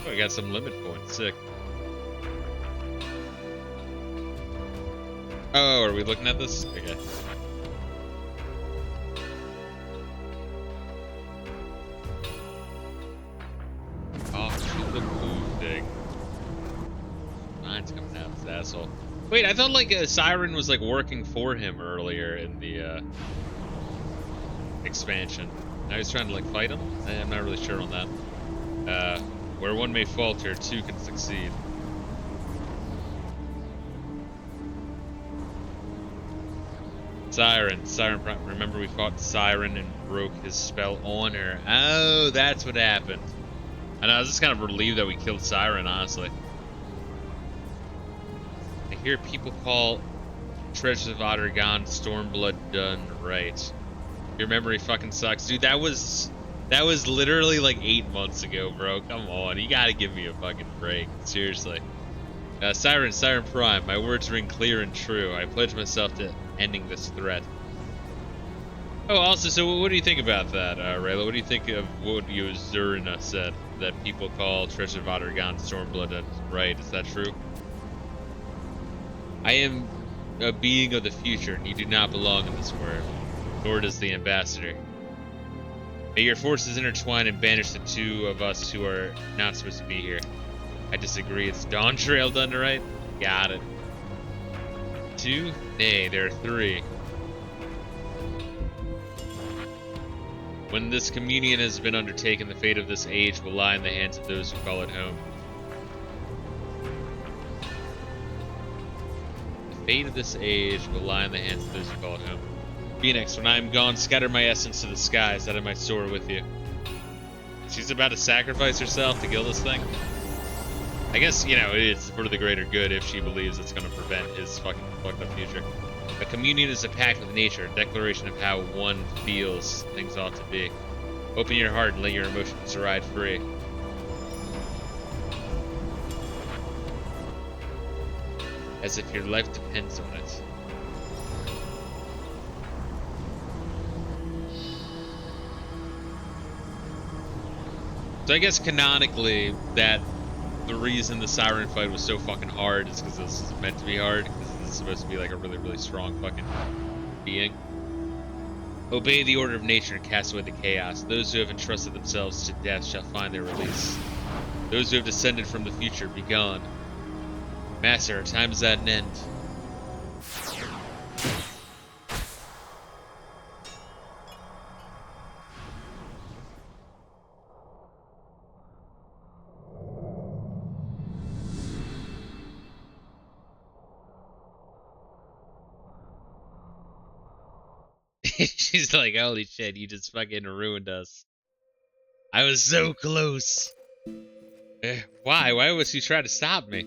Oh, I got some limit points. Sick. Oh, are we looking at this? Okay. Off to the blue thing. Mine's coming out, this asshole. Wait, I thought like Siren was like working for him earlier in the expansion. Now he's trying to like fight him? I'm not really sure on that. Where one may falter, two can succeed. Siren Prime. Remember we fought Siren and broke his spell on her. Oh, that's what happened. And I was just kind of relieved that we killed Siren, honestly. I hear people call Treasures of Ottergon Stormblood done right. Your memory fucking sucks. Dude, that was literally like 8 months ago, bro. Come on, you gotta give me a fucking break. Seriously. Siren Prime, my words ring clear and true. I pledge myself to ending this threat. Oh, also, so what do you think about that, Reila? What do you think of what Yozurna said? That people call Treasure of Ottergon Stormblood right? Is that true? I am a being of the future, and you do not belong in this world. Nor does the ambassador. May your forces intertwine and banish the two of us who are not supposed to be here. I disagree. It's Dawn Trail done right? Got it. 2? Nay, there are 3. When this communion has been undertaken, the fate of this age will lie in the hands of those who call it home. The fate of this age will lie in the hands of those who call it home. Phoenix, when I am gone, scatter my essence to the skies that I might soar with you. She's about to sacrifice herself to kill this thing? I guess, you know, it's for the greater good if she believes it's going to prevent his fucking fucked up future. A communion is a pact with nature, a declaration of how one feels things ought to be. Open your heart and let your emotions ride free. As if your life depends on it. So I guess canonically, that the reason the Siren fight was so fucking hard is because this is meant to be hard, because this is supposed to be like a really, really strong fucking being. Obey the order of nature and cast away the chaos. Those who have entrusted themselves to death shall find their release. Those who have descended from the future, be gone. Master, our time is at an end. She's like, holy shit, you just fucking ruined us. I was so close. Why? Why would she try to stop me?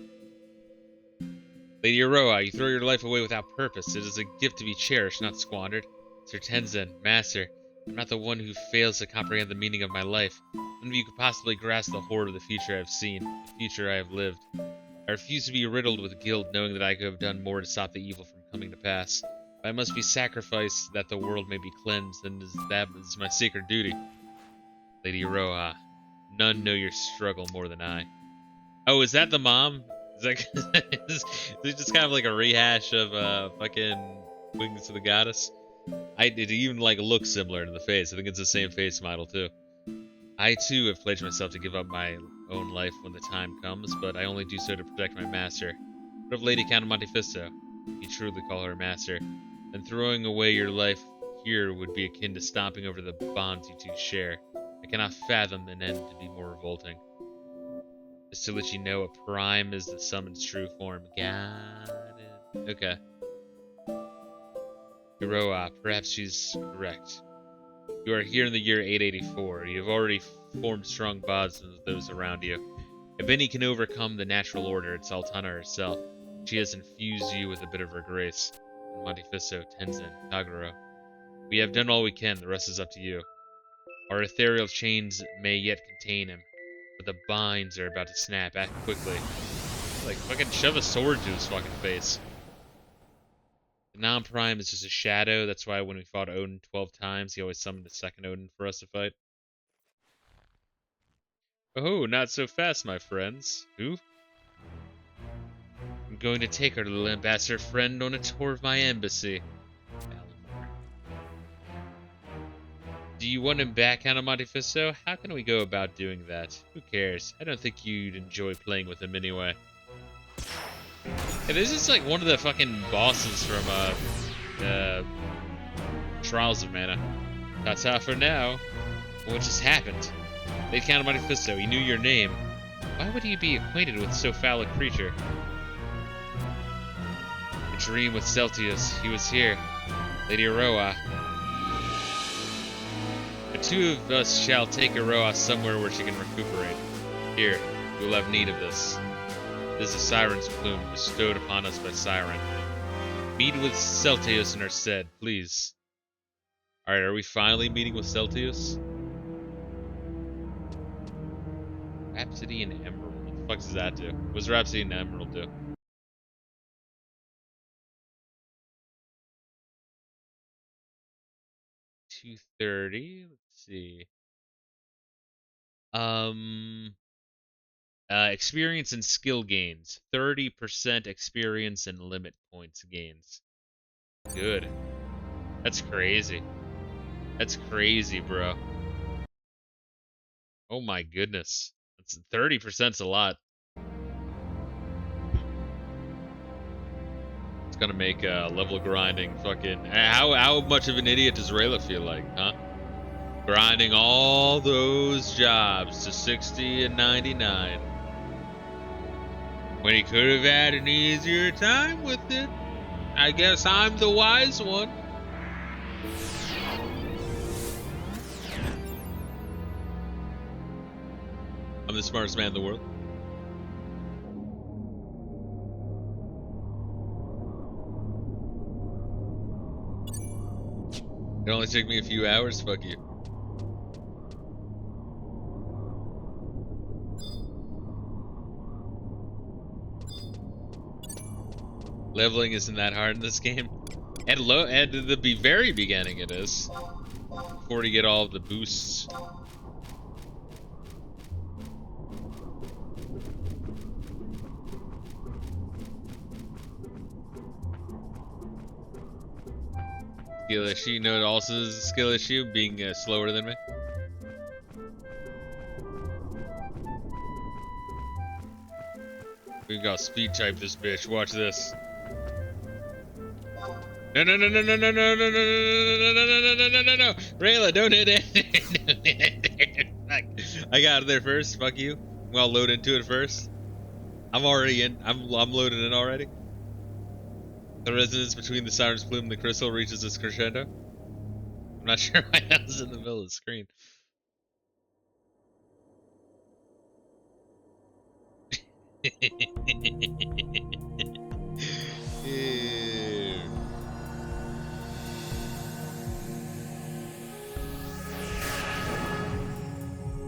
Lady Iroha, you throw your life away without purpose. It is a gift to be cherished, not squandered. Sir Tenzin, Master, I'm not the one who fails to comprehend the meaning of my life. None of you could possibly grasp the horror of the future I have seen, the future I have lived. I refuse to be riddled with guilt, knowing that I could have done more to stop the evil from coming to pass. If I must be sacrificed that the world may be cleansed, then that is my sacred duty. Lady Iroha, none know your struggle more than I. Oh, is that the mom? Is that is it just kind of like a rehash of fucking Wings of the Goddess? It even like looks similar in the face. I think it's the same face model too. I too have pledged myself to give up my own life when the time comes, but I only do so to protect my master. What of Lady Count of Monte Fisto? If you truly call her master, then throwing away your life here would be akin to stomping over the bonds you two share. I cannot fathom an end to be more revolting. Just to let you know, a prime is the summon's true form. Got it. Okay. Iroha, perhaps she's correct. You are here in the year 884. You have already formed strong bonds with those around you. If any can overcome the natural order, it's Altana herself. She has infused you with a bit of her grace. Monte Fisto, Tenzin, Kagero. We have done all we can, the rest is up to you. Our ethereal chains may yet contain him, but the binds are about to snap. Act quickly. Like, fucking shove a sword to his fucking face. The non-prime is just a shadow. That's why when we fought Odin 12 times, he always summoned a second Odin for us to fight. Oh, not so fast, my friends. Who? I'm going to take our little ambassador friend on a tour of my embassy. Do you want him back, Anna Monte Fisto? How can we go about doing that? Who cares? I don't think you'd enjoy playing with him anyway. Hey, this is like one of the fucking bosses from Trials of Mana. Ta-ta for now. What just happened? They counted Monte Fisto. He knew your name. Why would he be acquainted with so foul a creature? A dream with Celtius. He was here. Lady Iroha. The two of us shall take Iroha somewhere where she can recuperate. Here, you will have need of this. This is Siren's plume, bestowed upon us by Siren. Meet with Celtius in her stead, please. Alright, are we finally meeting with Celtius? Rhapsody and Emerald. What the fuck does that do? What does Rhapsody and Emerald do? $230. Let's see. Experience and skill gains. 30% experience and limit points gains. Good. That's crazy. That's crazy, bro. Oh my goodness. That's 30%'s a lot. It's gonna make level grinding fucking. How much of an idiot does Reila feel like, huh? Grinding all those jobs to 60 and 99. When he could have had an easier time with it. I guess I'm the wise one. I'm the smartest man in the world. It only took me a few hours, fuck you. Leveling isn't that hard in this game. At the very beginning it is. Before you get all of the boosts. Skill issue. No, it also is a skill issue, being slower than me. We got speed type this bitch. Watch this. No, no, no, no, no, no, no, no, no, no, no, no, no, no, no, no, no, Reila, don't hit it. I got it there first. Fuck you. I'll load into it first. I'm already in. I'm loaded in already. The resonance between the siren's plume and the crystal reaches its crescendo. I'm not sure why that was in the middle of the screen.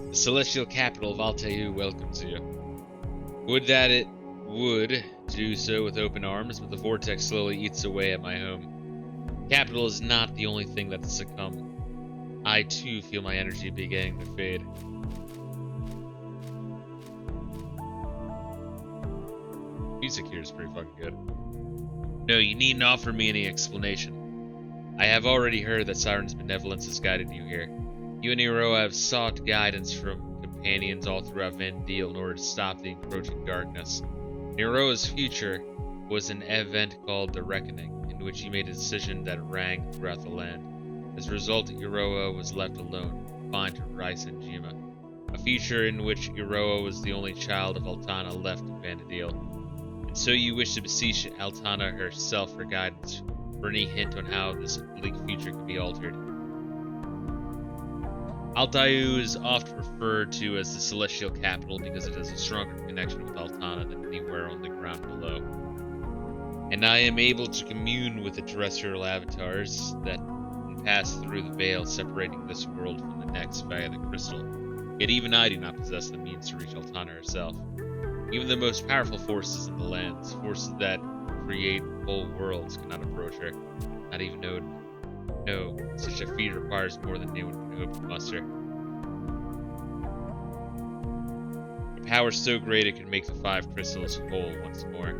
The celestial capital of Altair welcomes you. Would that it would do so with open arms, but the vortex slowly eats away at my home. Capital is not the only thing that has succumbed. I too feel my energy beginning to fade. Music here is pretty fucking good. No, you needn't offer me any explanation. I have already heard that Siren's benevolence has guided you here. You and Iroha have sought guidance from companions all throughout Vendil in order to stop the encroaching darkness. Iroha's future was an event called the Reckoning, in which he made a decision that rang throughout the land. As a result, Iroha was left alone, confined to Rice and Jima. A future in which Iroha was the only child of Altana left in Vandadil. And so you wish to beseech Altana herself for guidance, for any hint on how this bleak future can be altered. Altair is often referred to as the Celestial Capital because it has a stronger connection with Altana than anywhere on the ground below. And I am able to commune with the terrestrial avatars that can pass through the veil separating this world from the next via the crystal. Yet even I do not possess the means to reach Altana herself. Even the most powerful forces in the lands, forces that create whole worlds, cannot approach her. Not even Odin. No, such a feat requires more than anyone can hope to muster. power so great it could make the 5 crystals whole once more.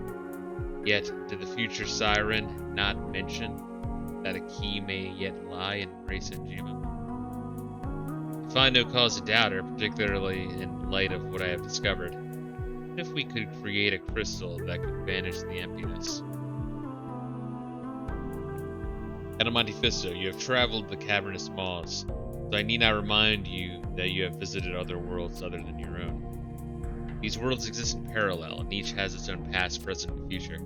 Yet, did the future siren not mention that a key may yet lie in Resenjima? I find no cause to doubt her, particularly in light of what I have discovered. What if we could create a crystal that could banish the emptiness? Monte Fisto, you have traveled the cavernous maws, so I need not remind you that you have visited other worlds other than your own. These worlds exist in parallel, and each has its own past, present, and future.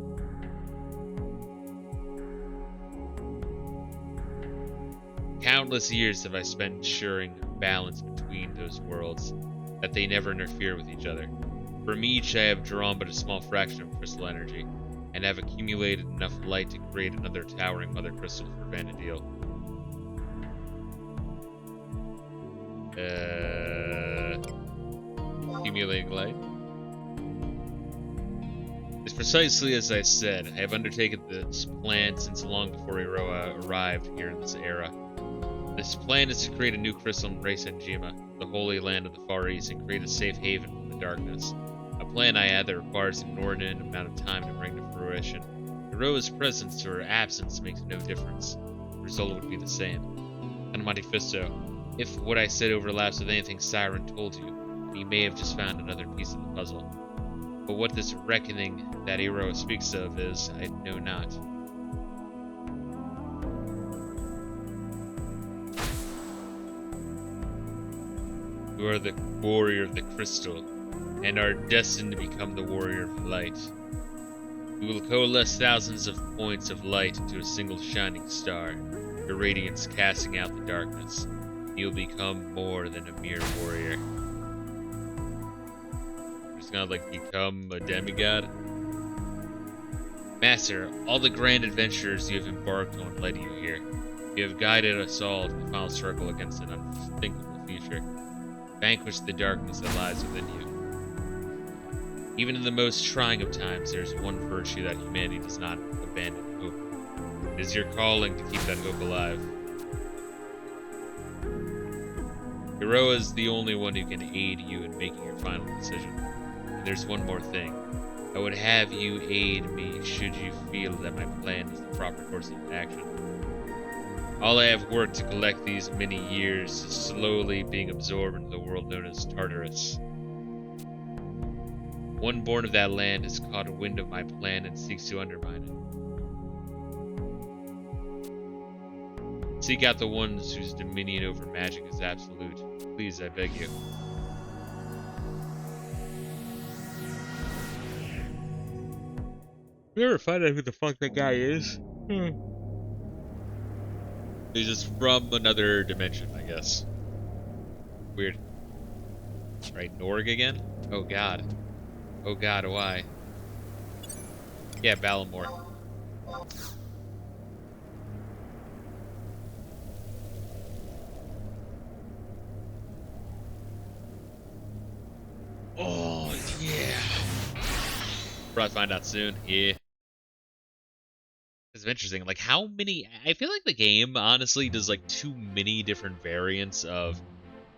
Countless years have I spent ensuring balance between those worlds, that they never interfere with each other. From each I have drawn but a small fraction of crystal energy, and have accumulated enough light to create another towering mother crystal for Vanadil. Accumulating light? It's precisely as I said. I have undertaken this plan since long before Iroha arrived here in this era. This plan is to create a new crystal in Resenjima, the holy land of the Far East, and create a safe haven from the darkness. A plan I add that requires an inordinate amount of time to bring to fruition. Iroha's presence or absence makes no difference. The result would be the same. And Monte Fisto, if what I said overlaps with anything Siren told you, you may have just found another piece of the puzzle. But what this reckoning that Iroha speaks of is, I know not. You are the warrior of the crystal, and are destined to become the warrior of light. You will coalesce thousands of points of light into a single shining star, your radiance casting out the darkness. You'll become more than a mere warrior. You're just gonna like become a demigod? Master, all the grand adventures you have embarked on led you here. You have guided us all to the final struggle against an unthinkable future. Vanquish the darkness that lies within you. Even in the most trying of times, there is one virtue that humanity does not abandon: hope. It is your calling to keep that hope alive. Iroha is the only one who can aid you in making your final decision. And there's one more thing. I would have you aid me should you feel that my plan is the proper course of action. All I have worked to collect these many years is slowly being absorbed into the world known as Tartarus. One born of that land has caught a wind of my plan and seeks to undermine it. Seek out the ones whose dominion over magic is absolute. Please, I beg you. You ever find out who the fuck that guy is? He's just from another dimension, I guess. Weird. Right, Norg again? Oh god. Oh god, why? Yeah, Balamore. Oh, yeah. Probably find out soon. Yeah. It's interesting. Like, how many... I feel like the game, honestly, does, like, too many different variants of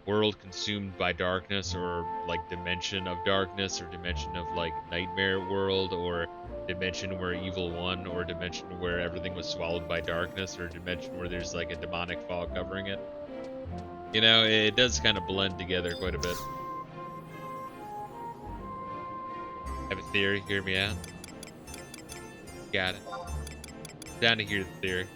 world consumed by darkness, or, like, dimension of darkness, or dimension of, like, nightmare world, or dimension where evil won, or dimension where everything was swallowed by darkness, or dimension where there's, like, a demonic fog covering it. You know, it does kind of blend together quite a bit. Have a theory? Hear me out. Got it. Down to hear the theory.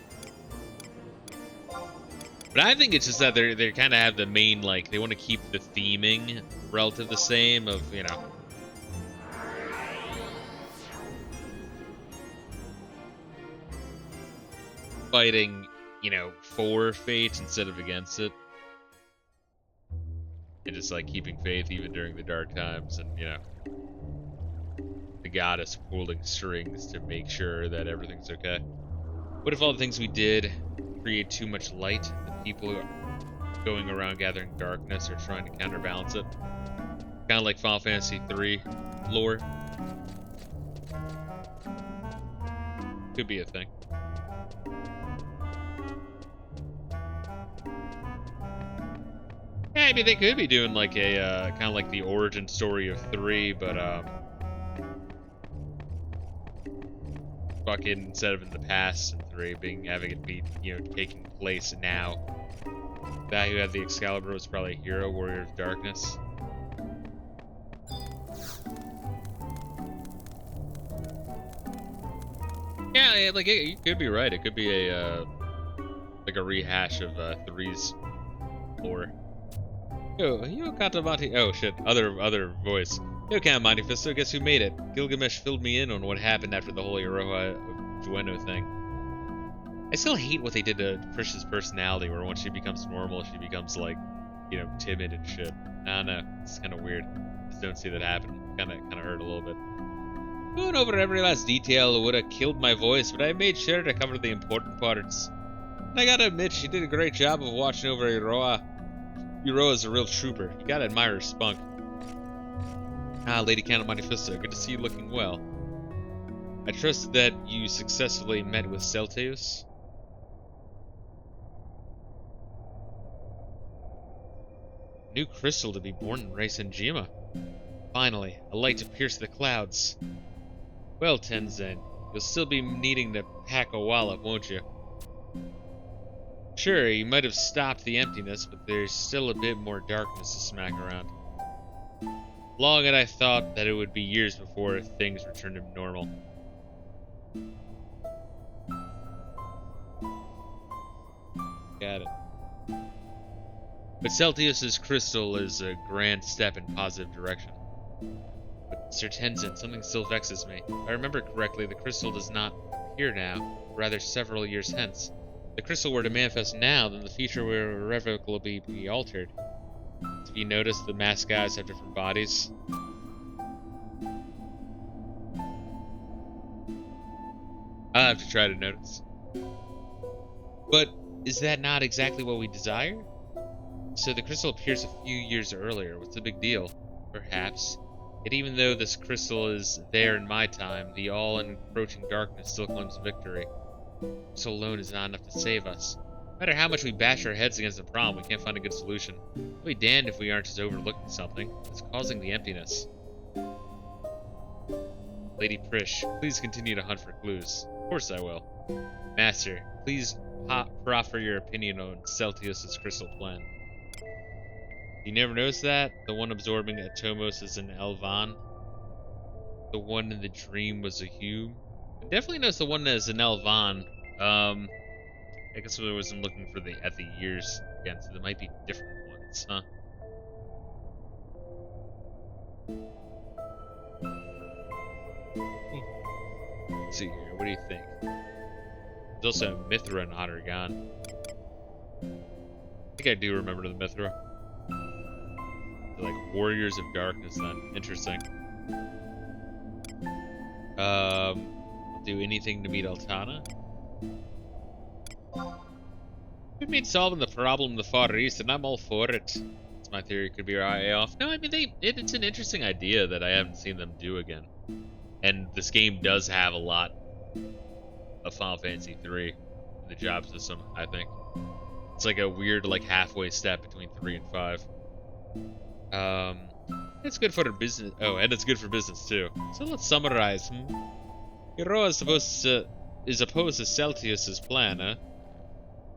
But I think it's just that they kind of have the main, like, they want to keep the theming relative the same of, you know, fighting, you know, for fate instead of against it. And just, like, keeping faith even during the dark times, and, you know, the goddess pulling strings to make sure that everything's okay. What if all the things we did create too much light? The people going around gathering darkness are trying to counterbalance it. Kind of like Final Fantasy III lore. Could be a thing. I mean, they could be doing like a kind of like the origin story of 3, but fucking instead of in the past in 3, having it be, you know, taking place now. The guy who had the Excalibur was probably a hero, warrior of darkness. Yeah, like you could be right. It could be a like a rehash of 3's lore. Yo, you got Monte. Oh shit, other voice. Yo, can't Monte Fisto. Guess who made it? Gilgamesh filled me in on what happened after the whole Iroha Dueno thing. I still hate what they did to Trish's personality, where once she becomes normal, she becomes like, you know, timid and shit. I don't know. It's kind of weird. Just don't see that happen. Kind of hurt a little bit. Going over every last detail would have killed my voice, but I made sure to cover the important parts. And I gotta admit, she did a great job of watching over Iroha. Iroha's a real trooper. You gotta admire her spunk. Ah, Lady Count Monte Fisto, good to see you looking well. I trust that you successfully met with Celteus. New crystal to be born in Rasenjima. Finally, a light to pierce the clouds. Well, Tenzin, you'll still be needing to pack a wallop, won't you? Sure, you might have stopped the emptiness, but there's still a bit more darkness to smack around. Long had I thought that it would be years before things returned to normal. Got it. But Celteus's crystal is a grand step in positive direction. But Sir Tenzin, something still vexes me. If I remember correctly, the crystal does not appear now, but rather several years hence. If the crystal were to manifest now, then the future will irrevocably be altered. Have you noticed the masked guys have different bodies? I'll have to try to notice. But is that not exactly what we desire? So the crystal appears a few years earlier. What's the big deal? Perhaps. Yet even though this crystal is there in my time, the all-encroaching darkness still claims victory. This alone is not enough to save us. No matter how much we bash our heads against the problem, we can't find a good solution. I'll be damned if we aren't just overlooking something that's causing the emptiness. Lady Prish, please continue to hunt for clues. Of course I will. Master, please proffer your opinion on Celteus's crystal plan. You never noticed that? The one absorbing Atomos is an Elvan. The one in the dream was a Hume. I definitely noticed the one that is an Elvan. I guess I wasn't looking for at the years again, so there might be different ones, huh? Let's see here, what do you think? There's also a Mithra and Ottergon. I think I do remember the Mithra. They're like warriors of darkness then. Interesting. Do anything to meet Altana? It means solving the problem in the Far East, and I'm all for it. That's my theory. Could be our eye off. No, I mean, it's an interesting idea that I haven't seen them do again. And this game does have a lot of Final Fantasy 3 in the job system, I think. It's like a weird, like, halfway step between 3 and 5. It's good for the business. Oh, and it's good for business, too. So let's summarize. Iroha is opposed to Celteus's plan, huh?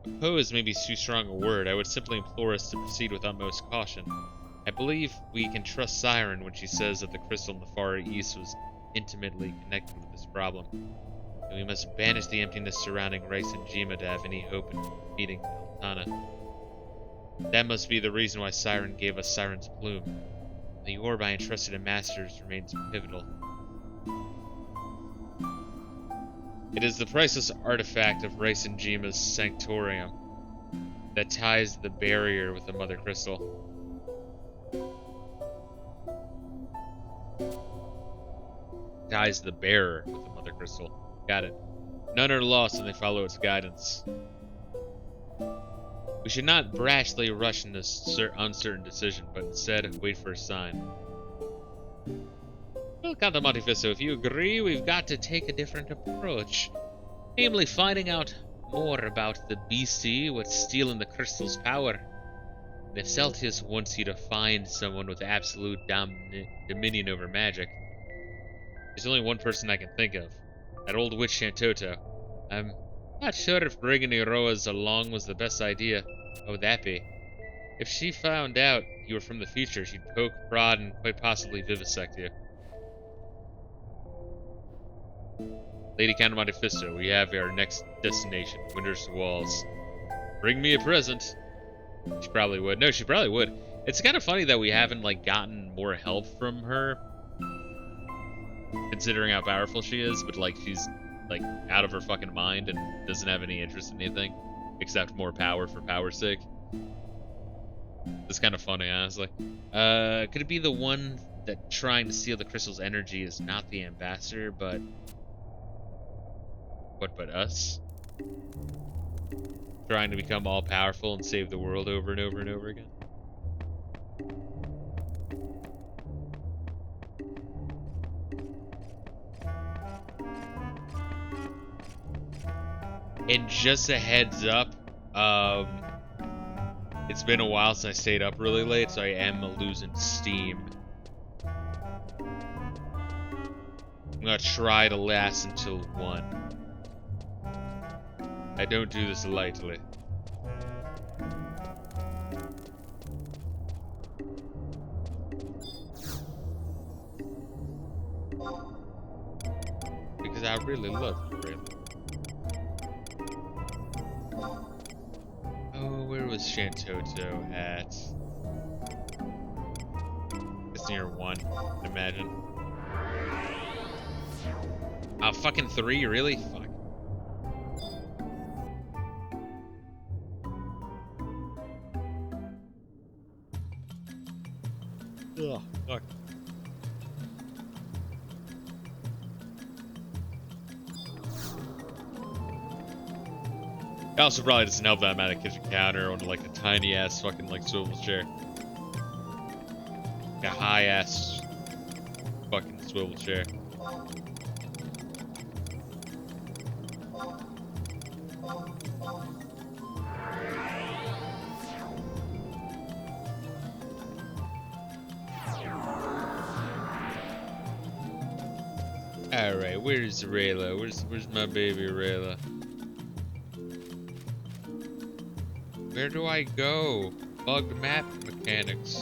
Oppose may be too strong a word. I would simply implore us to proceed with utmost caution. I believe we can trust Siren when she says that the crystal in the Far East was intimately connected with this problem. And we must banish the emptiness surrounding Rasenjima to have any hope in meeting Altana. That must be the reason why Siren gave us Siren's Plume. The orb I entrusted in Masters remains pivotal. It is the priceless artifact of Rasenjima's Sanctorium that ties the barrier with the Mother Crystal. Ties the bearer with the Mother Crystal. Got it. None are lost when they follow its guidance. We should not brashly rush in this uncertain decision, but instead wait for a sign. Well, Count Monte Fisto, if you agree, we've got to take a different approach. Namely, finding out more about the BC, what's stealing the crystal's power. And if Celtius wants you to find someone with absolute dominion over magic, there's only one person I can think of. That old witch Shantoto. I'm not sure if bringing Iroha's along was the best idea. What would that be? If she found out you were from the future, she'd poke, prod, and quite possibly vivisect you. Lady Count of Monte Fisto, we have our next destination, Winter's Walls. Bring me a present. She probably would. No, she probably would. It's kind of funny that we haven't, like, gotten more help from her, considering how powerful she is, but, like, she's, like, out of her fucking mind and doesn't have any interest in anything except more power for power's sake. It's kind of funny, honestly. Could it be the one that trying to steal the crystal's energy is not the ambassador, but... What but us? Trying to become all-powerful and save the world over and over and over again? And just a heads up, it's been a while since I stayed up really late, so I am losing steam. I'm gonna try to last until 1. I don't do this lightly. Because I really love you, really. Oh, where was Shantoto at? It's near 1, I imagine. Oh, fucking 3, really? Fuck. Ugh, fuck. It also probably doesn't help that I'm at a kitchen counter on like a tiny ass fucking like swivel chair. Like a high ass fucking swivel chair. Alright, where's Reila? Where's my baby Reila? Where do I go? Bugged map mechanics.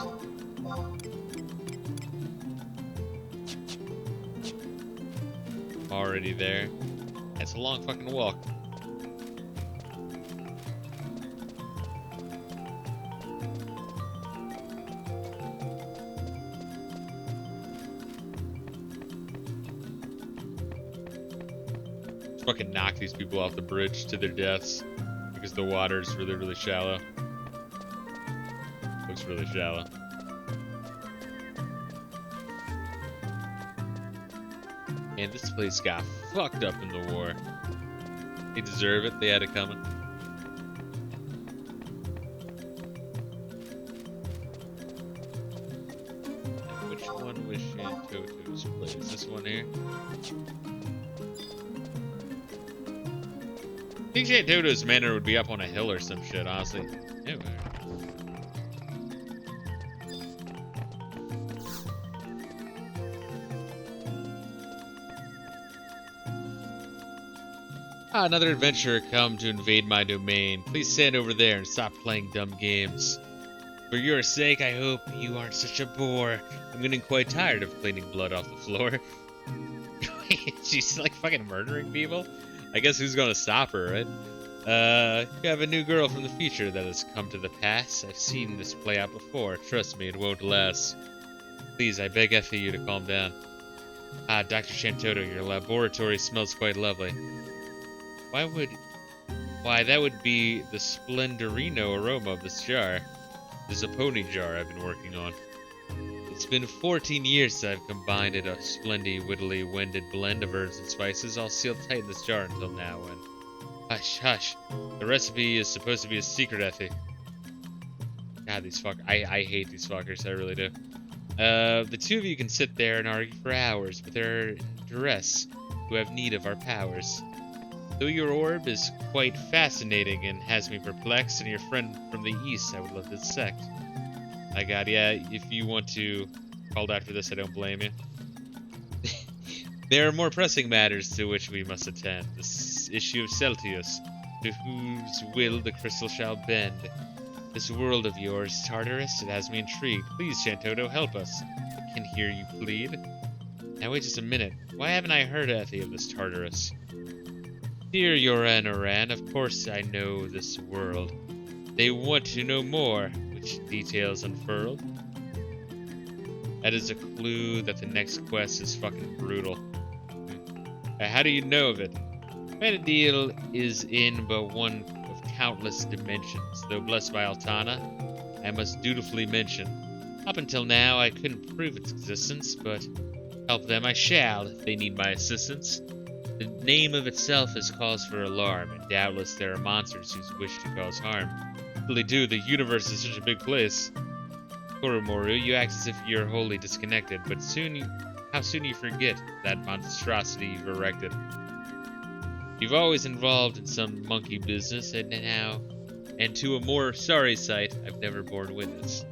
Already there. That's a long fucking walk. Fucking knock these people off the bridge to their deaths because the water is really, really shallow. Looks really shallow. And this place got fucked up in the war. They deserve it. They had it coming. Which one was Shantoto's place? This one here? I think Shantoto's manor would be up on a hill or some shit, honestly. Anyway. Another adventurer come to invade my domain. Please stand over there and stop playing dumb games. For your sake, I hope you aren't such a bore. I'm getting quite tired of cleaning blood off the floor. She's like fucking murdering people? I guess who's gonna stop her, right? You have a new girl from the future that has come to the past. I've seen this play out before. Trust me, it won't last. Please, I beg of you to calm down. Ah, Dr. Shantoto, your laboratory smells quite lovely. Why, that would be the Splendorino aroma of this jar. This is a pony jar I've been working on. It's been 14 years since I've combined a splendy, wittily wended blend of herbs and spices, all sealed tight in this jar until now, and... Hush, hush. The recipe is supposed to be a secret, Effie. God, these I hate these fuckers, I really do. The two of you can sit there and argue for hours, but there are duress who have need of our powers. Though your orb is quite fascinating and has me perplexed, and your friend from the east I would love to dissect. My god, yeah, if you want to called after this, I don't blame you. There are more pressing matters to which we must attend. This issue of Celtius, to whose will the crystal shall bend. This world of yours, Tartarus, it has me intrigued. Please, Shantoto, help us. I can hear you plead. Now wait just a minute. Why haven't I heard, Effie, of this Tartarus? Dear Yoran Oran, of course I know this world. They want to know more, which details unfurled. That is a clue that the next quest is fucking brutal. How do you know of it? Vanadil is in but one of countless dimensions, though blessed by Altana, I must dutifully mention. Up until now, I couldn't prove its existence, but help them I shall if they need my assistance. The name of itself is cause for alarm, and doubtless there are monsters whose wish to cause harm. Really do, the universe is such a big place. Koromoru, you act as if you're wholly disconnected, but how soon you forget that monstrosity you've erected. You've always involved in some monkey business, and to a more sorry sight, I've never borne witness.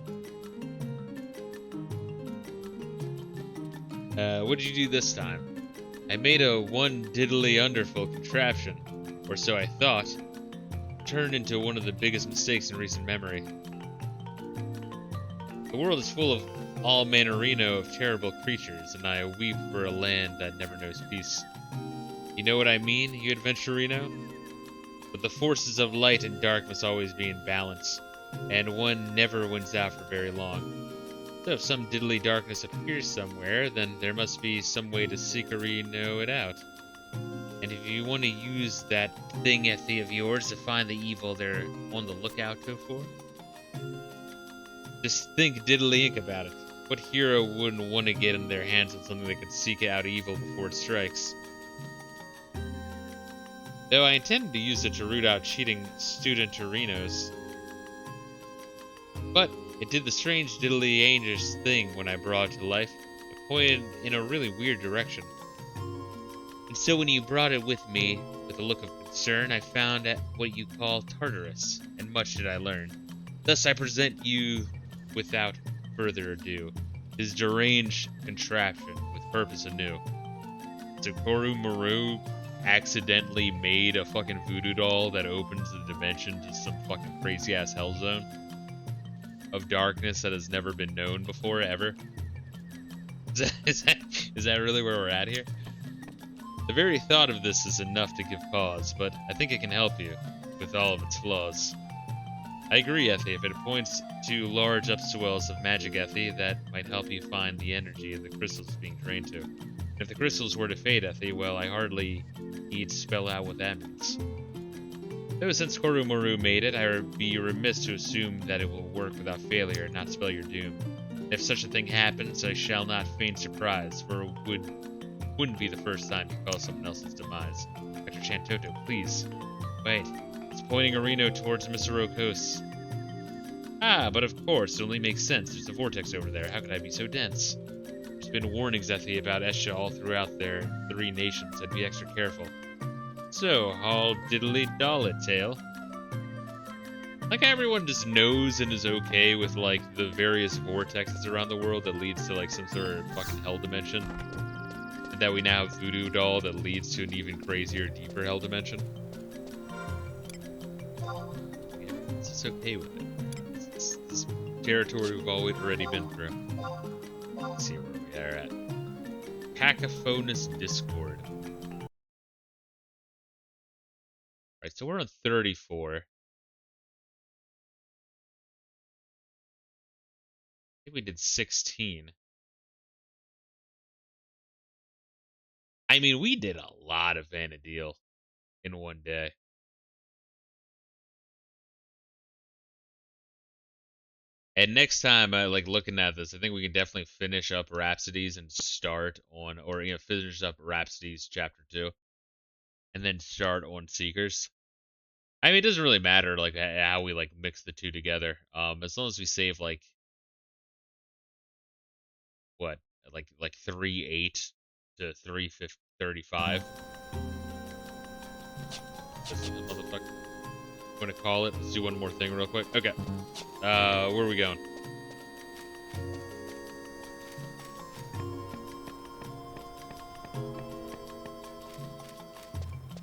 What did you do this time? I made a one diddly underful contraption, or so I thought, turned into one of the biggest mistakes in recent memory. The world is full of all mannerino of terrible creatures, and I weep for a land that never knows peace. You know what I mean, you adventurino? But the forces of light and dark must always be in balance, and one never wins out for very long. So if some diddly darkness appears somewhere, then there must be some way to secretly-know it out. And if you want to use that thing Effie of yours to find the evil they're on the lookout for, just think diddly ink about it. What hero wouldn't want to get in their hands on something that could seek out evil before it strikes? Though I intended to use it to root out cheating student-torinos. But it did the strange diddly dangerous thing when I brought it to life. It pointed in a really weird direction. And so when you brought it with me, with a look of concern, I found at what you call Tartarus, and much did I learn. Thus I present you, without further ado, his deranged contraption with purpose anew. Tokoru Maru accidentally made a fucking voodoo doll that opens the dimension to some fucking crazy ass hell zone of darkness that has never been known before ever. Is that really where we're at here? The very thought of this is enough to give pause, but I think it can help you with all of its flaws. I agree, Effie, if it points to large upswells of magic, Effie, that might help you find the energy of the crystals being drained to. And if the crystals were to fade, Effie, well, I hardly need to spell out what that means. Though since Koromoru made it, I would be remiss to assume that it will work without failure and not spell your doom. And if such a thing happens, I shall not feign surprise, for it wouldn't be the first time you cause someone else's demise. Dr. Shantoto, please. Wait. It's pointing Arino towards Misero Coast. Ah, but of course, it only makes sense. There's a vortex over there. How could I be so dense? There's been warnings, Effie, about Esha all throughout their 3 nations. I'd be extra careful. So, all diddly doll it, Tail. Like everyone just knows and is okay with, like, the various vortexes around the world that leads to, like, some sort of fucking hell dimension. And that we now have Voodoo Doll that leads to an even crazier, deeper hell dimension. Yeah, it's just okay with it. This territory we've already been through. Let's see where we are at. Cacophonous Discord. Alright, so we're on 34. I think we did 16. I mean, we did a lot of Vanadil in one day. And next time, like looking at this, I think we can definitely finish up Rhapsodies and start on, or finish up Rhapsodies Chapter 2, and then start on Seekers. I mean, it doesn't really matter like how we like mix the two together. As long as we save like what, like 3.8 to 3.35. This motherfucker. I'm gonna call it. Let's do one more thing real quick. Okay. Where are we going?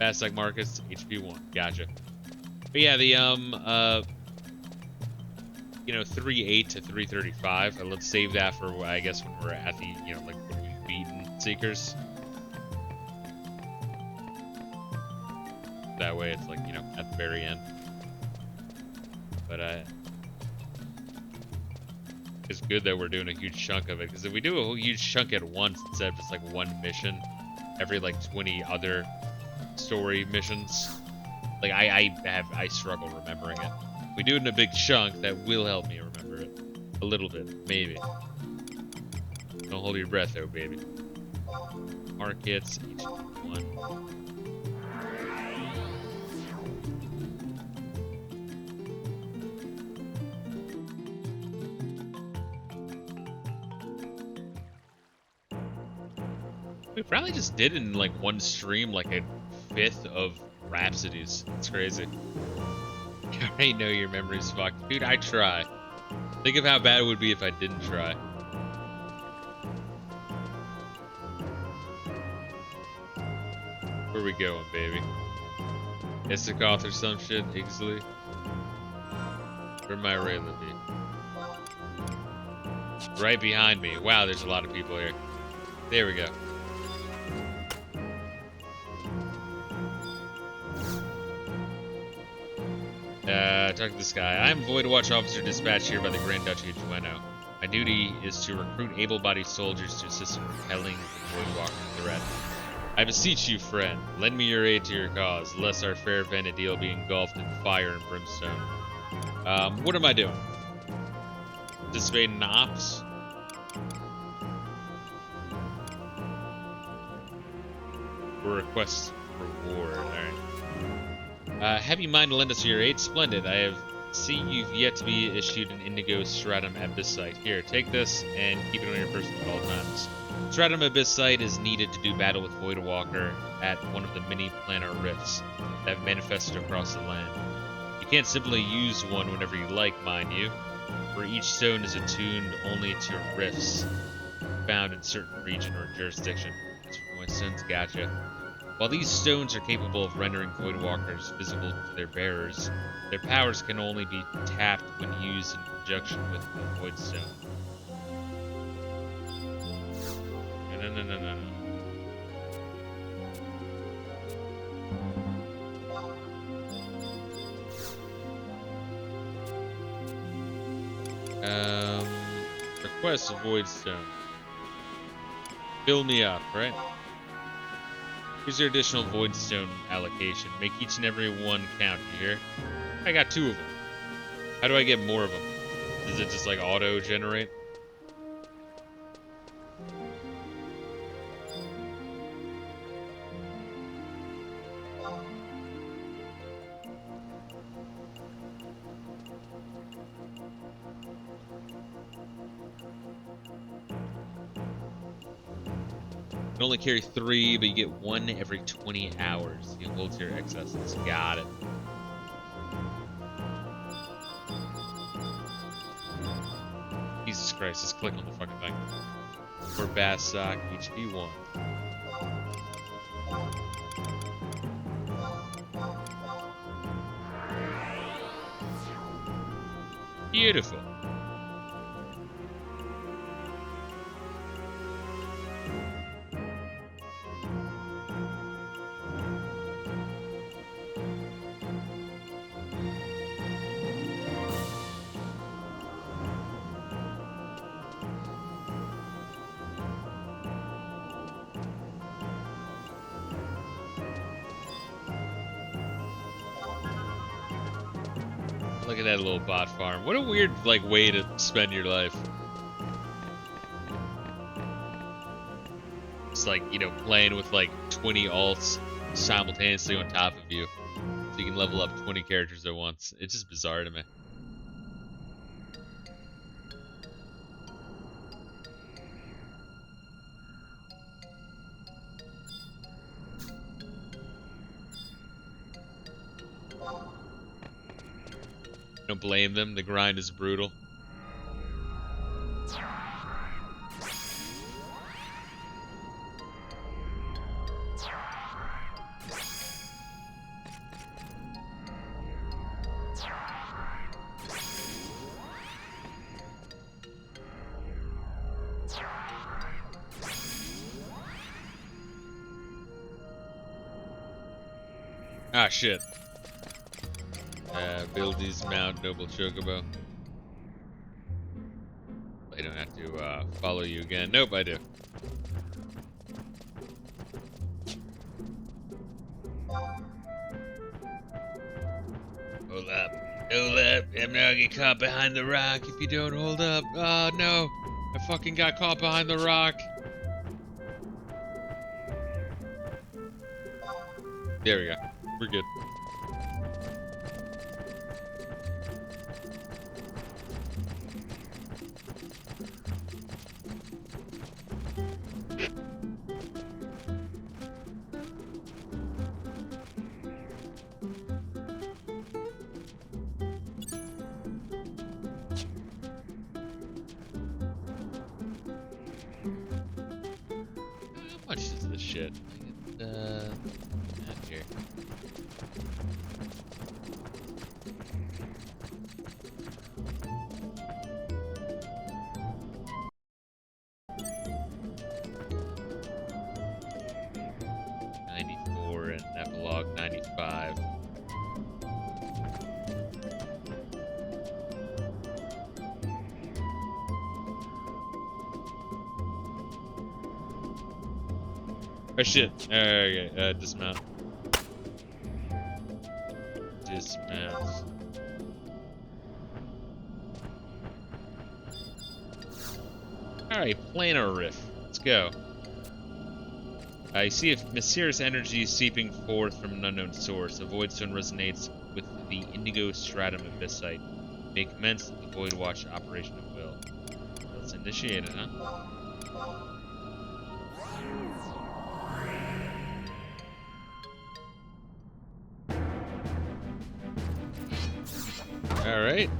Bastok Markets, HP1. Gotcha. But yeah, the 3:08 to 3:35. Let's save that for, I guess, when we're at the, like when we've beaten Seekers. That way it's like, at the very end. But it's good that we're doing a huge chunk of it, because if we do a whole huge chunk at once instead of just like one mission every like 20 other story missions, like I struggle remembering it. If we do it in a big chunk, that will help me remember it a little bit, maybe. Don't hold your breath though, baby. Markets, each one. We probably just did in like one stream like a fifth of Rhapsodies. It's crazy. I already know your memory's fucked. Dude, I try. Think of how bad it would be if I didn't try. Where we going, baby? Istakoth or some shit, Ixley? Where my Reila be? Right behind me. Wow, there's a lot of people here. There we go. Talk to this guy. I'm Void Watch Officer dispatched here by the Grand Duchy of Dueno. My duty is to recruit able-bodied soldiers to assist in repelling the Void Walker threat. I beseech you, friend, lend me your aid to your cause, lest our fair Vanadil be engulfed in fire and brimstone. What am I doing? Participating in ops? Or request reward, alright. Have you mind to lend us your aid? Splendid. I have seen you've yet to be issued an indigo stratum abyssite. Here, take this and keep it on your person at all times. Stratum abyssite is needed to do battle with Voidwalker at one of the many planar rifts that have manifested across the land. You can't simply use one whenever you like, mind you, for each stone is attuned only to rifts found in certain region or jurisdiction. That's my stones, gotcha. While these stones are capable of rendering Voidwalkers visible to their bearers, their powers can only be tapped when used in conjunction with the Void Stone. No. Request a Void Stone. Fill me up, right? Here's your additional Void Stone allocation. Make each and every one count, you hear? I got 2 of them. How do I get more of them? Does it just like auto-generate? You can only carry 3, but you get 1 every 20 hours. You hold your excesses. Got it. Jesus Christ, just click on the fucking thing. For Bastok, HP1. Beautiful. Look at that little bot farm. What a weird, like, way to spend your life. It's like, you know, playing with, like, 20 alts simultaneously on top of you. So you can level up 20 characters at once. It's just bizarre to me. Don't blame them. The grind is brutal. Ah, shit. Build these Mount Noble Chocobo. I don't have to follow you again. Nope, I do. Hold up. Hold up. I'm gonna get caught behind the rock if you don't hold up. Oh, no. I fucking got caught behind the rock. There we go. We're good. How much is this shit? Not here. And epilogue 95. Oh shit. Okay, dismount. Dismount. Alright, planar riff. Let's go. I see if mysterious energy is seeping forth from an unknown source. The void stone resonates with the indigo stratum abyssite. May commence the void watch operation at will. Let's initiate it, huh? Alright.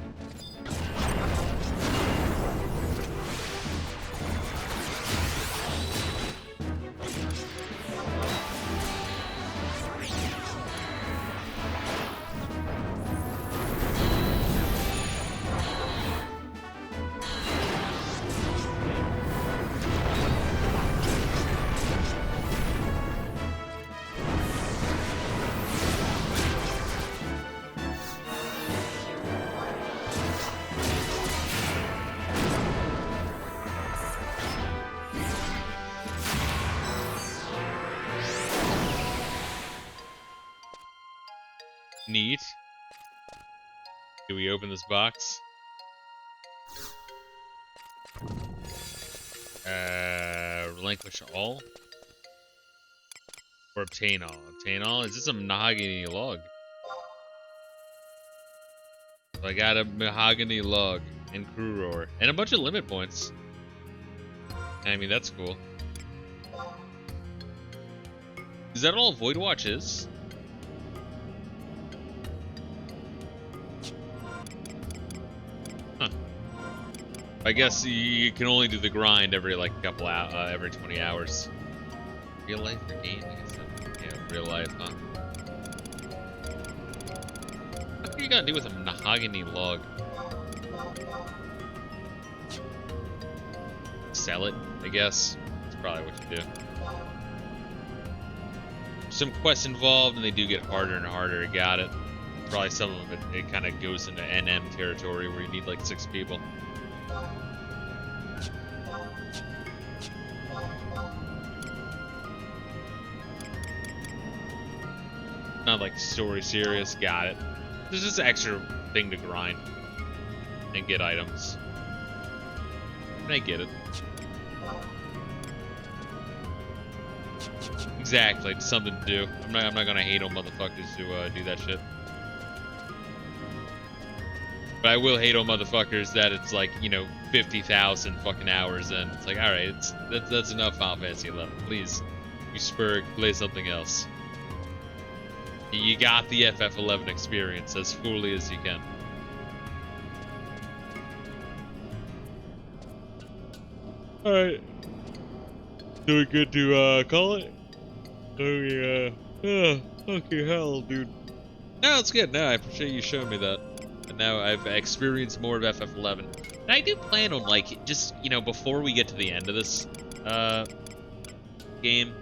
Neat. Do we open this box? Relinquish all? Or obtain all? Obtain all? Is this a mahogany log? So I got a mahogany log and crew roar. And a bunch of limit points. I mean, that's cool. Is that all Void Watch is? I guess you can only do the grind every like couple every 20 hours. Real life or game? I guess that, yeah, real life, huh? What do you gotta do with a mahogany log? Sell it, I guess. That's probably what you do. Some quests involved, and they do get harder and harder. Got it. Probably some of it kind of goes into NM territory where you need like 6 people. Not like story serious, got it. There's just an extra thing to grind and get items. And I get it. Exactly, it's something to do. I'm not gonna hate on motherfuckers who do that shit. But I will hate on motherfuckers that it's like, you know, 50,000 fucking hours in. It's like, alright, that's enough Final Fantasy 11. Please, you Spurg, play something else. You got the FF11 experience as fully as you can. Alright. So we good to call it? Fucking hell, dude. No, it's good. No, I appreciate you showing me that. And now I've experienced more of FF11. And I do plan on, like, just, before we get to the end of this uh, game,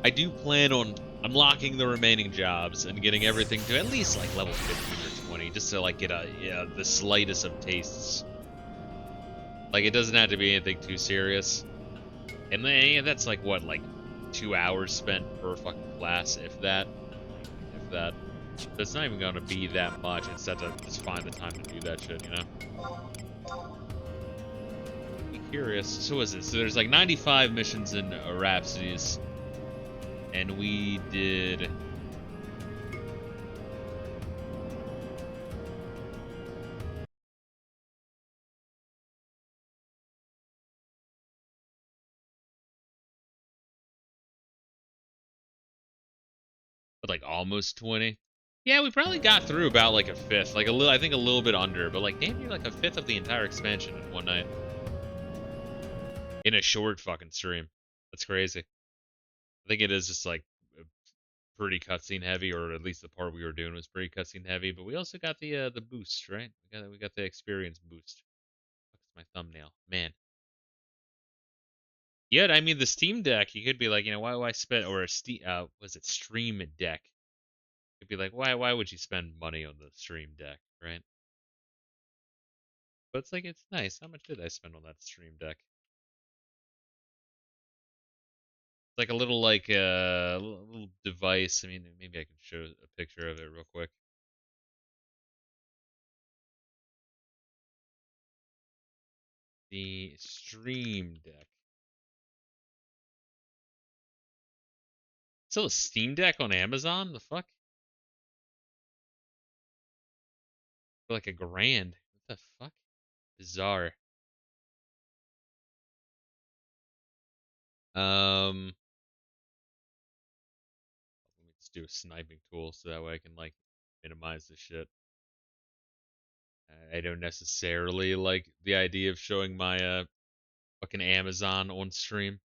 I do plan on unlocking the remaining jobs and getting everything to at least, like, level 15 or 20, just to, like, get the slightest of tastes. Like, it doesn't have to be anything too serious. And then, yeah, that's, like, what, like, 2 hours spent per fucking class, if that. If that. So it's not even going to be that much. It's set to just find the time to do that shit, Be curious. So what is it? So there's like 95 missions in Rhapsodies. And we did... like almost 20. Yeah, we probably got through about like a fifth. Like I think a little bit under. But like damn near like a fifth of the entire expansion in one night. In a short fucking stream. That's crazy. I think it is just like pretty cutscene heavy, or at least the part we were doing was pretty cutscene heavy. But we also got the boost, right? We got the experience boost. That's my thumbnail, man. Yeah, I mean the Steam Deck. You could be like, why do I spend or a Steam was it Stream Deck? You'd be like, why would you spend money on the Stream Deck, right? But it's like it's nice. How much did I spend on that Stream Deck? It's like a little little device. I mean, maybe I can show a picture of it real quick. The Stream Deck. Still a Steam Deck on Amazon? The fuck? For like $1,000. What the fuck? Bizarre. Let me just do a sniping tool so that way I can like minimize the shit. I don't necessarily like the idea of showing my fucking Amazon on stream.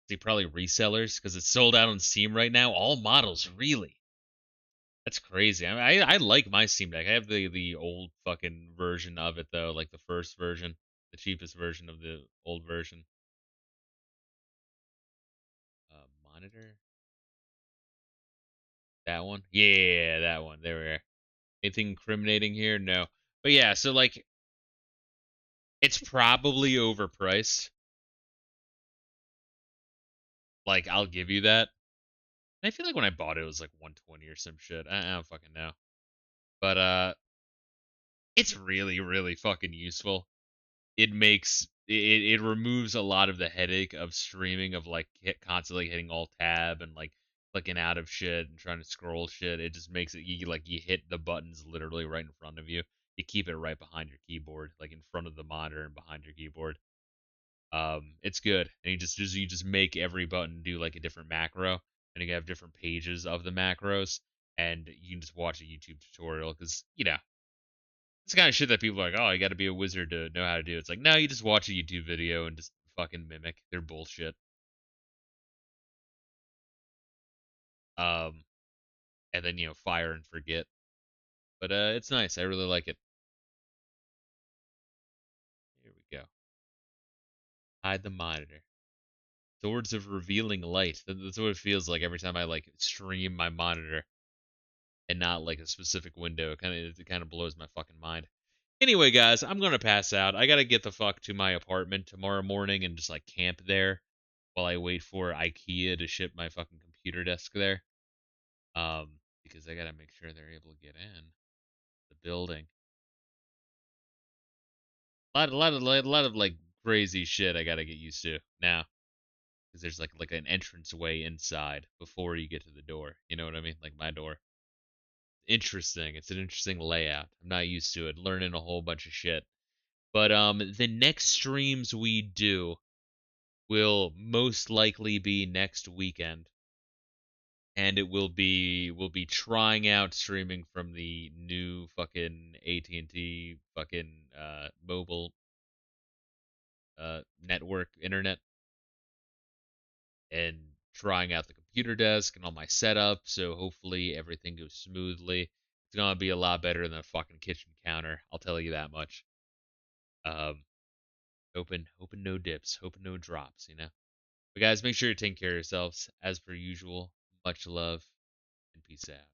See, probably resellers because it's sold out on Steam right now. All models, really. That's crazy. I mean, I like my Steam Deck. I have the old fucking version of it though, like the first version, the cheapest version of the old version. Monitor. That one? Yeah, that one. There we are. Anything incriminating here? No. But yeah, so like it's probably overpriced. Like I'll give you that. And I feel like when I bought it was like 120 or some shit. I don't fucking know. But it's really really fucking useful. It removes a lot of the headache of streaming of like constantly hitting alt tab and like clicking out of shit and trying to scroll shit. It just makes it you hit the buttons literally right in front of you. You keep it right behind your keyboard, like in front of the monitor and behind your keyboard. It's good, and you just make every button do like a different macro, and you have different pages of the macros, and you can just watch a YouTube tutorial because it's the kind of shit that people are like, oh, you got to be a wizard to know how to do. It's like, no, you just watch a YouTube video and just fucking mimic. They're bullshit. Um, and then fire and forget. But it's nice. I really like it. Here we go. Hide the monitor. Swords of revealing light. That's what it feels like every time I like stream my monitor and not like a specific window. It kind of blows my fucking mind. Anyway, guys, I'm gonna pass out. I gotta get the fuck to my apartment tomorrow morning and just like camp there while I wait for IKEA to ship my fucking computer desk there. Because I gotta make sure they're able to get in the building. A lot of like crazy shit I gotta get used to now. Because there's like an entrance way inside before you get to the door. You know what I mean? Like my door. Interesting. It's an interesting layout. I'm not used to it. Learning a whole bunch of shit. But the next streams we do will most likely be next weekend. And we'll be trying out streaming from the new fucking AT&T fucking mobile network internet and trying out the computer desk and all my setup. So hopefully everything goes smoothly. It's gonna be a lot better than a fucking kitchen counter. I'll tell you that much. Um, hoping no dips, hoping no drops. But guys, make sure you're taking care of yourselves as per usual. Much love and peace out.